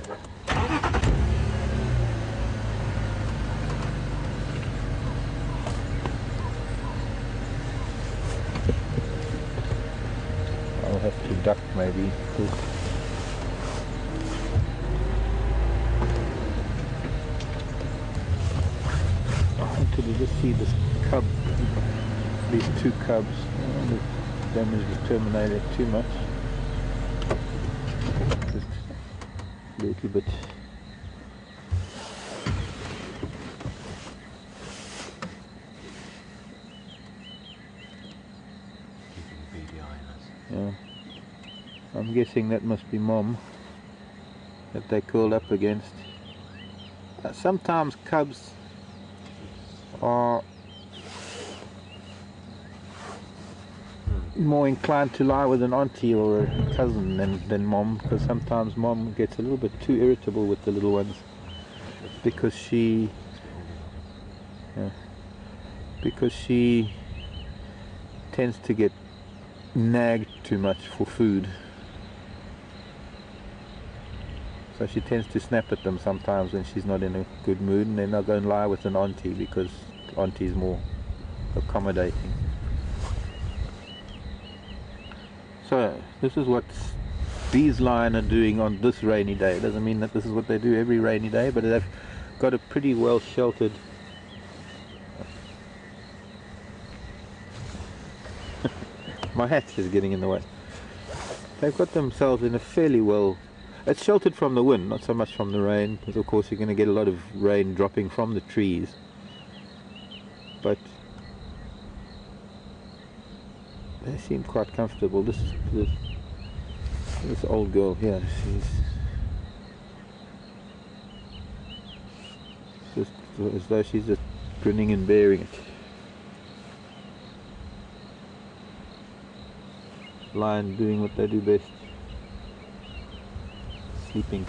I'll have to duck maybe. I wanted to just see this cub, these 2 cubs. The damage was terminated too much. Just a little bit. Yeah. I'm guessing that must be Mom that they curled up against. Sometimes cubs are more inclined to lie with an auntie or a cousin than Mom, because sometimes Mom gets a little bit too irritable with the little ones because she tends to get nagged too much for food. So she tends to snap at them sometimes when she's not in a good mood, and then they'll go and lie with an auntie because auntie's more accommodating. So this is what these lion are doing on this rainy day. It doesn't mean that this is what they do every rainy day, but they've got a pretty well sheltered my hat's is getting in the way. They've got themselves in a fairly well, it's sheltered from the wind, not so much from the rain, because of course you're going to get a lot of rain dropping from the trees, but they seem quite comfortable. This old girl here, she's just as though she's just grinning and bearing it. Lion doing what they do best, sleeping.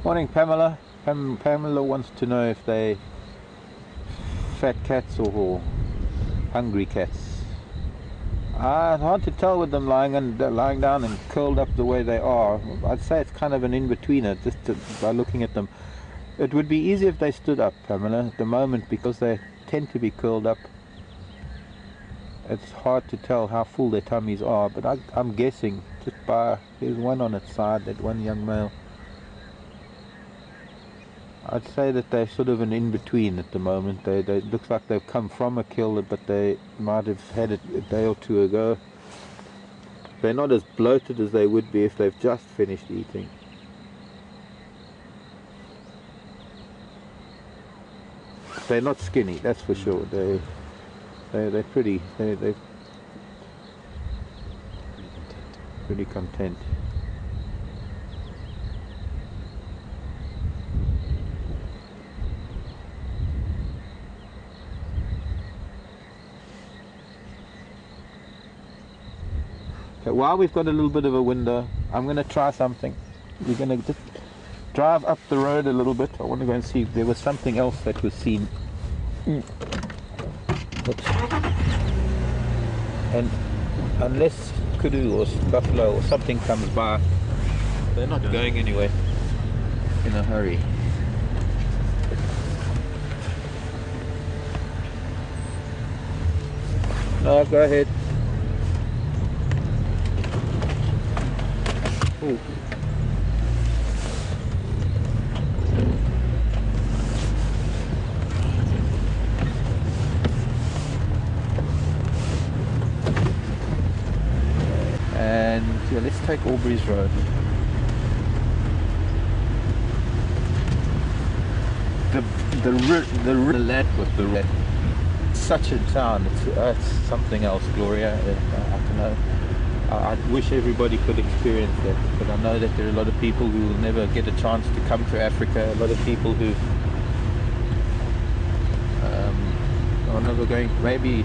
Morning, Pamela. Pamela wants to know if they fat cats or hungry cats. It's hard to tell with them lying down and curled up the way they are. I'd say it's kind of an in-betweener by looking at them. It would be easy if they stood up, Pamela, at the moment, because they tend to be curled up. It's hard to tell how full their tummies are, but I'm guessing just by, there's one on its side, that one young male. I'd say that they're sort of an in-between at the moment. They looks like they've come from a kill, but they might have had it a day or two ago. They're not as bloated as they would be if they've just finished eating. They're not skinny, that's for sure. They're pretty. pretty content. Okay, while we've got a little bit of a window, I'm going to try something. We're going to just drive up the road a little bit. I want to go and see if there was something else that was seen. Oops. And unless kudu or buffalo or something comes by, they're not going anywhere in a hurry. No, go ahead. Ooh. And yeah, let's take Aubrey's Road. The lad with the red. Such a town. It's something else, Gloria. I don't know. I wish everybody could experience that, but I know that there are a lot of people who will never get a chance to come to Africa. A lot of people who are never going. Maybe.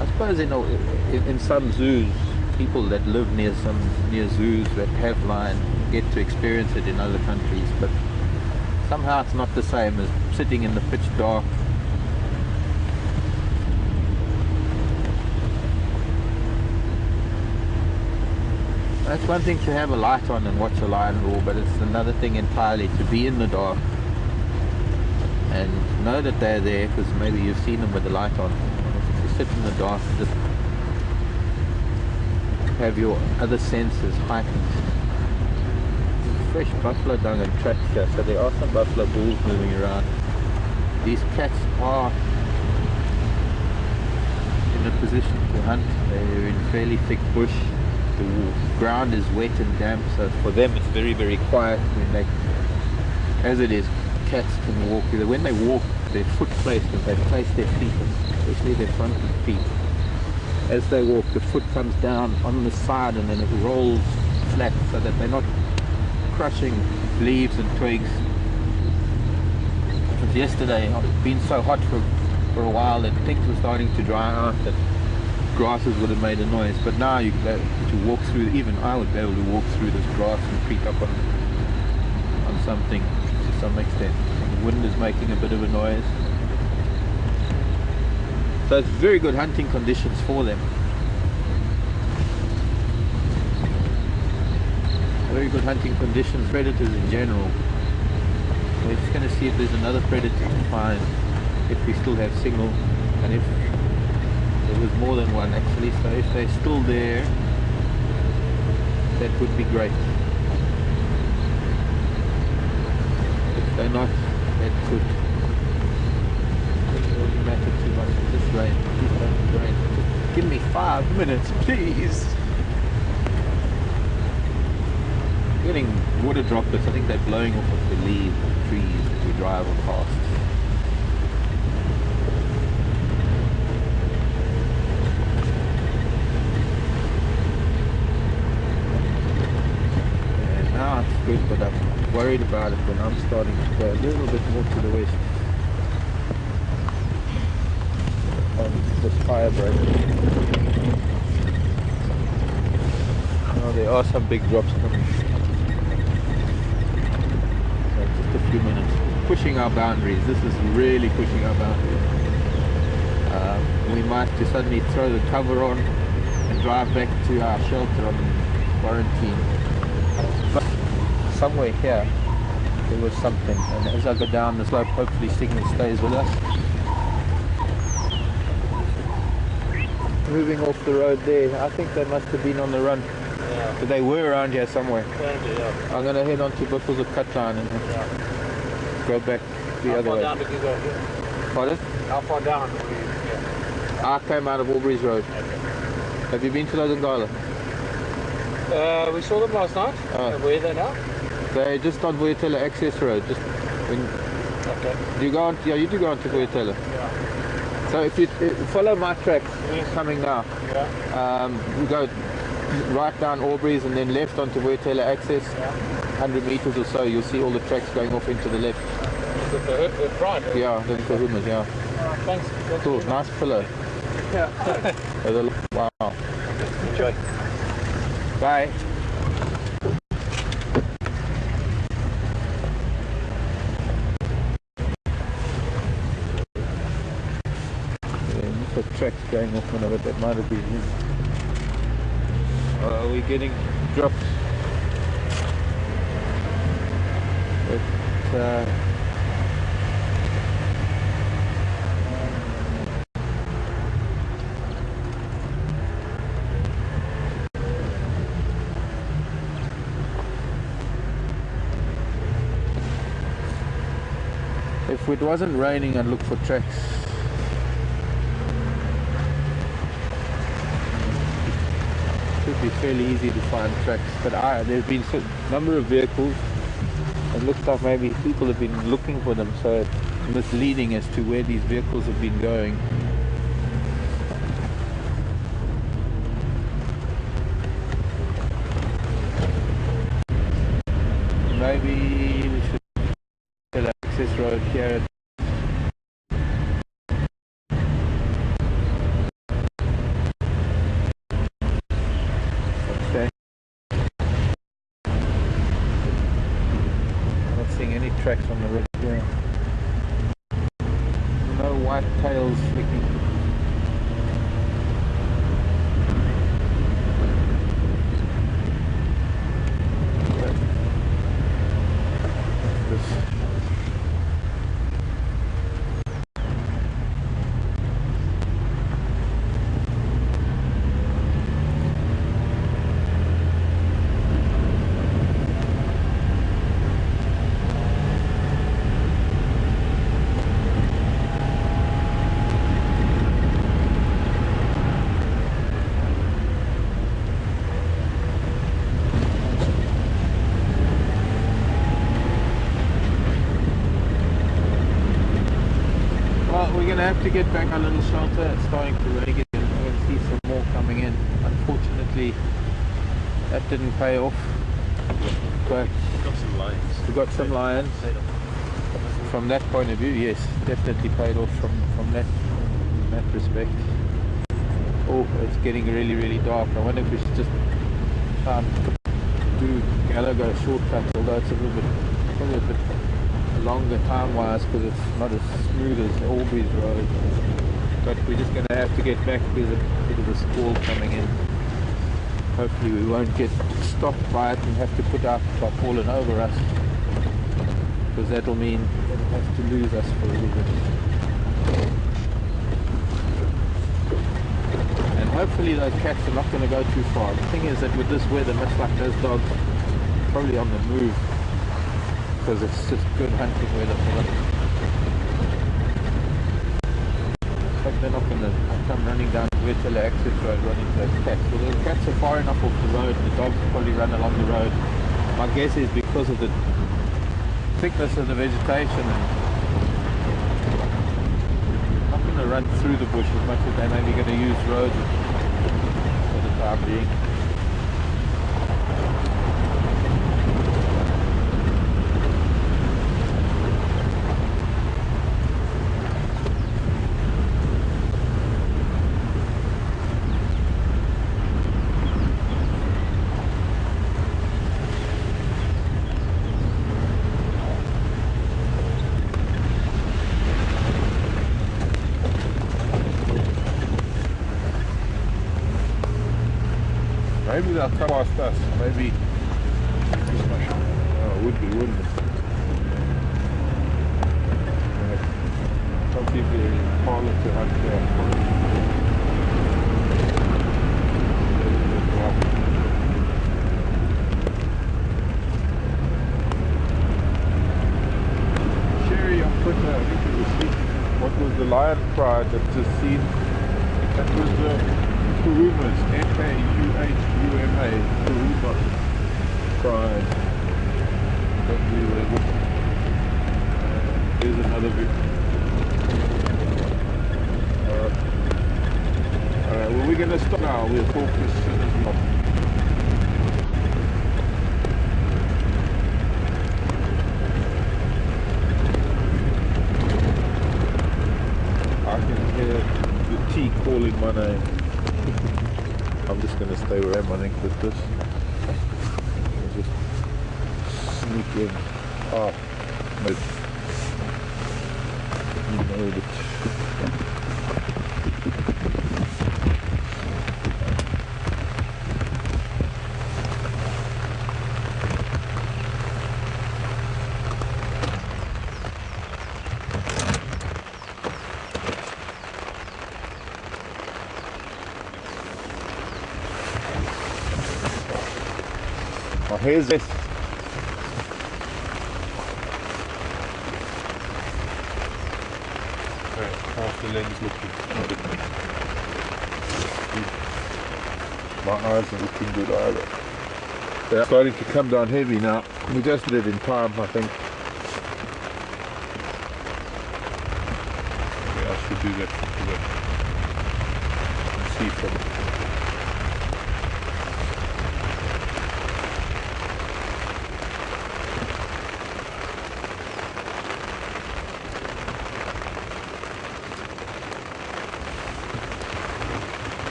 I suppose in some zoos, people that live near zoos that have lion get to experience it in other countries, but somehow it's not the same as sitting in the pitch dark. It's one thing to have a light on and watch a lion roar, but it's another thing entirely to be in the dark and know that they're there, because maybe you've seen them with the light on. Sit in the dark and just have your other senses heightened. Fresh buffalo dung and tracks here, so there are some buffalo bulls moving around. These cats are in a position to hunt. They're in fairly thick bush. The ground is wet and damp, so for them it's very, very quiet. When they, as it is, cats can walk. When they walk, their foot placement, they place their feet, especially their front feet. As they walk, the foot comes down on the side and then it rolls flat so that they're not crushing leaves and twigs. Because yesterday it's been so hot for a while that things were starting to dry out, that grasses would have made a noise. But now you can to walk through, even I would be able to walk through this grass and creep up on something to some extent. The wind is making a bit of a noise. So it's very good hunting conditions for them. Very good hunting conditions, predators in general. We're just going to see if there's another predator to find, if we still have signal, and if there was more than one actually. So if they're still there, that would be great. If they're not, that could. It doesn't matter too much with this rain. Please don't rain. Just give me 5 minutes, please. Getting water droplets. I think they're blowing off of the leaves of trees as we drive past. And now it's good, but I'm worried about it when I'm starting to go a little bit more to the west. This fire break. Oh, there are some big drops coming. Just a few minutes. Pushing our boundaries. This is really pushing our boundaries. We might just suddenly throw the cover on and drive back to our shelter on quarantine. But somewhere here there was something, and as I go down the slope, hopefully signal stays with us. Moving off the road there, I think they must have been on the run. Yeah. But they were around here somewhere. Yeah. I'm going to head on to Buffalo's a cut line and go back the other way. How far down did you go here? Pardon? How far down? I came out of Aubrey's Road. Okay. Have you been to Lozangala? We saw them last night. Where are they now? They're just on Vuyatela Access Road. Just when. Okay. Do you go on? Yeah, you do go on to Vuyatela. Yeah. So if you follow my tracks coming now, we go right down Aubrey's and then left onto Wetela Access, 100 meters or so, you'll see all the tracks going off into the left. The front. Yeah, the Kahumas, yeah. Thanks. Cool, nice pillow. Yeah. Wow. Enjoy. Bye. The tracks going off whenever that might have been him. We're getting dropped. But if it wasn't raining, I'd look for tracks. Should be fairly easy to find tracks, but there's been a number of vehicles. It looks like maybe people have been looking for them, so it's misleading as to where these vehicles have been going. Maybe we should get access road here. Okay. I'm not seeing any tracks on the road here. No white tails flicking. We're going to have to get back our little shelter. It's starting to rain again. We're going to see some more coming in. Unfortunately, that didn't pay off. But We've got some lions. we got some lions. From that point of view, yes, definitely paid off from that in that respect. Oh, it's getting really, really dark. I wonder if we should just try and do Gallagher shortcuts, although it's a little bit, probably a bit longer time-wise because it's not as smooth as Aubrey's road. But we're just going to have to get back. There's a bit of a squall coming in. Hopefully we won't get stopped by it and have to put our tarpaulin over us, because that'll mean it'll have to lose us for a little bit. And hopefully those cats are not going to go too far. The thing is that with this weather, much like those dogs, probably on the move, because it's just good hunting weather for them. But they're not going to come running down to Wetela Access Road running to those cats. Well, the cats are far enough off the road, the dogs will probably run along the road. My guess is because of the thickness of the vegetation, and not going to run through the bush as much as they may be going to use roads for the time being. Maybe they'll come past us. Maybe. Oh, it would be, wouldn't it? Probably be harder to hunt there. Sherry on Twitter, I think it was what was the lion pride that just seen? That was the Kurumas, F-A-U-H-U-M-A, Kuruma pride. Don't believe they would. Here's another view. Alright, well we're gonna stop now. We'll talk as soon as we can. I can hear the tea calling my name. I'm just gonna stay where I'm running with this. I'll just sneak in. Oh, no. You know it. Oh, here's this. How's the lens looking? My eyes are looking good either. They're starting to come down heavy now. We just did it in time, I think. Yeah, I should do that. See from.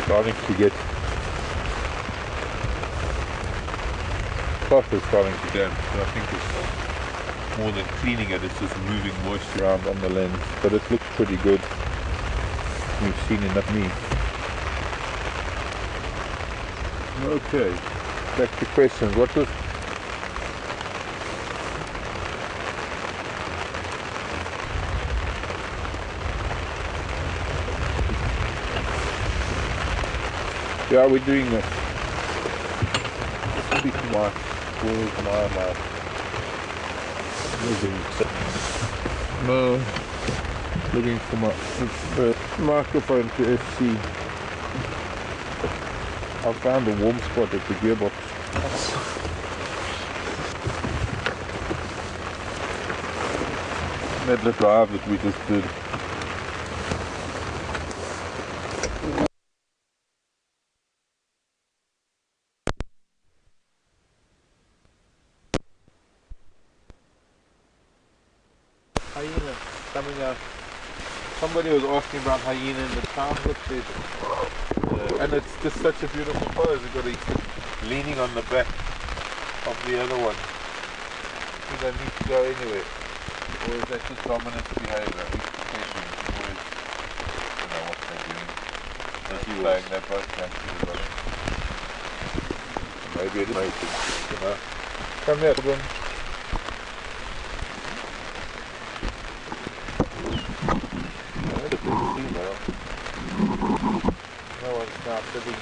Starting to get stuff is starting to damp, so I think it's more than cleaning it, it's just moving moisture around on the lens, but it looks pretty good. We've seen enough me. Okay, back to questions. What was yeah, we're doing this. This will be my, where's my no, looking for my microphone to SC. I found a warm spot at the gearbox. That little drive that we just did. Hyena coming out. Somebody was asking about hyena in the town. Look, and it's just such a beautiful pose. You've got it leaning on the back of the other one. Do they need to go anywhere? Or is that just dominant behavior? Or is, I don't know what they're doing. They're playing, they're both going to the bottom. Maybe it is mating, you know. Come here, children. No one's now sitting.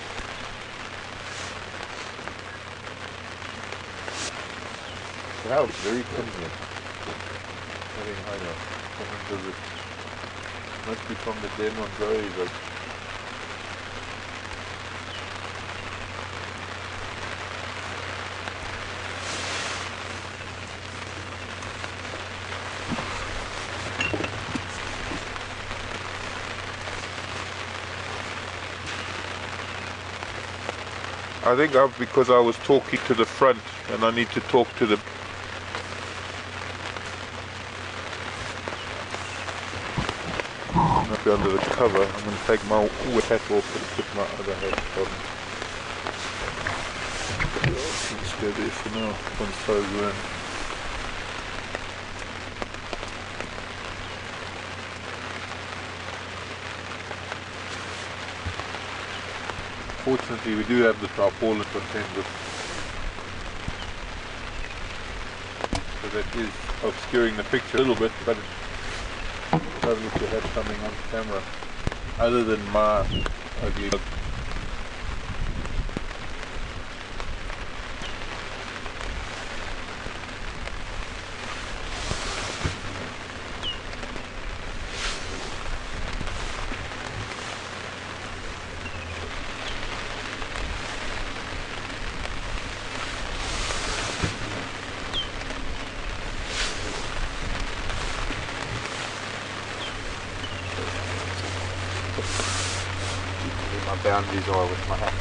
Wow, it's very convenient. Having hyena. Come and visit. Must be from the den on Zoe, but I think because I was talking to the front and I need to talk to the might be under the cover. I'm going to take my wet hat off and put my other hat on. Let's go there for now. One's so good. Fortunately, we do have the tarpaulin contender, so that is obscuring the picture a little bit, but it does look to have something on camera other than my ugly look. where my boundaries are with my hat.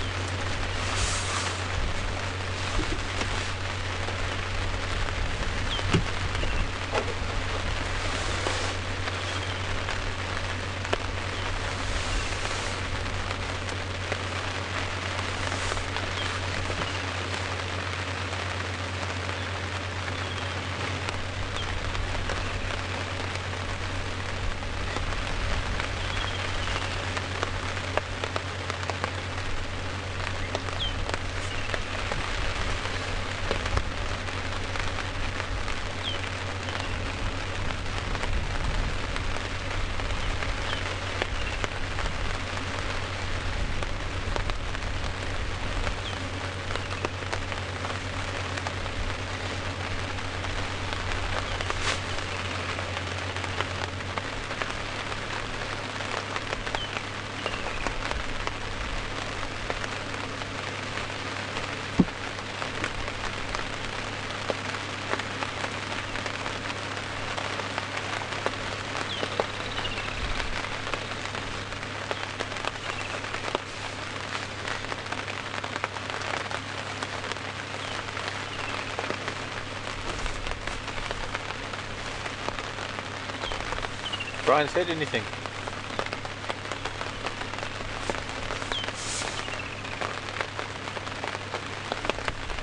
Brian said anything?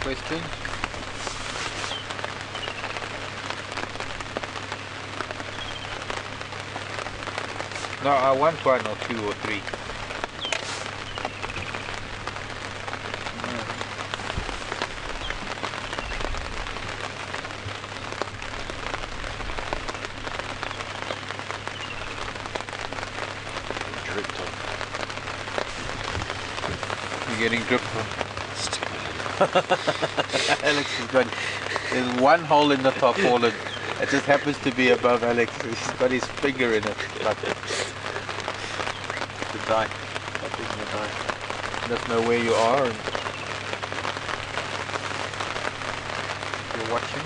Questions? No, I want one or two or three. Dripped on. You're getting dripped on. Alex has got, there's one hole in the tarpaulin. It just happens to be above Alex. He's got his finger in it. Like the dye. Doesn't know where you are and you're watching.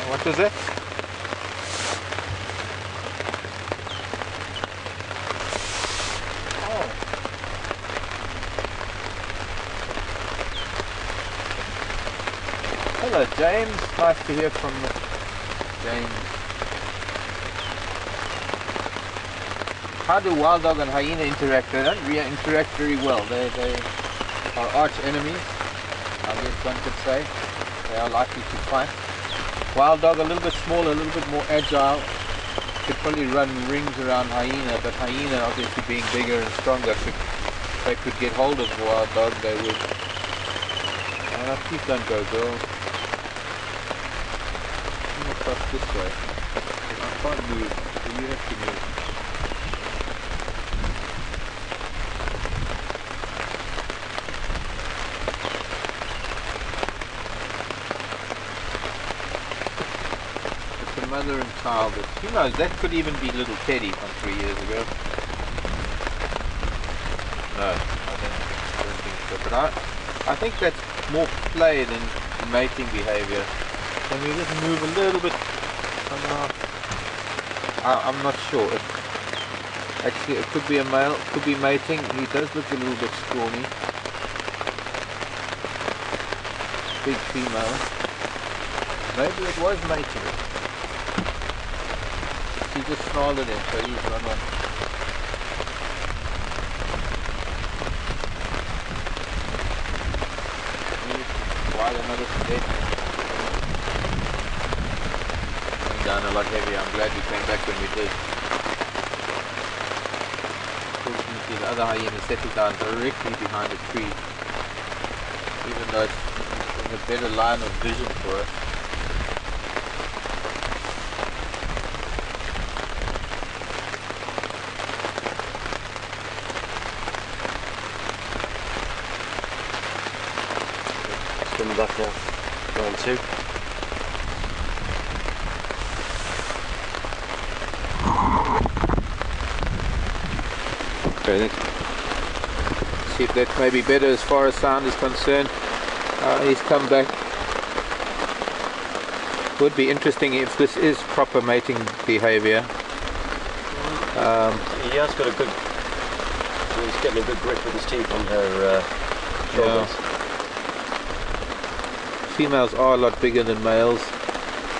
What is it? Oh. Hello James, nice to hear from James. How do wild dog and hyena interact? They don't interact very well. They are arch enemies, I guess one could say. They are likely to fight. Wild dog a little bit smaller, a little bit more agile, could probably run rings around hyena, but hyena obviously being bigger and stronger, if they could get hold of wild dog they would. Oh no, please don't go girl. Come across this way. I can't move, so you have to move. Mother and child, who knows, that could even be little Teddy from 3 years ago. No, I don't think so, but I think that's more play than mating behavior. Can we just move a little bit? I'm not sure. Actually, it could be a male, it could be mating. He does look a little bit scrawny. Big female. Maybe it was mating. He just snarled at him, so he's run on. Why another dead? Going down a lot heavier. I'm glad we came back when we did. Fortunately, the other hyena settled down directly behind a tree, even though it's in a better line of vision for us. back now. Round 2. Okay, let's see if that may be better as far as sound is concerned. He's come back. Would be interesting if this is proper mating behavior. He has got a good, he's getting a good grip with his teeth on her shoulders. Females are a lot bigger than males.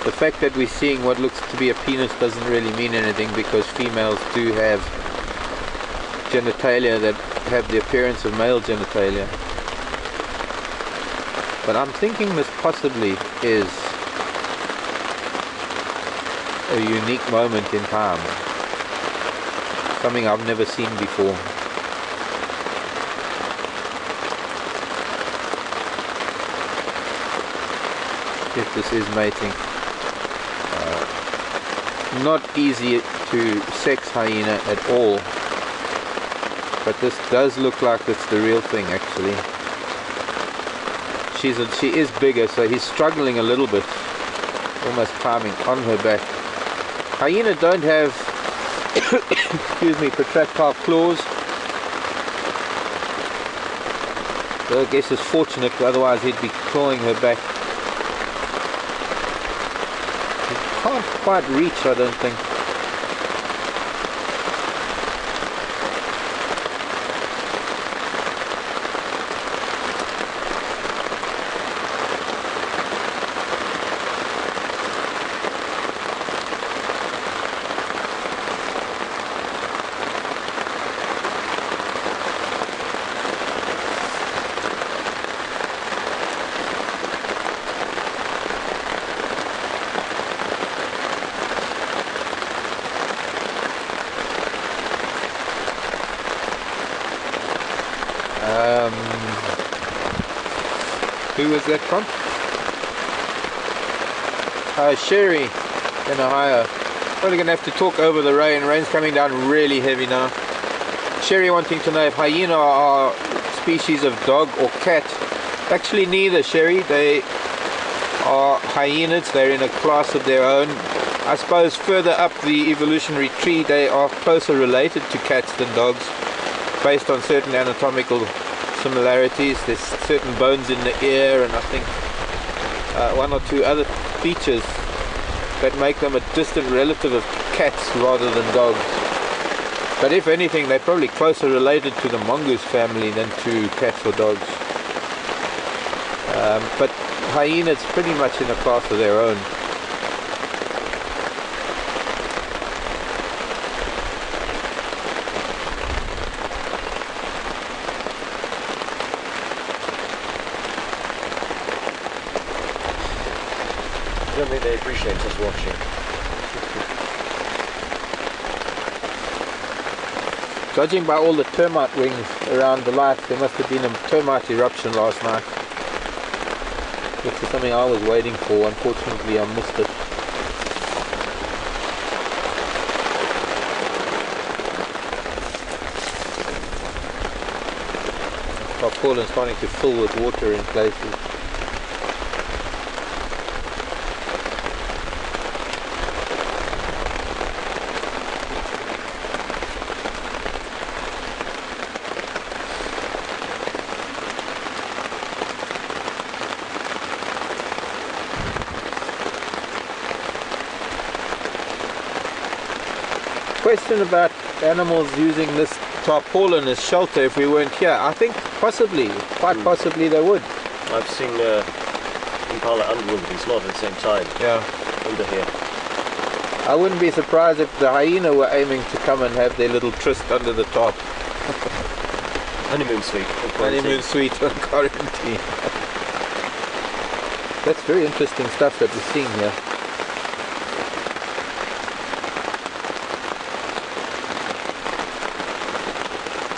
The fact that we're seeing what looks to be a penis doesn't really mean anything, because females do have genitalia that have the appearance of male genitalia. But I'm thinking this possibly is a unique moment in time. Something I've never seen before. If this is mating. Not easy to sex hyena at all. But this does look like it's the real thing actually. She is bigger, so he's struggling a little bit. Almost climbing on her back. Hyena don't have excuse me, protractile claws. So I guess it's fortunate, otherwise he'd be clawing her back. He can't quite reach, I don't think. Who was that from? Sherry in Ohio. Probably going to have to talk over the rain. Rain's coming down really heavy now. Sherry wanting to know if hyena are species of dog or cat. Actually neither, Sherry. They are hyenids. They're in a class of their own. I suppose further up the evolutionary tree they are closer related to cats than dogs, based on certain anatomical similarities. There's certain bones in the ear, and I think one or two other features that make them a distant relative of cats rather than dogs. But if anything, they're probably closer related to the mongoose family than to cats or dogs. But hyenas pretty much in a class of their own. I don't think they appreciate us watching. Judging by all the termite wings around the light, there must have been a termite eruption last night, which is something I was waiting for. Unfortunately I missed it. Tarpaulin's starting to fill with water in places. Question about animals using this tarpaulin as shelter if we weren't here. I think possibly, quite possibly they would. I've seen impala and wildebeest not at the same time. Yeah. Under here. I wouldn't be surprised if the hyena were aiming to come and have their little tryst under the top. Honeymoon suite. Honeymoon suite on quarantine. That's very interesting stuff that we're seeing here.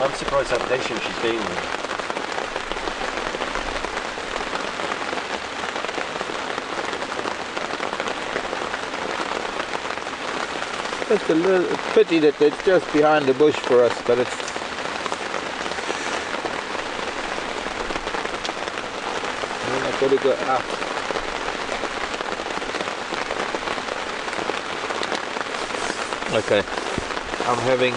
I'm surprised how patient she's being with. It's a little pity that it's just behind the bush for us, but it's... Gotta go up. Okay, I'm having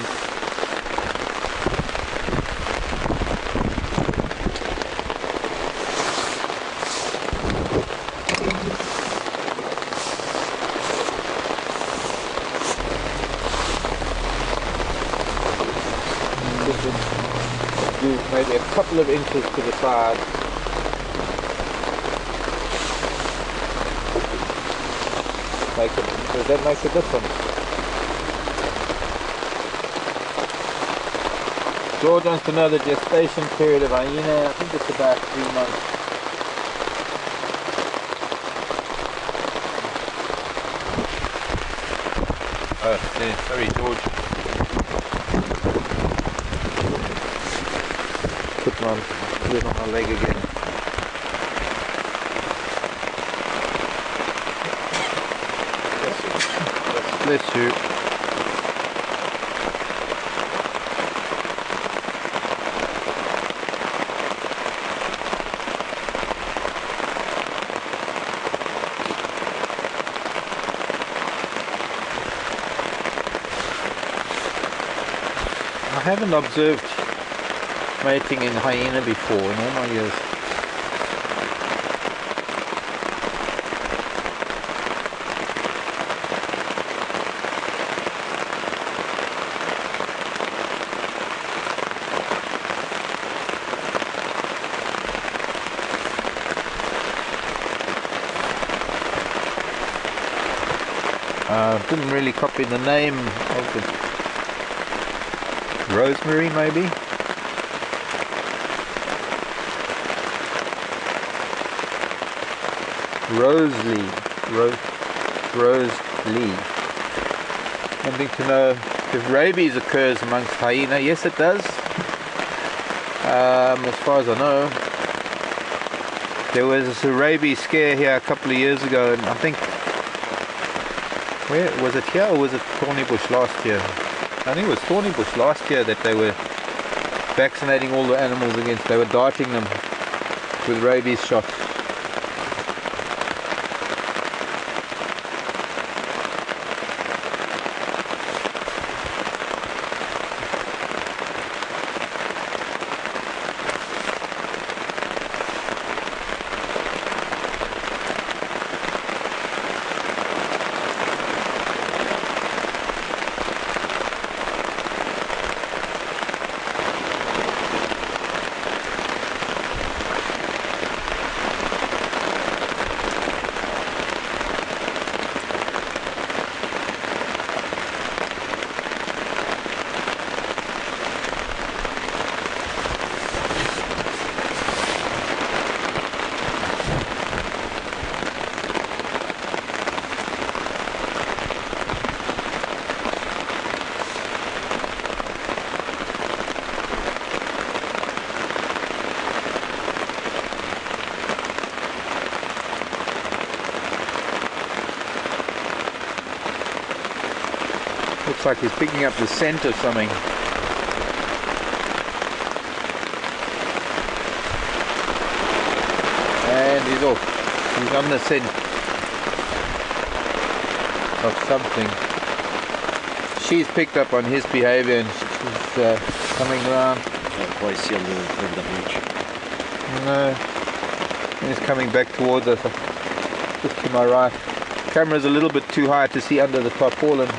do maybe a couple of inches to the side. Does that make a difference? George wants to know the gestation period of hyena. I think it's about 3 months. Oh, yeah, sorry George. Put my foot on my leg again. Bless you. I haven't observed mating in hyena before in all my years. Didn't really copy the name of the rosemary, maybe. Rose Lee. Wanting to know if rabies occurs amongst hyena. Yes, it does. As far as I know, there was a rabies scare here a couple of years ago, and I think, where was it, here or was it Thorny Bush last year? I think it was Thorny Bush last year that they were vaccinating all the animals against, they were darting them with rabies shots. Looks like he's picking up the scent of something. And he's off. He's on the scent of something. She's picked up on his behavior and she's coming around. Can't quite see on over that ridge. No. He's coming back towards us, just to my right. Camera's a little bit too high to see under the tarpaulin.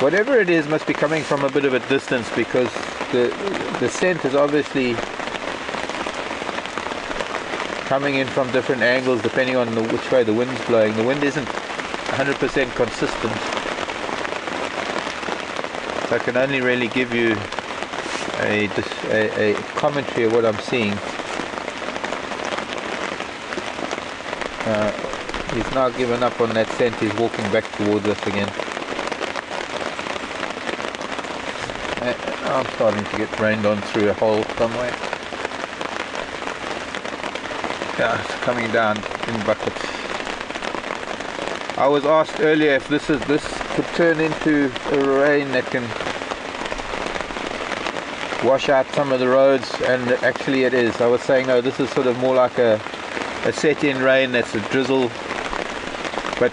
Whatever it is must be coming from a bit of a distance, because the scent is obviously coming in from different angles depending on which way the wind's blowing. The wind isn't 100% consistent, so I can only really give you a commentary of what I'm seeing. He's now given up on that scent. He's walking back towards us again. I'm starting to get rained on through a hole somewhere. Yeah, it's coming down in buckets. I was asked earlier if this could turn into a rain that can wash out some of the roads, and actually it is. I was saying, no, this is sort of more like a set-in rain, that's a drizzle. But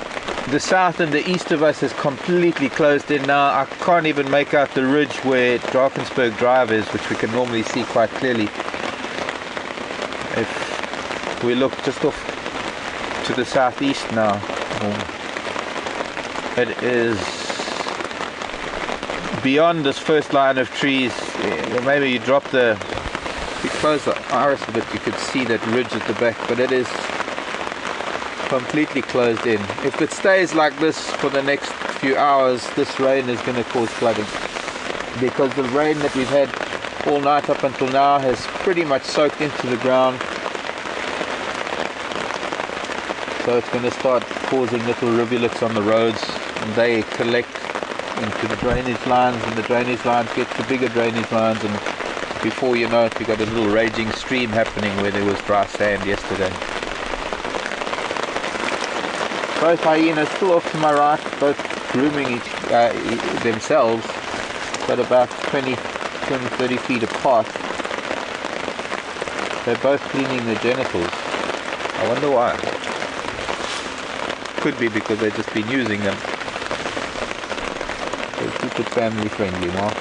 the south and the east of us is completely closed in now. I can't even make out the ridge where Drakensberg Drive is, which we can normally see quite clearly. If we look just off to the southeast now, it is beyond this first line of trees. Maybe you drop if you close the iris a bit, you could see that ridge at the back, but it is completely closed in. If it stays like this for the next few hours, this rain is going to cause flooding, because the rain that we've had all night up until now has pretty much soaked into the ground. So it's going to start causing little rivulets on the roads, and they collect into the drainage lines, and the drainage lines get to bigger drainage lines, and before you know it, you've got a little raging stream happening where there was dry sand yesterday. Both hyenas still off to my right, both grooming themselves, but about 20-30 feet apart. They're both cleaning their genitals. I wonder why. Could be because they've just been using them. So keep it family friendly, Mark.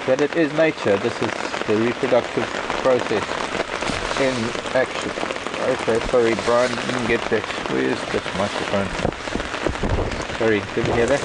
But it is nature. This is the reproductive process in action. Okay, sorry Brian, didn't get that. Where is this microphone? Sorry, did you hear that?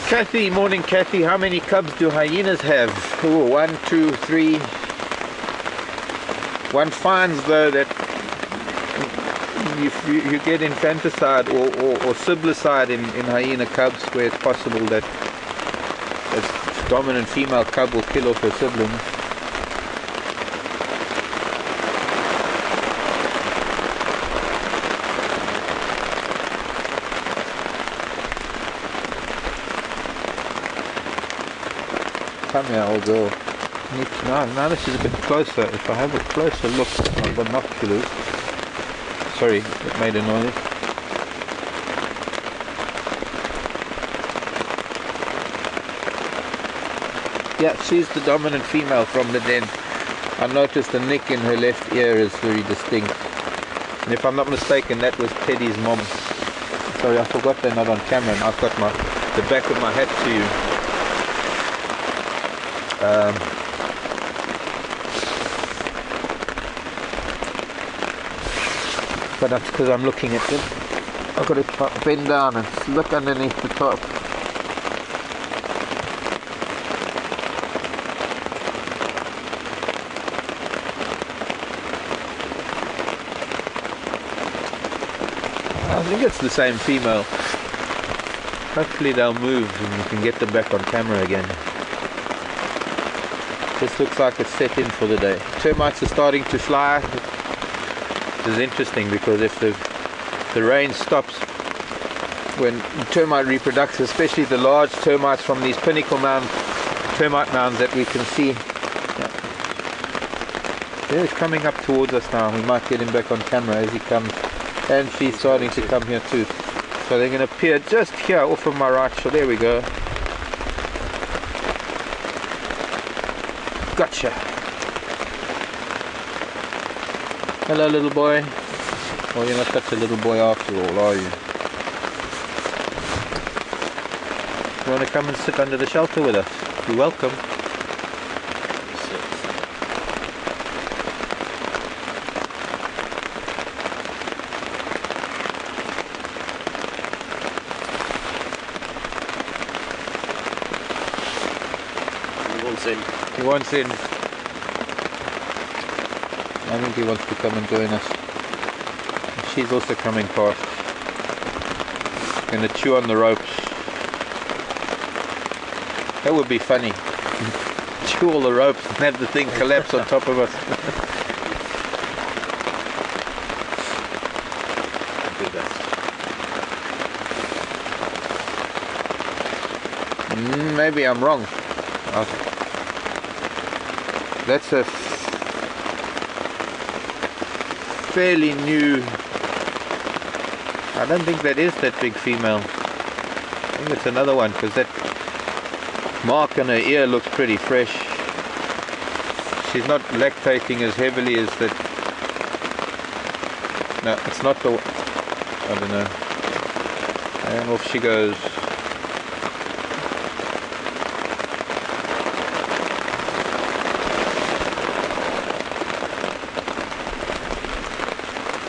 Kathy, morning Kathy, how many cubs do hyenas have? Oh, 1, 2, 3. One finds though that you get infanticide or siblicide in hyena cubs, where it's possible that a dominant female cub will kill off her siblings. Come here, old girl. Now this is a bit closer. If I have a closer look on binoculars. Sorry, it made a noise. Yeah, she's the dominant female from the den. I noticed the nick in her left ear is very distinct. And if I'm not mistaken, that was Teddy's mom. Sorry, I forgot they're not on camera, and I've got the back of my hat to you. But that's because I'm looking at them. I've got to bend down and look underneath the top. I think it's the same female. Hopefully they'll move and we can get them back on camera again. This looks like it's set in for the day. Termites are starting to fly. This is interesting because if the rain stops when termite reproduction, especially the large termites from these pinnacle termite mounds that we can see. Yeah. There he's coming up towards us now. We might get him back on camera as he comes. And she's starting to come here too. So they're going to appear just here off of my right shoulder. There we go. Gotcha. Hello little boy. Oh, you're not such a little boy after all, are you? You want to come and sit under the shelter with us? You're welcome. He wants in. I think he wants to come and join us. She's also coming past. Going to chew on the ropes. That would be funny. Chew all the ropes and have the thing collapse on top of us. Maybe I'm wrong. That's a fairly new. I don't think that is that big female. I think it's another one, because that mark on her ear looks pretty fresh. She's not lactating as heavily as that. No, it's not the. I don't know. And off she goes.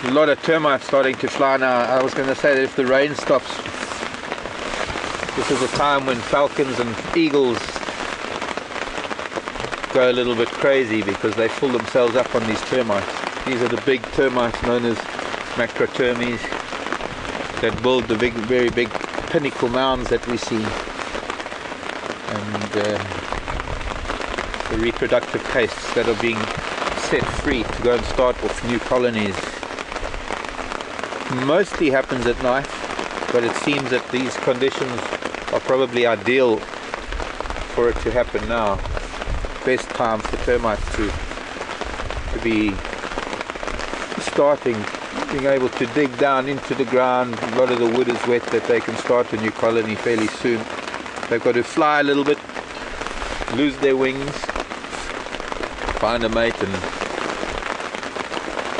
A lot of termites starting to fly now. I was going to say that if the rain stops, this is a time when falcons and eagles go a little bit crazy because they fill themselves up on these termites. These are the big termites known as macrotermes that build the big, very big pinnacle mounds that we see, and the reproductive castes that are being set free to go and start off new colonies. Mostly happens at night, but it seems that these conditions are probably ideal for it to happen now. Best time for termites to be starting, being able to dig down into the ground. A lot of the wood is wet, that they can start a new colony fairly soon. They've got to fly a little bit, lose their wings, find a mate and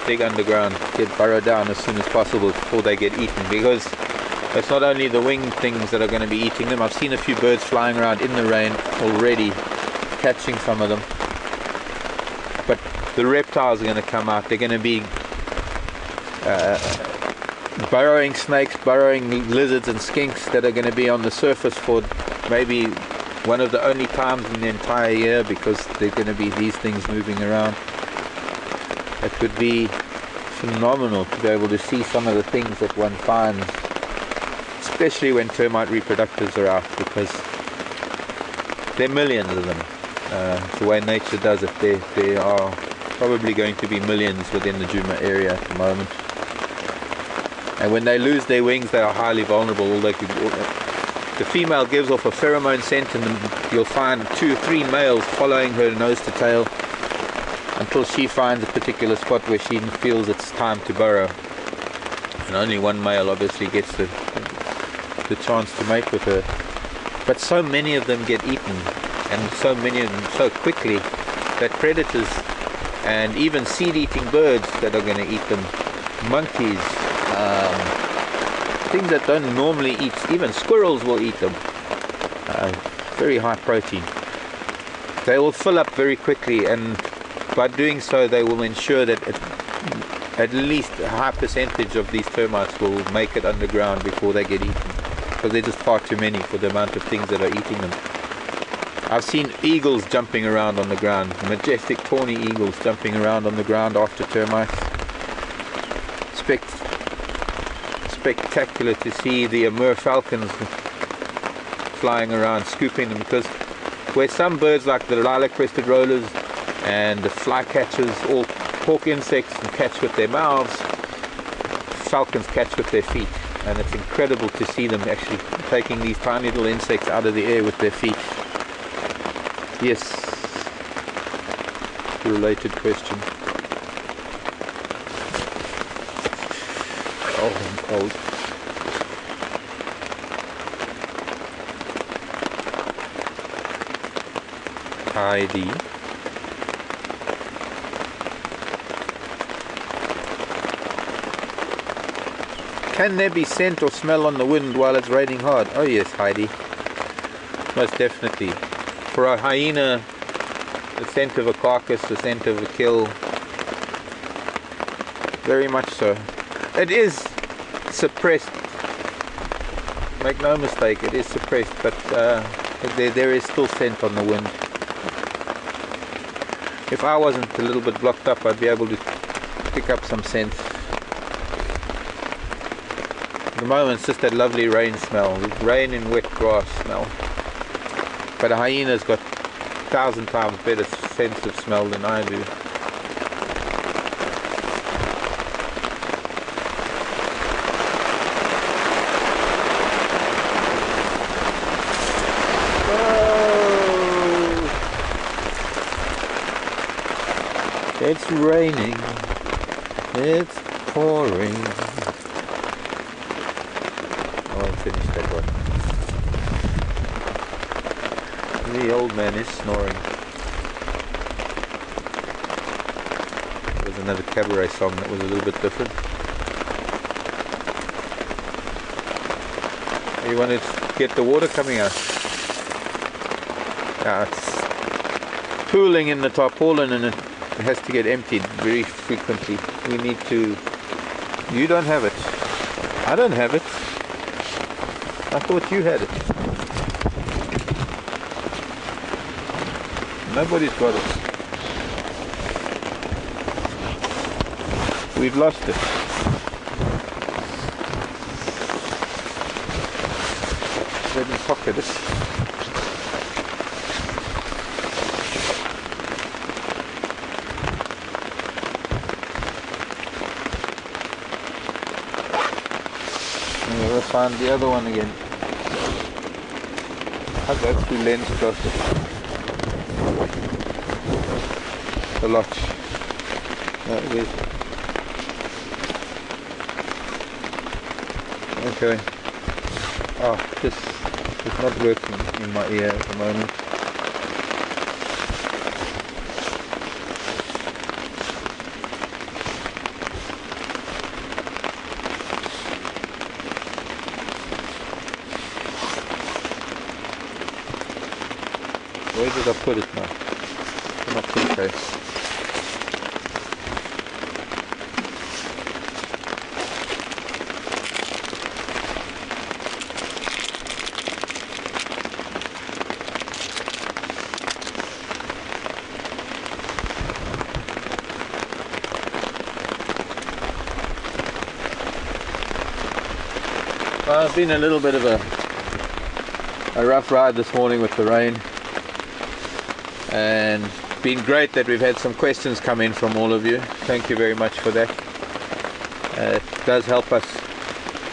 dig underground, get burrow down as soon as possible before they get eaten, because it's not only the winged things that are going to be eating them. I've seen a few birds flying around in the rain already, catching some of them, but the reptiles are going to come out. They're going to be burrowing snakes, burrowing lizards and skinks that are going to be on the surface for maybe one of the only times in the entire year, because there's going to be these things moving around. It would be phenomenal to be able to see some of the things that one finds, especially when termite reproductors are out, because there are millions of them. The way nature does it, there are probably going to be millions within the Djuma area at the moment. And when they lose their wings, they are highly vulnerable. The female gives off a pheromone scent, and you'll find 2 or 3 males following her nose to tail until she finds a particular spot where she feels it's time to burrow. And only one male obviously gets the chance to mate with her. But so many of them get eaten, and so many of them so quickly, that predators and even seed-eating birds that are going to eat them, monkeys, things that don't normally eat, even squirrels will eat them. Very high protein. They will fill up very quickly, and by doing so they will ensure that at least a high percentage of these termites will make it underground before they get eaten, because they're just far too many for the amount of things that are eating them. I've seen eagles jumping around on the ground, majestic tawny eagles jumping around on the ground after termites. Spectacular to see the Amur falcons flying around, scooping them, because where some birds like the lilac-crested rollers and the flycatchers all hawk insects and catch with their mouths, falcons catch with their feet, and it's incredible to see them actually taking these tiny little insects out of the air with their feet. Yes, related question. Oh, I'm cold. Heidi. Can there be scent or smell on the wind while it's raining hard? Oh yes, Heidi. Most definitely. For a hyena, the scent of a carcass, the scent of a kill, very much so. It is suppressed, make no mistake, it is suppressed, but there is still scent on the wind. If I wasn't a little bit blocked up, I'd be able to pick up some scent. At the moment it's just that lovely rain smell, rain and wet grass smell. But a hyena's got 1,000 times better sense of smell than I do. It's raining. It's pouring. I won't finish that one. The old man is snoring. There's another cabaret song that was a little bit different. You want to get the water coming out. Yeah, it's pooling in the tarpaulin and it has to get emptied very frequently. We need to... You don't have it. I don't have it. I thought you had it. Nobody's got it. We've lost it. Let me pocket it. We'll find the other one again. I'll go through lens closer. The lodge. It is. Okay. Oh, this is not working in my ear at the moment. Where did I put it now? Not put it there. Well, it's been a little bit of a rough ride this morning with the rain. And it's been great that we've had some questions come in from all of you. Thank you very much for that. It does help us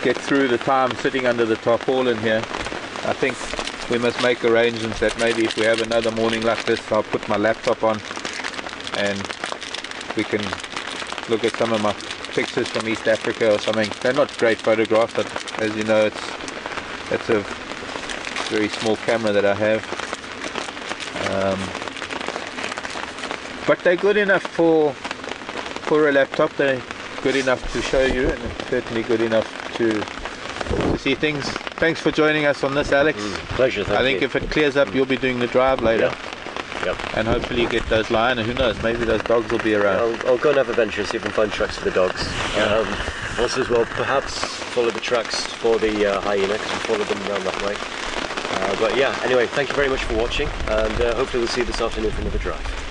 get through the time sitting under the tarpaulin here. I think we must make arrangements that maybe if we have another morning like this, I'll put my laptop on and we can look at some of my pictures from East Africa or something. They're not great photographs, but as you know, it's a very small camera that I have. But they're good enough for a laptop. They're good enough to show you, and it's certainly good enough to see things. Thanks for joining us on this, Alex. Pleasure, thank you. I think if it clears up, you'll be doing the drive later. Yep. And hopefully you get those lion, and who knows, maybe those dogs will be around. I'll go and have a venture, see if I can find tracks for the dogs. Also as well, perhaps follow the tracks for the hyena, because we followed them around that way. But yeah, anyway, thank you very much for watching, and hopefully we'll see you this afternoon for another drive.